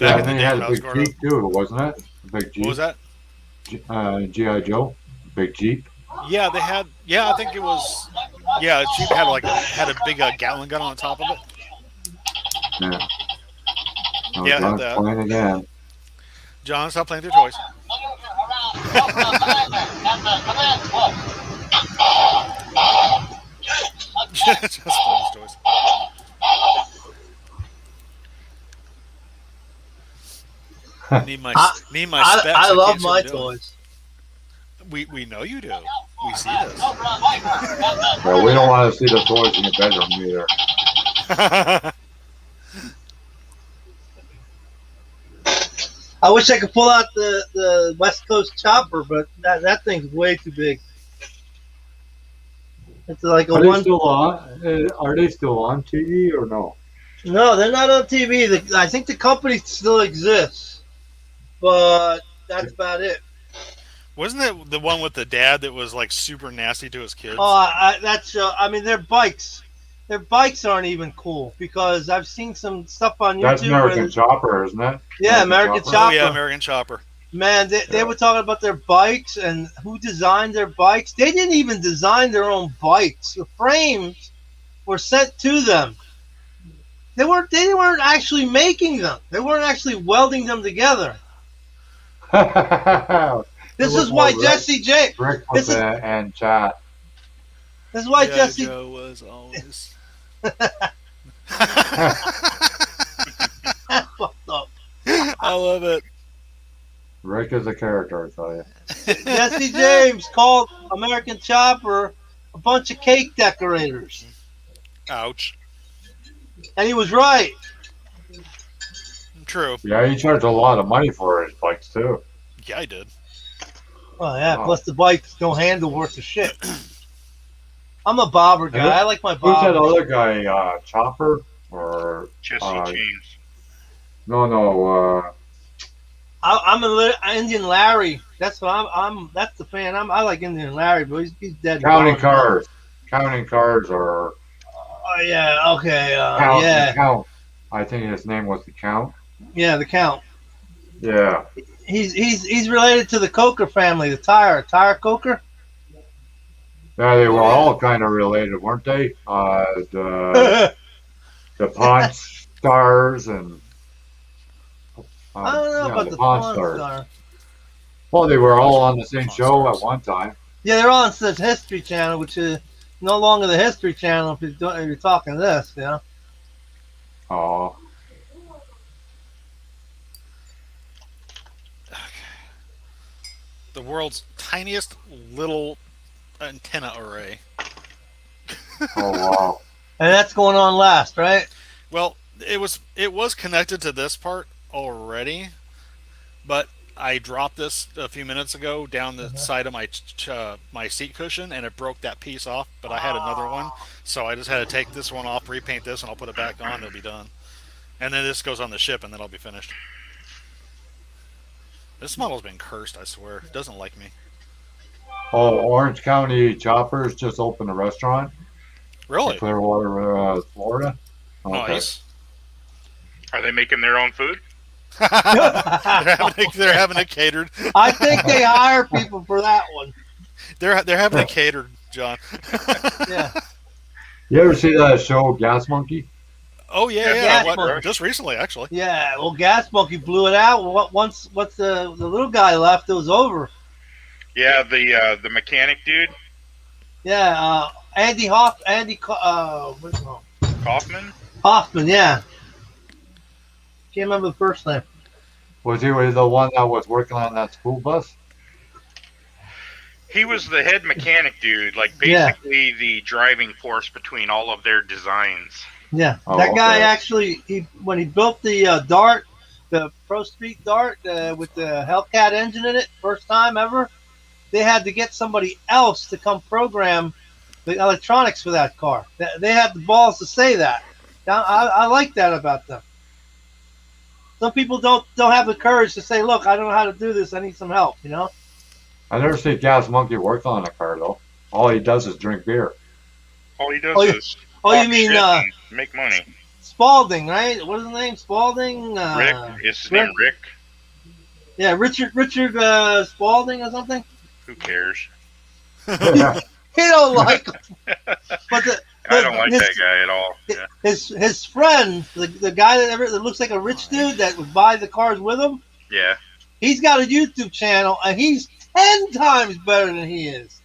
Back Yeah, in and the then day you had when I a was big growing up. Jeep too, wasn't it? A big Jeep. What was that? G.I. Joe, big Jeep. Yeah, they had. Yeah, I think it was. Yeah, Jeep had a big Gatling gun on the top of it. Yeah. Oh, Yeah, I had John's that. playing again. John, stop playing with your toys. Just playing with toys. Need my specs. I can't love see my what I'm doing. toys. We know you do. We see this. Yeah, we don't want to see the toys in your bedroom either. I wish I could pull out the West Coast chopper, but that thing's way too big. It's like a Are they one. still on? Are they still on TV or no? No, they're not on TV. I think the company still exists, but that's about it. Wasn't that the one with the dad that was like super nasty to his kids? That's. I mean, their bikes. Their bikes aren't even cool because I've seen some stuff on YouTube. That's American where, Chopper, isn't it? yeah, American Oh Chopper. yeah, American Chopper. Man, they were talking about their bikes and who designed their bikes. They didn't even design their own bikes. The frames were sent to them. They weren't actually making them. They weren't actually welding them together. This was is why more Jesse James. Rick This was is- and chat. This is why G.I. Jesse. Joe was always. Fucked up. I love it. Rick is a character, I tell you. Jesse James called American Chopper a bunch of cake decorators, Ouch. and he was right. True. Yeah, he charged a lot of money for his bikes too. Yeah, I did. Oh yeah. Wow. Plus the bike's no handle worth of shit. I'm a bobber guy. I like my Who's that bobber. other guy? Chopper or Jesse Uh, James. no? I'm a Indian Larry. That's what I'm. That's the fan. I like Indian Larry, but he's dead. Counting Cars. Counting Cars or Oh yeah. Okay. Count. Yeah. Count. I think his name was the Count. Yeah. The Count. Yeah. He's related to the Coker family. The tire Coker. Yeah, they were all kind of related, weren't they? The Pawn Stars and I don't know yeah, about the the Pawn Pawn Stars. Star. Well, they were all on the same Pawn show Stars. at one time. Yeah, they're on the History Channel, which is no longer the History Channel if you're talking this, you know. Oh, The world's tiniest little antenna array. oh wow. And that's going on last, right? Well, it was connected to this part already, but I dropped this a few minutes ago down the side of my seat cushion, and it broke that piece off. But I had another one, so I just had to take this one off, repaint this, and I'll put it back on. It'll be done, and then this goes on the ship, and then I'll be finished. This model's been cursed, I swear. It doesn't like me. Oh, Orange County Choppers just opened a restaurant Really? in Clearwater, Florida. Okay. Nice. Are they making their own food? They're having it catered. I think they hire people for that one. They're having it catered, John. Yeah. You ever see that show Gas Monkey? Oh yeah, Gas yeah. Monkey. Just recently, actually. Yeah, well, Gas Monkey blew it out. Once the little guy left, it was over. Yeah, the mechanic dude, Yeah, what's his name? Kaufman. Hoffman, yeah. Can't remember the first name. Was he the one that was working on that school bus? He was the head mechanic dude, like Yeah. basically the driving force between all of their designs. Yeah, Oh, that guy okay. actually, when he built the Dart, the Pro Street Dart with the Hellcat engine in it, first time ever, they had to get somebody else to come program the electronics for that car. They had the balls to say that. I like that about them. Some people don't have the courage to say, "Look, I don't know how to do this. I need some help." You know? I never see Gas Monkey work on a car though. All he does is drink beer. All he does Oh, is Oh, you talk mean shit and make money. Spalding, right? What is his name? Spalding. Rick is his name. Rick. Yeah, Richard Spalding or something. Who cares? He don't like him. But I don't like his, that guy at all. Yeah. His friend, the guy that looks like a rich dude that would buy the cars with him, Yeah. he's got a YouTube channel and he's 10 times better than he is.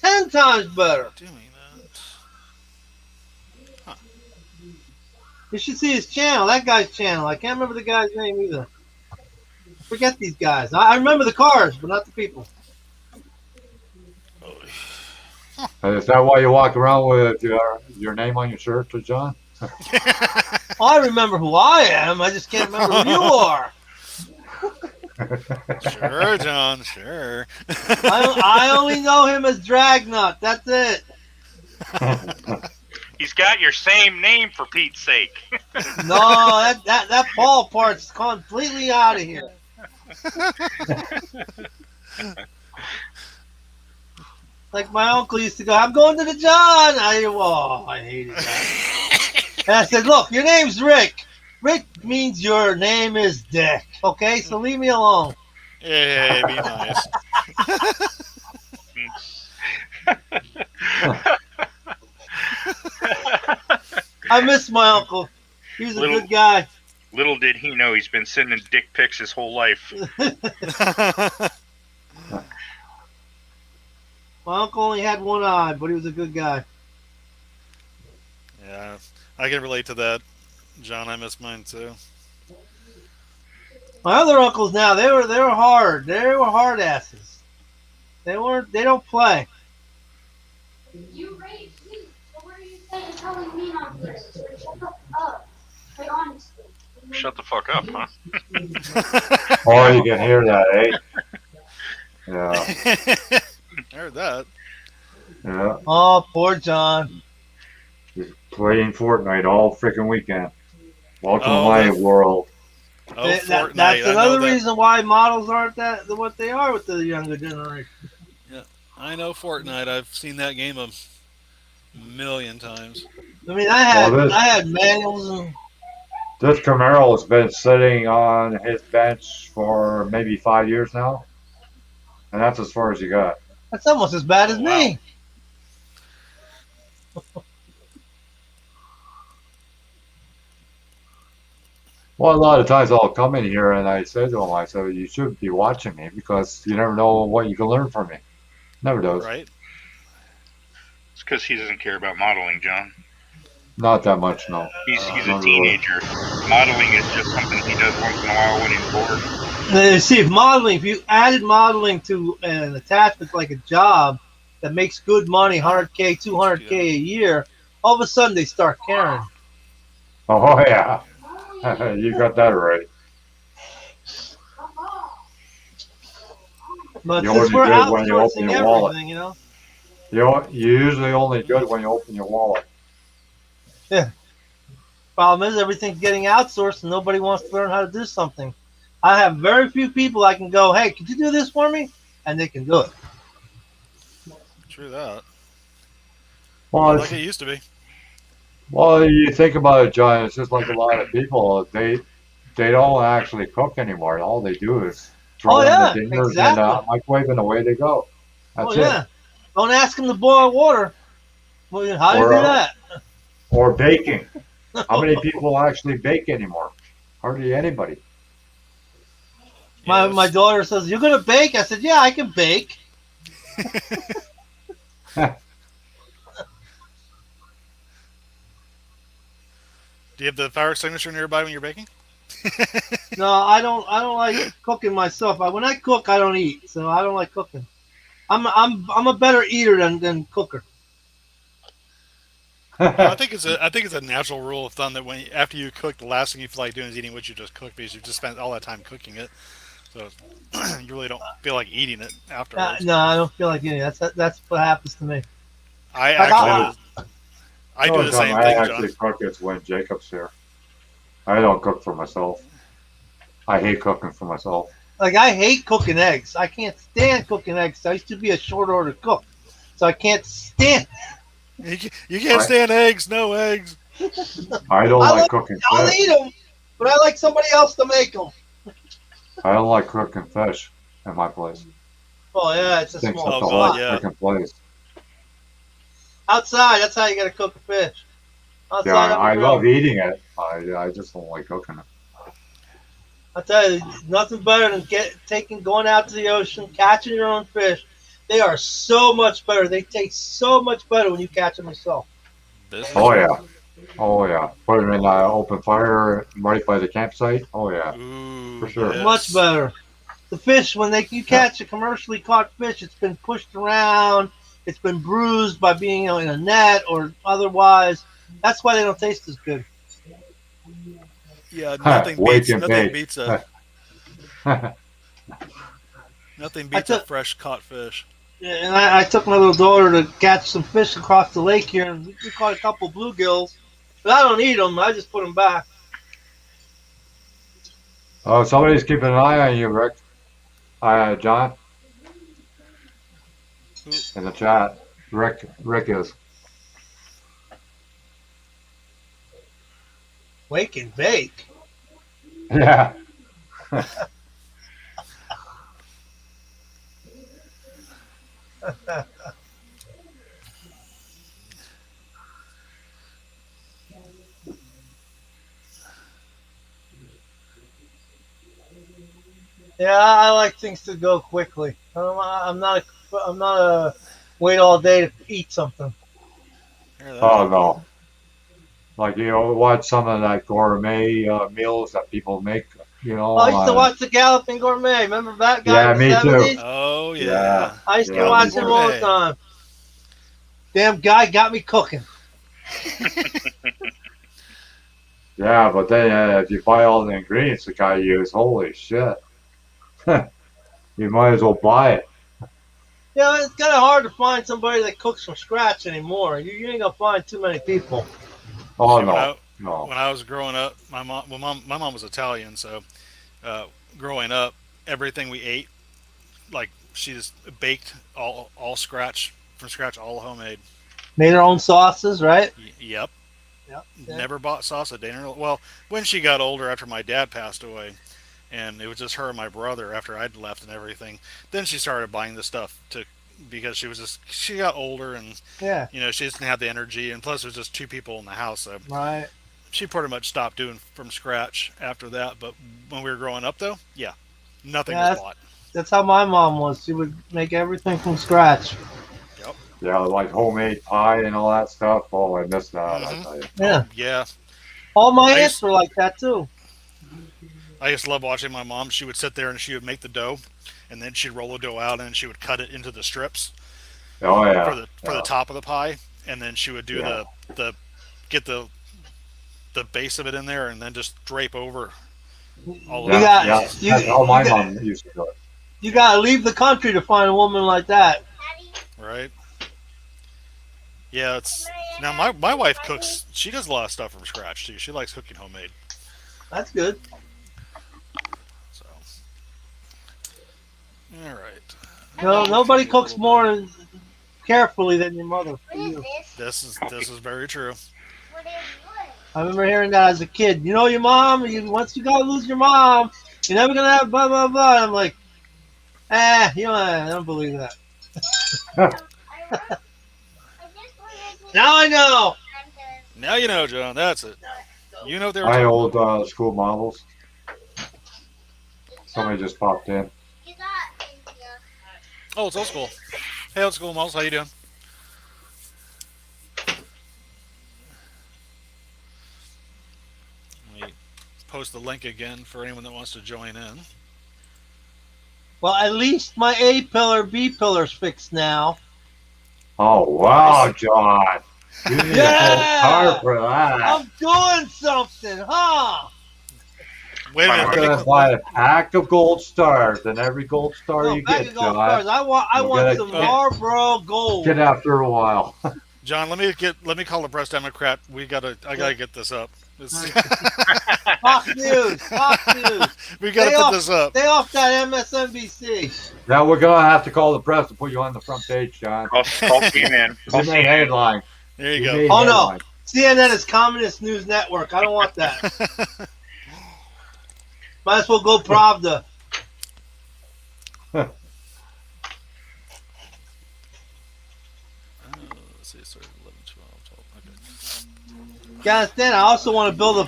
10 times better. Doing that. You should see his channel, that guy's channel. I can't remember the guy's name either. Forget these guys. I remember the cars, but not the people. Is that why you walk around with your name on your shirt, John? I remember who I am. I just can't remember who you are. Sure, John. Sure. I only know him as Dragnut. That's it. He's got your same name, for Pete's sake. No, that Paul part's completely out of here. Like my uncle used to go, "I'm going to the John." I hated that. And I said, "Look, your name's Rick. Rick means your name is Dick. Okay, so leave me alone." Hey, be nice. I miss my uncle. He was a Little- good guy. Little did he know he's been sending dick pics his whole life. My uncle only had one eye, but he was a good guy. Yeah, I can relate to that, John. I miss mine too. My other uncles now, they were hard. They were hard asses. They don't play. You raised me. So what are you saying? Telling me not to. Shut up. Like honestly. Shut the fuck up, huh? Oh, you can hear that, eh? Yeah, I heard that. yeah. Oh, poor John. He's playing Fortnite all freaking weekend. Welcome Oh, to my that's- world. Oh, That's Fortnite. I know another that. reason why models aren't what they are with the younger generation. I know Fortnite. I've seen that game a million times. I mean, I Well, this- had manuals and This Camaro has been sitting on his bench for maybe 5 years now, and that's as far as you got. That's almost as bad as Oh, wow. me. Well, a lot of times I'll come in here and I say to them, I say, you should be watching me because you never know what you can learn from me. Never does. Right? It's because he doesn't care about modeling, John. Not that much, no. He's a Not really. teenager. Modeling is just something he does once in a while when he's bored. See, if you added modeling to an attachment like a job that makes good money, 100K, 200K a year, all of a sudden they start caring. Oh, yeah. You got that right. But You're since only we're good when you open outsourcing your wallet. everything, you know. You're usually only good when you open your wallet. Problem is, everything's getting outsourced and nobody wants to learn how to do something. I have very few people I can go, hey, could you do this for me? And they can do it. True that. Well, Like it used to be. well, you think about it, John. It's just like a lot of people. They don't actually cook anymore. All they do is throw Oh, in yeah, the dinners in exactly. the microwave and away they go. That's Oh, yeah. Don't ask them to boil water. Well, how do you Or, do that? Or baking. How many people actually bake anymore? Hardly anybody. My Yes. daughter says, you're going to bake? I said, yeah, I can bake. Do you have the fire extinguisher nearby when you're baking? No, I don't like cooking myself. When I cook, I don't eat, so I don't like cooking. I'm a better eater than cooker. I think it's a natural rule of thumb that when after you cook, the last thing you feel like doing is eating what you just cooked because you've just spent all that time cooking it. So you really don't feel like eating it afterwards. No, I don't feel like eating. That's what happens to me. I Like, actually I do Oh, the John, same I thing, actually John. cook it when Jacob's here. I don't cook for myself. I hate cooking for myself. Like, I hate cooking eggs. I can't stand cooking eggs. I used to be a short order cook, so I can't stand. You can't stand eggs, no eggs. I don't I like like- cooking I'll fish. eat them, but I like somebody else to make them. I don't like cooking fish in my place. Oh yeah, it's a Thinks small it's a Oh, whole God, yeah. freaking place. Outside, that's how you gotta cook a fish. Outside, Yeah, on the I grill. love eating it. I just don't like cooking it. I tell you, nothing better than going out to the ocean, catching your own fish. They are so much better. They taste so much better when you catch them yourself. This is Oh yeah. Oh yeah. Put it in open fire right by the campsite. Oh yeah. Ooh, For sure. yes. Much better. The fish, when you catch a commercially caught fish, it's been pushed around, it's been bruised by being in a net or otherwise. That's why they don't taste as good. Yeah, nothing Wake beats and nothing bake. beats nothing I beats a took- fresh caught fish. Yeah, and I took my little daughter to catch some fish across the lake here, and we caught a couple bluegills. But I don't eat them. I just put them back. Oh, somebody's keeping an eye on you, Rick. John. In the chat. Rick is. Wake and bake. Yeah. Yeah, I like things to go quickly. I'm not a wait all day to eat something. Hear that? Oh no. Like watch some of that gourmet meals that people make. I used to watch the Galloping Gourmet. Remember that guy? Yeah, in the me too. 70s? Oh yeah. Yeah. I used to Yeah, watch me him all the too. time. Damn guy got me cooking. Yeah, but then if you buy all the ingredients the guy used, holy shit. You might as well buy it. Yeah, it's kind of hard to find somebody that cooks from scratch anymore. You ain't gonna find too many people. Oh See, no. No. When I was growing up, my mom was Italian, so growing up, everything we ate, like she just baked all scratch from scratch, all homemade. Made her own sauces, right? Yep. Yep. Never bought sauce at dinner. Well, when she got older, after my dad passed away, and it was just her and my brother after I'd left and everything, then she started buying the stuff to because she got older and Yeah. she just didn't have the energy, and plus there's just two people in the house, so Right. she pretty much stopped doing from scratch after that. But when we were growing up, though, yeah, nothing Yeah, was bought. That's how my mom was. She would make everything from scratch. Yep. Yeah, like homemade pie and all that stuff. Oh, I miss that. I Mhm. tell you. Yeah. Yeah, All my I aunts used- were like that too. I used to love watching my mom. She would sit there and she would make the dough, and then she'd roll the dough out and she would cut it into the strips Oh yeah. for the top of the pie, and then she would do Yeah. the get the base of it in there, and then just drape over all of You it. got- yeah. you- That's how my you got- mom used to do it. You gotta leave the country to find a woman like that. Right. Yeah, it's now my wife cooks. She does a lot of stuff from scratch too. She likes cooking homemade. That's good. So, all right. No, nobody cooks more carefully than your mother. For What is you. this? This is very true. What is what? I remember hearing that as a kid. You know your mom. Once you gotta lose your mom, you're never gonna have blah blah blah. And I'm like, I don't believe that. I just wanted to Now I know. Now you know, John. That's it. You know what they were My talking old school models. Somebody just popped in. You got India. Oh, it's old school. Hey, old school models, how you doing? Let me post the link again for anyone that wants to join in. Well, at least my A pillar, B pillar's fixed now. Oh wow, John! You need Yeah! a full car for that. I'm doing something, huh? Wait a I'm minute. gonna buy a pack of gold stars, and every gold star No, you back get, of golf John, cars. I You want gotta some get- Marlboro Gold. get after a while. John, let me call the press Democrat. I gotta get this up. Fox News. Fox News. We gotta Stay put off- this up. Stay off that MSNBC. Now we're gonna have to call the press to put you on the front page, John. Call CNN. Call You made CNN. headline. There you You go. made Oh, no. headline. CNN is Communist News Network. I don't want that. Might as well go Pravda. Let's see, sorry, 11, 12, 12. Okay. You understand? I also want to build a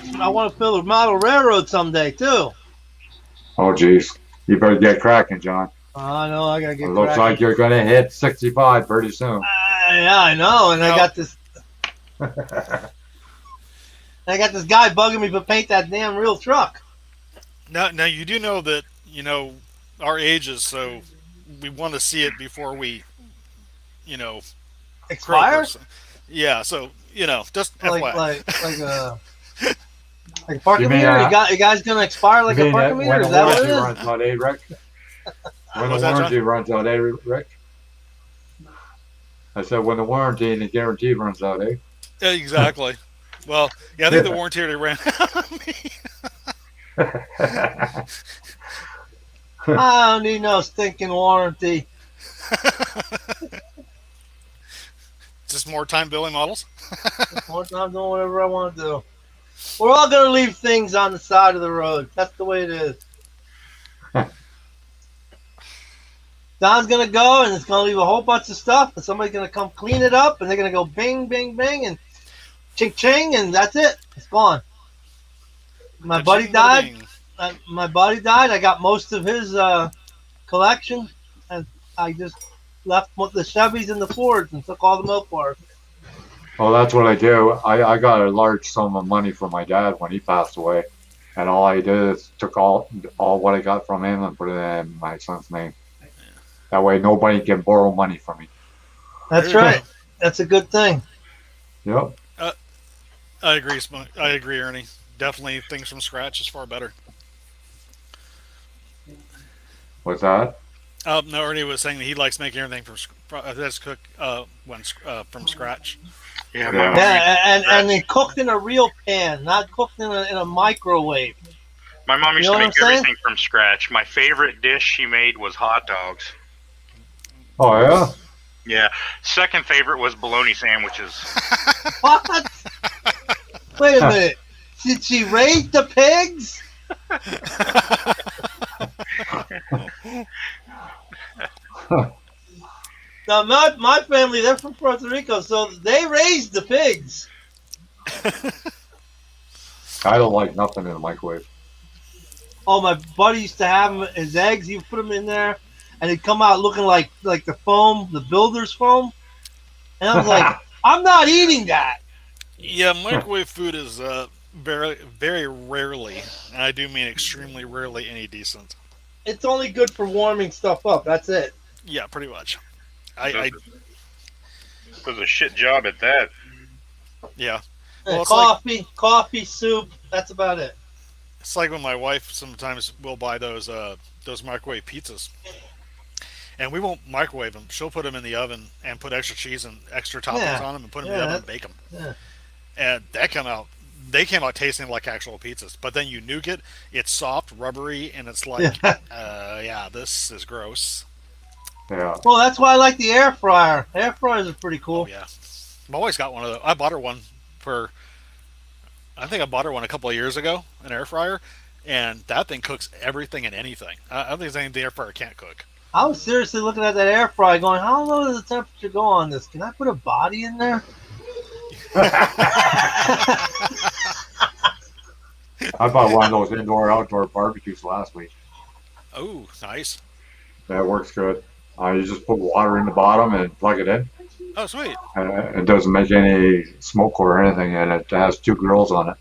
model railroad someday too. Oh jeez, you better get cracking, John. I know. I gotta It get. looks cracking. like you're gonna hit 65 pretty soon. Yeah, I know. And I No. got this. I got this guy bugging me to paint that damn real truck. Now you do know that our ages, so we want to see it before we, croak or Expire? so- Yeah, so just Like FYI. like a parking You mean, meter? You guys gonna expire like You a mean parking that meter? when Is the that what warranty it is? runs out, eh, Rick? When the What's that, warranty runs out, eh, Rick? I said when the warranty and the guarantee runs out, eh? Yeah, exactly. Well, yeah, I think the warranty already ran out on me. I don't need no stinking warranty. Just more time billing models. More time doing whatever I want to do. We're all gonna leave things on the side of the road. That's the way it is. Don's gonna go and it's gonna leave a whole bunch of stuff, and somebody's gonna come clean it up, and they're gonna go bing, bing, bing, and ching, ching, and that's it. It's gone. My buddy died. My buddy died. I got most of his collection, and I just left with the Chevys and the Fords and took all the milk bars. Well, that's what I do. I got a large sum of money from my dad when he passed away, and all I did is took all what I got from him and put it in my son's name. That way, nobody can borrow money from me. That's There you right. That's a good thing. Yep. I agree, I agree, Ernie. Definitely things from scratch is far better. What's that? No, Ernie was saying that he likes making everything from scratch. Yeah, Yeah. my mom Yeah, and they cooked in a real pan, not cooked in a microwave. My mom used You know to what make I'm saying? everything from scratch. My favorite dish she made was hot dogs. Oh yeah. Yeah. Second favorite was bologna sandwiches. What? Wait a minute. Did she raise the pigs? Now, my family, they're from Puerto Rico, so they raised the pigs. I don't like nothing in the microwave. Oh, my buddy used to have him, his eggs. He would put them in there, and it'd come out looking like the foam, the builder's foam. And I was like, I'm not eating that. Yeah, microwave food is very, very rarely, and I do mean extremely rarely, any decent. It's only good for warming stuff up. That's it. Yeah, pretty much. I Does a shit job at that. yeah. And Well, it's like- coffee, soup. That's about it. It's like when my wife sometimes will buy those microwave pizzas, and we won't microwave them. She'll put them in the oven and put extra cheese and extra toppings Yeah. on them and put them in Yeah, the oven and bake them. yeah. And they came out tasting like actual pizzas. But then you nuke it, it's soft, rubbery, and it's like, yeah, this is gross. Yeah. Well, that's why I like the air fryer. Air fryers are pretty cool. Oh yeah, my wife's got one of those. I bought her one for. I think I bought her one a couple of years ago, an air fryer, and that thing cooks everything and anything. I don't think there's anything the air fryer can't cook. I was seriously looking at that air fryer going, how low does the temperature go on this? Can I put a body in there? I bought one of those indoor-outdoor barbecues last week. Oh, nice. That works good. You just put water in the bottom and plug it in. Oh, sweet. It doesn't make any smoke or anything, and it has 2 grills on it.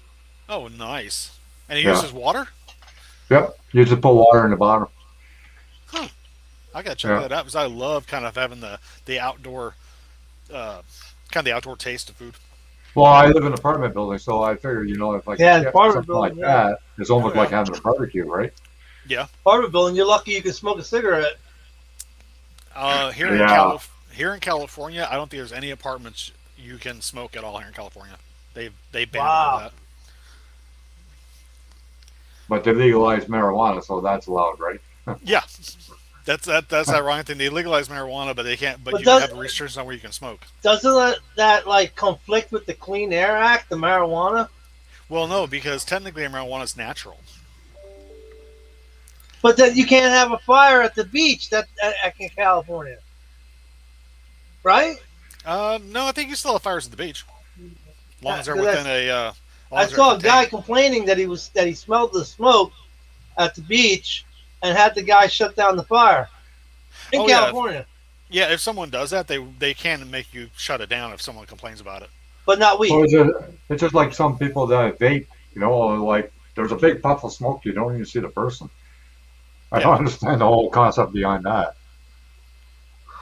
Oh, nice. And it Yeah. uses water? Yep. You just put water in the bottom. I gotta check Yeah. that out because I love kind of having the outdoor, kind of the outdoor taste of food. Well, I live in an apartment building, so I figured, if I could Yeah, get apartment something like building, yeah. that, it's almost Yeah. like having a barbecue, right? Apartment building, you're lucky you can smoke a cigarette. Here in Yeah. here in California, I don't think there's any apartments you can smoke at all here in California. They banned all Wow. that. But they legalized marijuana, so that's allowed, right? Yeah, that's the ironic thing. They legalize marijuana, but they can't. But But you does- have restrictions on where you can smoke. Doesn't that like conflict with the Clean Air Act, the marijuana? Well, no, because technically marijuana is natural. But then you can't have a fire at the beach in California, right? No, I think you still have fires at the beach, as long as they're Yeah, 'cause within a. I saw a guy complaining that he smelled the smoke at the beach and had the guy shut down the fire in Oh, yeah. California, Yeah, if someone does that, they can make you shut it down if someone complains about it. but not weed. Well, it's just like some people that vape, like there's a big puff of smoke, you don't even see the person. I don't understand the whole concept behind that.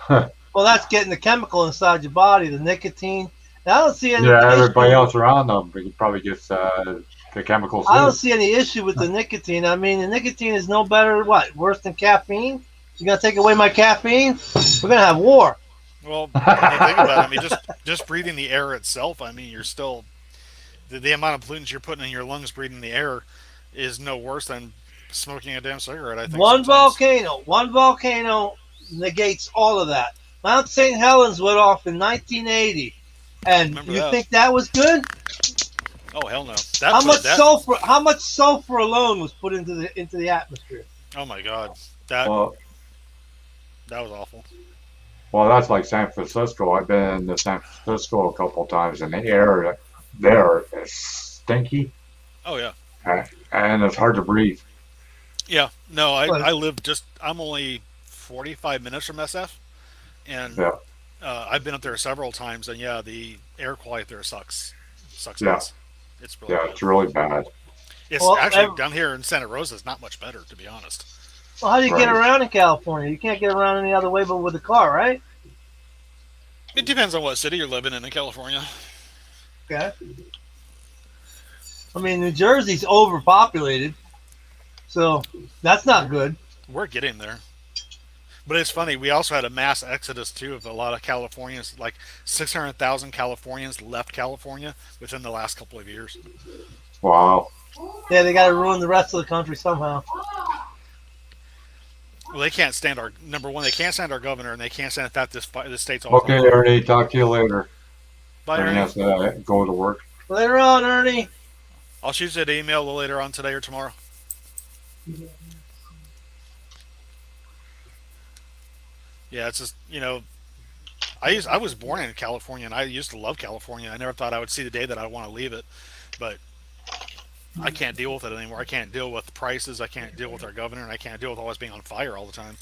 Well, that's getting the chemical inside your body, the nicotine. And I don't see any. Yeah, issue- everybody else around them probably gets the chemicals I don't too. see any issue with the nicotine. I mean, the nicotine is no better. What, worse than caffeine? You gonna take away my caffeine? We're gonna have war. Well, when you think about it, I mean, just breathing the air itself. I mean, you're still the amount of pollutants you're putting in your lungs breathing the air is no worse than smoking a damn cigarette. I think One sometimes. volcano negates all of that. Mount St. Helens went off in 1980, and Remember you that. think that was good? Oh hell no! How much sulfur alone was put into the atmosphere? Oh my god, that Well, was awful. well, that's like San Francisco. I've been to San Francisco a couple times, and the air there is stinky, Oh yeah, and it's hard to breathe. yeah. No, Well- I live I'm only 45 minutes from SF, and Yeah. I've been up there several times, and yeah, the air quality there sucks. Yeah. ass. It's really Yeah, bad. it's really bad. It's Well, actually down here in Santa Rosa. It's not much better, to be honest. Well, how do you get Right. around in California? You can't get around any other way but with a car, right? It depends on what city you're living in California. Okay. I mean, New Jersey's overpopulated, so that's not good. We're getting there. But it's funny, we also had a mass exodus too of a lot of Californians, like 600,000 Californians left California within the last couple of years. Wow. Yeah, they got to ruin the rest of the country somehow. Well, they can't stand our number one. They can't stand our governor, and they can't stand that this state's all. Okay, Ernie, talk to you later. Bye, Ernie Ernie. has to go to work. Later on, Ernie. I'll shoot you an email a little later on today or tomorrow. Yeah, it's just I was born in California, and I used to love California. I never thought I would see the day that I want to leave it, but I can't deal with it anymore. I can't deal with the prices. I can't deal with our governor, and I can't deal with always being on fire all the time.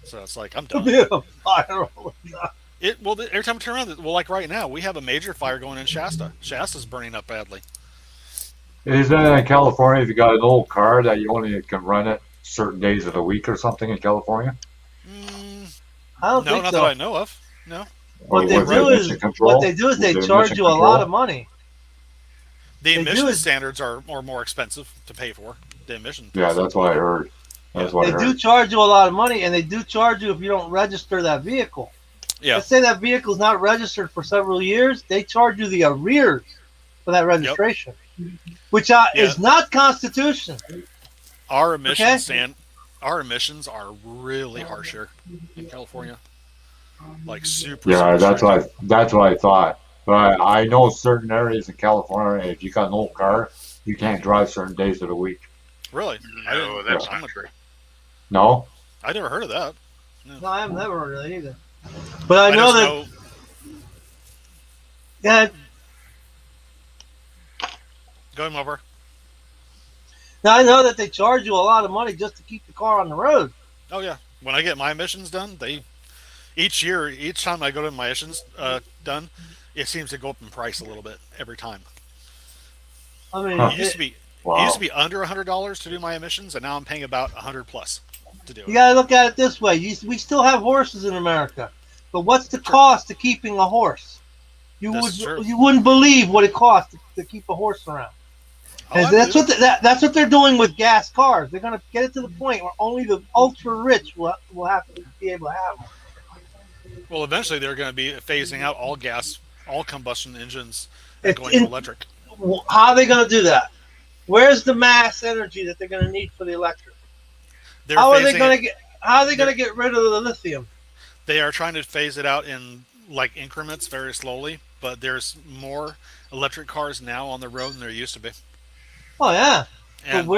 So it's like I'm done. Yeah, fire all the time. Every time I turn around, well, like right now, we have a major fire going in Shasta. Shasta's burning up badly. Is that in California? If you got an old car that you only can run it certain days of the week or something in California? I don't No, think not so. that I know of. No. What they with do is emission control? they With charge emission you a control? lot of money. The They emission do it- standards are more expensive to pay for. The emission. Yeah, that's what I heard. That's what I They heard. do charge you a lot of money, and they do charge you if you don't register that vehicle. Yeah. Let's say that vehicle's not registered for several years, they charge you the arrears for that registration, which is not constitutional. Our emissions Okay. our emissions are really harsh here in California. Like super. Yeah, super that's what I thought. But I know certain areas in California, if you got an old car, you can't drive certain days of the week. Really? No, that's not true. No? I never heard of that. No, I've never heard of that either. But I know that. Yeah, Go ahead, over. now I know that they charge you a lot of money just to keep the car on the road. Oh yeah. When I get my emissions done, each time I go to my emissions done, it seems to go up in price a little bit every time. I mean, Huh. It used to be It Wow. used to be under $100 to do my emissions, and now I'm paying about $100 plus to do you it. got to look at it this way: we still have horses in America, but what's the cost of keeping a horse? This is true. You wouldn't believe what it costs to keep a horse around. Oh, And I that's believe what that's what they're doing with gas cars. They're going to get it to the point where only the ultra rich will have to be able to have them. it. Well, eventually they're going to be phasing out all combustion engines and It's going to in- electric. How are they going to do that? Where's the mass energy that they're going to need for the electric? They're How are they phasing going it- to get? How are they going to get rid of the lithium? They are trying to phase it out in like increments, very slowly. But there's more electric cars now on the road than there used to be. Oh yeah. And But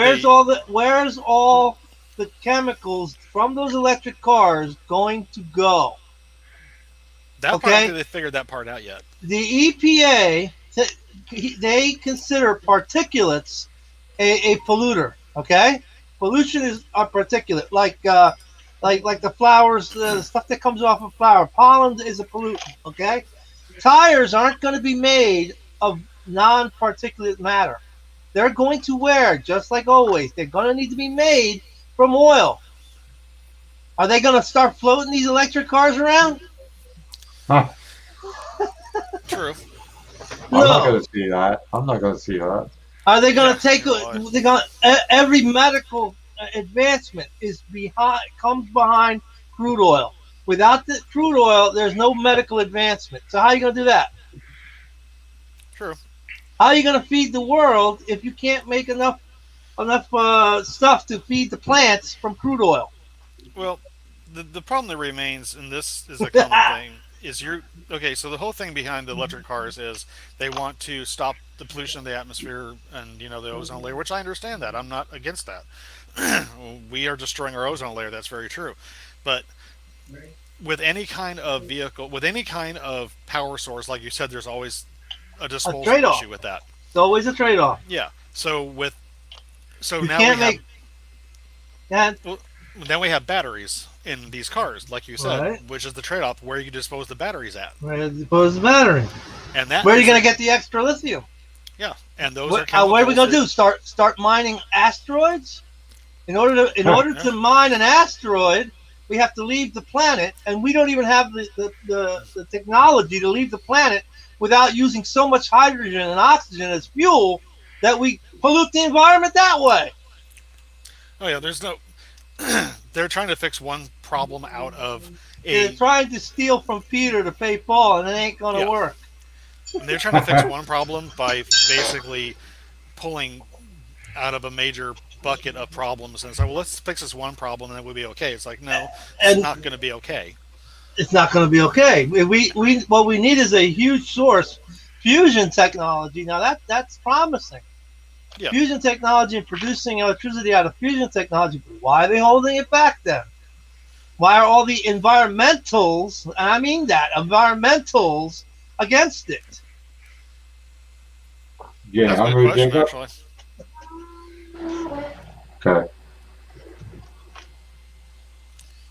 where's all the chemicals from those electric cars going to go? that part? I okay. don't think they figured that part out yet. The EPA, they consider particulates a polluter. Okay, pollution is a particulate, like the flowers, the stuff that comes off of flower. Pollen is a pollutant. Okay, tires aren't going to be made of non-particulate matter. They're going to wear, just like always, they're going to need to be made from oil. Are they going to start floating these electric cars around? Huh. True. I'm not No. going to see that. I'm not going to see that. Are they going Yeah, to take? you're right. They're going. Every medical advancement comes behind crude oil. Without the crude oil, there's no medical advancement. So how are you going to do that? True. How are you going to feed the world if you can't make enough stuff to feed the plants from crude oil? Well, the problem that remains, and this is a common thing, is so the whole thing behind the electric cars is they want to stop the pollution of the atmosphere and the ozone layer, which I understand that. I'm not against that. We are destroying our ozone layer. That's very true. But with any kind of vehicle, with any kind of power source, like you said, there's always a disposal trade-off. issue with that. It's always a trade-off. Yeah. So You now can't we make. Yeah, have then we have batteries in these cars, like you said, Right. which is the trade-off where you dispose the batteries at, where the battery? and that Where are you going to get the extra lithium? Yeah, and those What are are we going to chemicals do? Start mining asteroids? In order to mine an asteroid, we have to leave the planet, and we don't even have the technology to leave the planet without using so much hydrogen and oxygen as fuel that we pollute the environment that way. Oh yeah, there's no. They're trying to fix one problem out of They're trying to steal from Peter to pay Paul, and it ain't going to Yeah. work. They're trying to fix one problem by basically pulling out of a major bucket of problems and say, well, let's fix this one problem and then we'll be okay. It's like, no, it's And- not going to be okay. It's not going to be okay. We what we need is a huge source, fusion technology. Now that's promising. Yeah. Fusion technology and producing electricity out of fusion technology. Why are they holding it back then? Why are all the environmentals, and I mean that, environmentals against it? Getting That's a good hungry, question, Jacob? actually. Okay.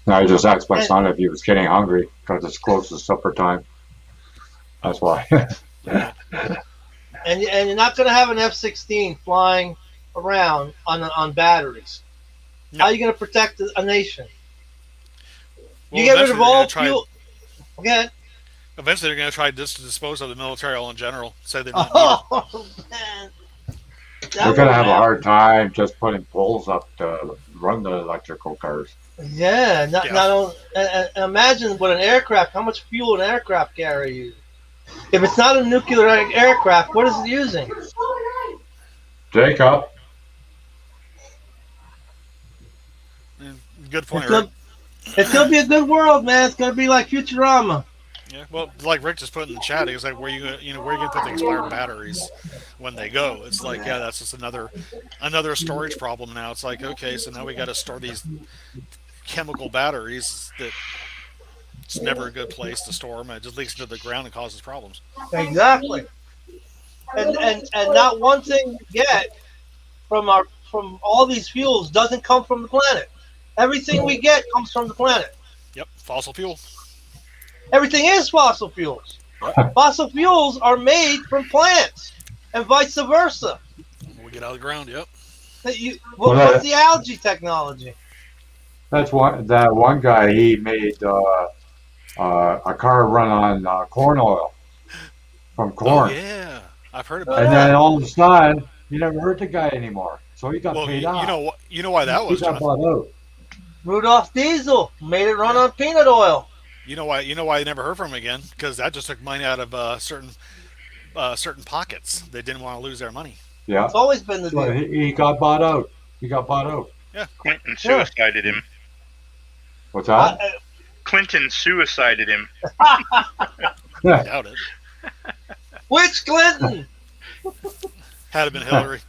No, I just asked my And- son if he was getting hungry because it's close to supper time. That's why. And you're not going to have an F-16 flying around on batteries. No. How are you going to protect a nation? Well, You get rid of eventually they're all gonna try- fuel. Again. Eventually, they're going to try to dispose of the military all in general. Say they're not needed. Oh man, They're going to have a hard time just putting poles up to run the electrical cars. Yeah, not Yeah. not only. Imagine what an aircraft. How much fuel an aircraft carrier uses. If it's not a nuclear aircraft, what is it using? Jacob, Good point, It's Rick. it's gonna be a good world, man. It's gonna be like Futurama. Yeah, well, like Rick just put in the chat, he was like, "Where you gonna, where you gonna put the expired batteries when they go?" It's like, yeah, that's just another storage problem now. It's like, okay, so now we got to store these chemical batteries that it's never a good place to store them. It just leaks into the ground and causes problems. Exactly. And not one thing we get from all these fuels doesn't come from the planet. Everything we get comes from the planet. Yep, fossil fuel. Everything is fossil fuels. Fossil fuels are made from plants, and vice versa. We get out of the ground. Yep. What's the algae technology? that's that one guy, he made a car run on corn oil from corn. Oh, yeah, I've heard about And that. then all of a sudden, you never heard the guy anymore. So he got Well, paid you off. know what? You know why that he was, got John? bought out. Rudolph Diesel made it run on peanut oil. You know why? You know why I never heard from him again? Because that just took money out of certain pockets. They didn't want to lose their money. Yeah. It's always been the So deal. he got bought out. He got bought out. Clinton suicided him. What's that? Clinton suicided him. I doubt it. Which Clinton? Had it been Hillary.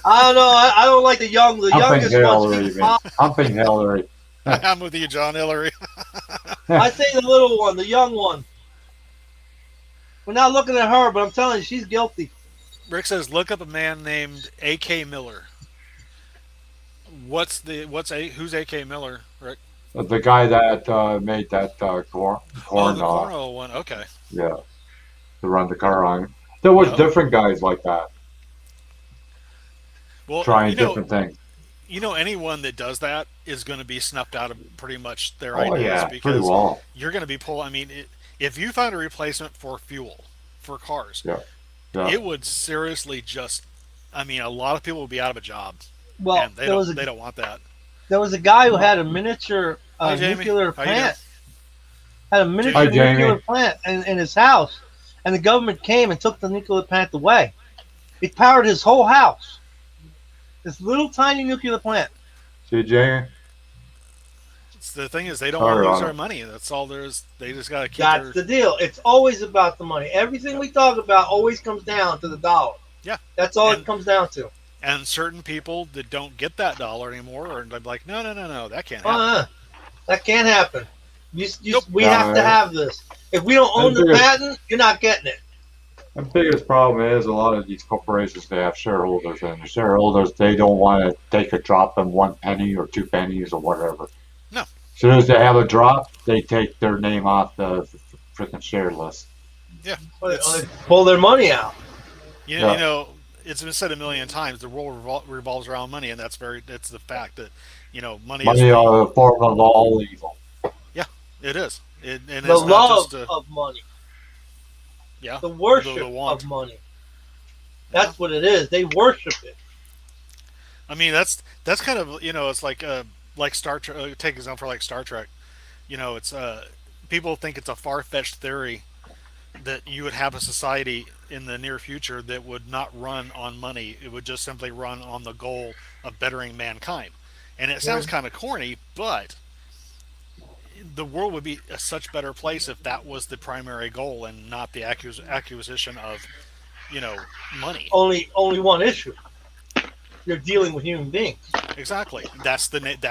I don't know. I don't like the Humping youngest Hillary, one. man. Humping Hillary. I'm with you, John. Hillary. I say the little one, the young one. We're not looking at her, but I'm telling you, she's guilty. Rick says, look up a man named A.K. Miller. Who's A.K. Miller, Rick? The guy that made that corn. Oh, the corn oil one. Okay. Yeah. To run the car on. There was Yeah. different guys like that Well, trying different things. anyone that does that is going to be snuffed out of pretty much their Oh ideas yeah, pretty because well. you're going to be pulling. I mean, if you found a replacement for fuel for cars, Yeah. it would seriously just. I mean, a lot of people would be out of a job, Well, and they there don't want that. was a guy who had a miniature Hi, Jamie. nuclear How you plant. Had a miniature Hi, Jamie. nuclear plant in his house, and the government came and took the nuclear plant away. It powered his whole house. This little tiny nuclear plant. See, Jamie? The thing is, they don't Sorry, want to lose Ronald. their money. That's all there is. They just got to keep That's the deal. It's always about the money. Everything we talk about always comes down to the dollar. Yeah. That's all And- it comes down to. And certain people that don't get that dollar anymore are like, no, that can't happen. That can't happen. Nope. We have to have this. If we don't own the That's patent, you're not getting it. The biggest problem is a lot of these corporations, they have shareholders, and the shareholders, they don't want to take a drop in 1 penny or 2 pennies or whatever. No. As soon as they have a drop, they take their name off the freaking share list. Or they pull their money out. Yeah. You know, it's been said a million times. The world revolves around money, and that's the fact that money Money is is a form of all evil. it is. And The it's not love just of money. yeah, The worship the want. of money. That's what it is. They worship it. I mean, that's kind of it's like Star Trek. Take example like Star Trek. It's people think it's a far-fetched theory that you would have a society in the near future that would not run on money. It would just simply run on the goal of bettering mankind. And it sounds kind of corny, but the world would be a such better place if that was the primary goal and not the acquisition of, money. Only one issue. You're dealing with human beings. Exactly. That's the This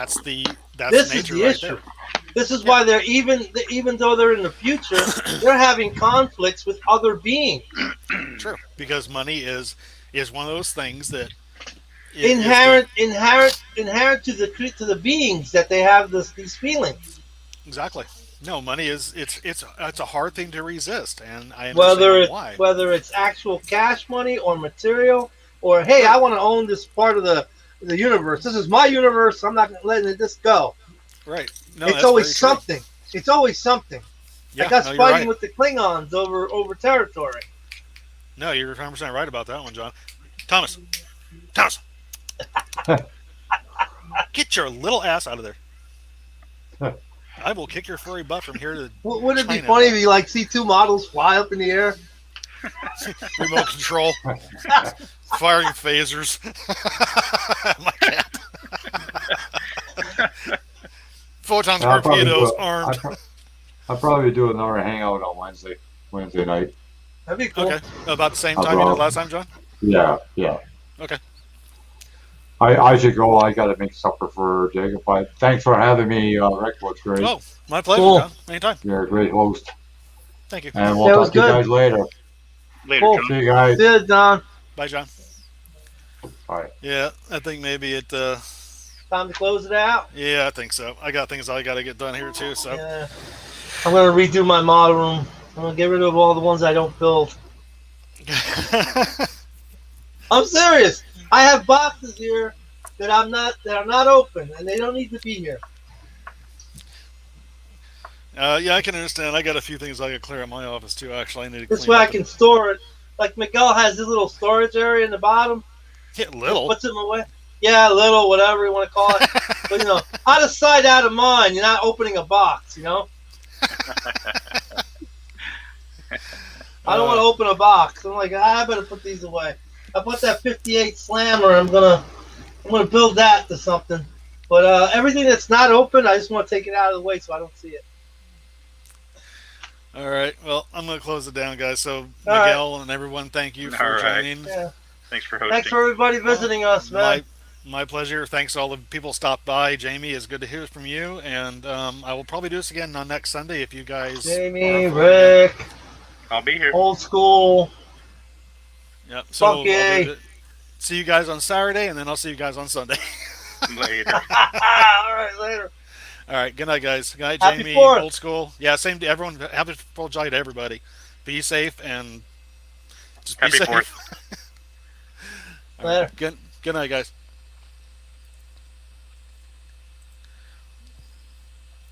is nature the right issue. there. This is why they're even though they're in the future, they're having conflicts with other beings. True, because money is one of those things that Inherent to the beings that they have these feelings. Exactly. No, money is it's a hard thing to resist, and I Whether understand it's why. whether it's actual cash money or material, or hey, I want to own this part of the universe. This is my universe. I'm not letting this go. Right. No, It's that's always very true. something. It's always something. Yeah, Like us no, you're fighting right. with the Klingons over territory. No, you're 100% right about that one, John. Thomas. Get your little ass out of there. I will kick your furry butt from here to Wouldn't it be China. funny if you see two models fly up in the air? Remote control. Firing phasers. My cat. Photon I'll probably torpedoes do it. armed. I'll probably do another hangout on Wednesday night. That'd be cool. Okay. About the same I'll time you go. did last time, John? Yeah. Okay. I should go. I got to make supper for Jacob. But thanks for having me, Rick. It's great. Oh, my pleasure, Cool. John. Anytime. You're a great host. Thank you. And Yeah, we'll it was talk to you good. guys later. Later, Cool. John. See you guys. See ya, Don. Bye, John. Bye. Yeah, I think maybe it. Time to close it out. Yeah, I think so. I got things I got to get done here too. So Yeah. I'm gonna redo my model room. I'm gonna get rid of all the ones I don't build. I'm serious. I have boxes here that are not open, and they don't need to be here. yeah, I can understand. I got a few things I got to clear out my office too. Actually, I need to. This clean way I up can store it. Like Miguel has this little storage area in the bottom. Get little. Puts them away. Yeah, little, whatever you want to call it. But out of sight, out of mind. You're not opening a box. I don't want to open a box. I'm like, I better put these away. I bought that 58 Slammer. I'm gonna build that to something. But everything that's not open, I just want to take it out of the way so I don't see it. All right. Well, I'm going to close it down, guys. So, right. Miguel and everyone, thank you for All right. joining. Yeah. Thanks for hosting. Thanks for everybody visiting us, man. My pleasure. Thanks to all the people stopped by. Jamie, it's good to hear from you. And I will probably do this again on next Sunday if you guys. Jamie, Rick, I'll be here. old school. Yep. So I'll Funky. see you guys on Saturday, and then I'll see you guys on Sunday. Later. All right, later. All right. Good night, guys. Good night, Happy Jamie. 4th. Old school. Yeah. Same to everyone. Happy 4th of July to everybody. Be safe and just be Happy safe. 4th. All right. Good night, guys.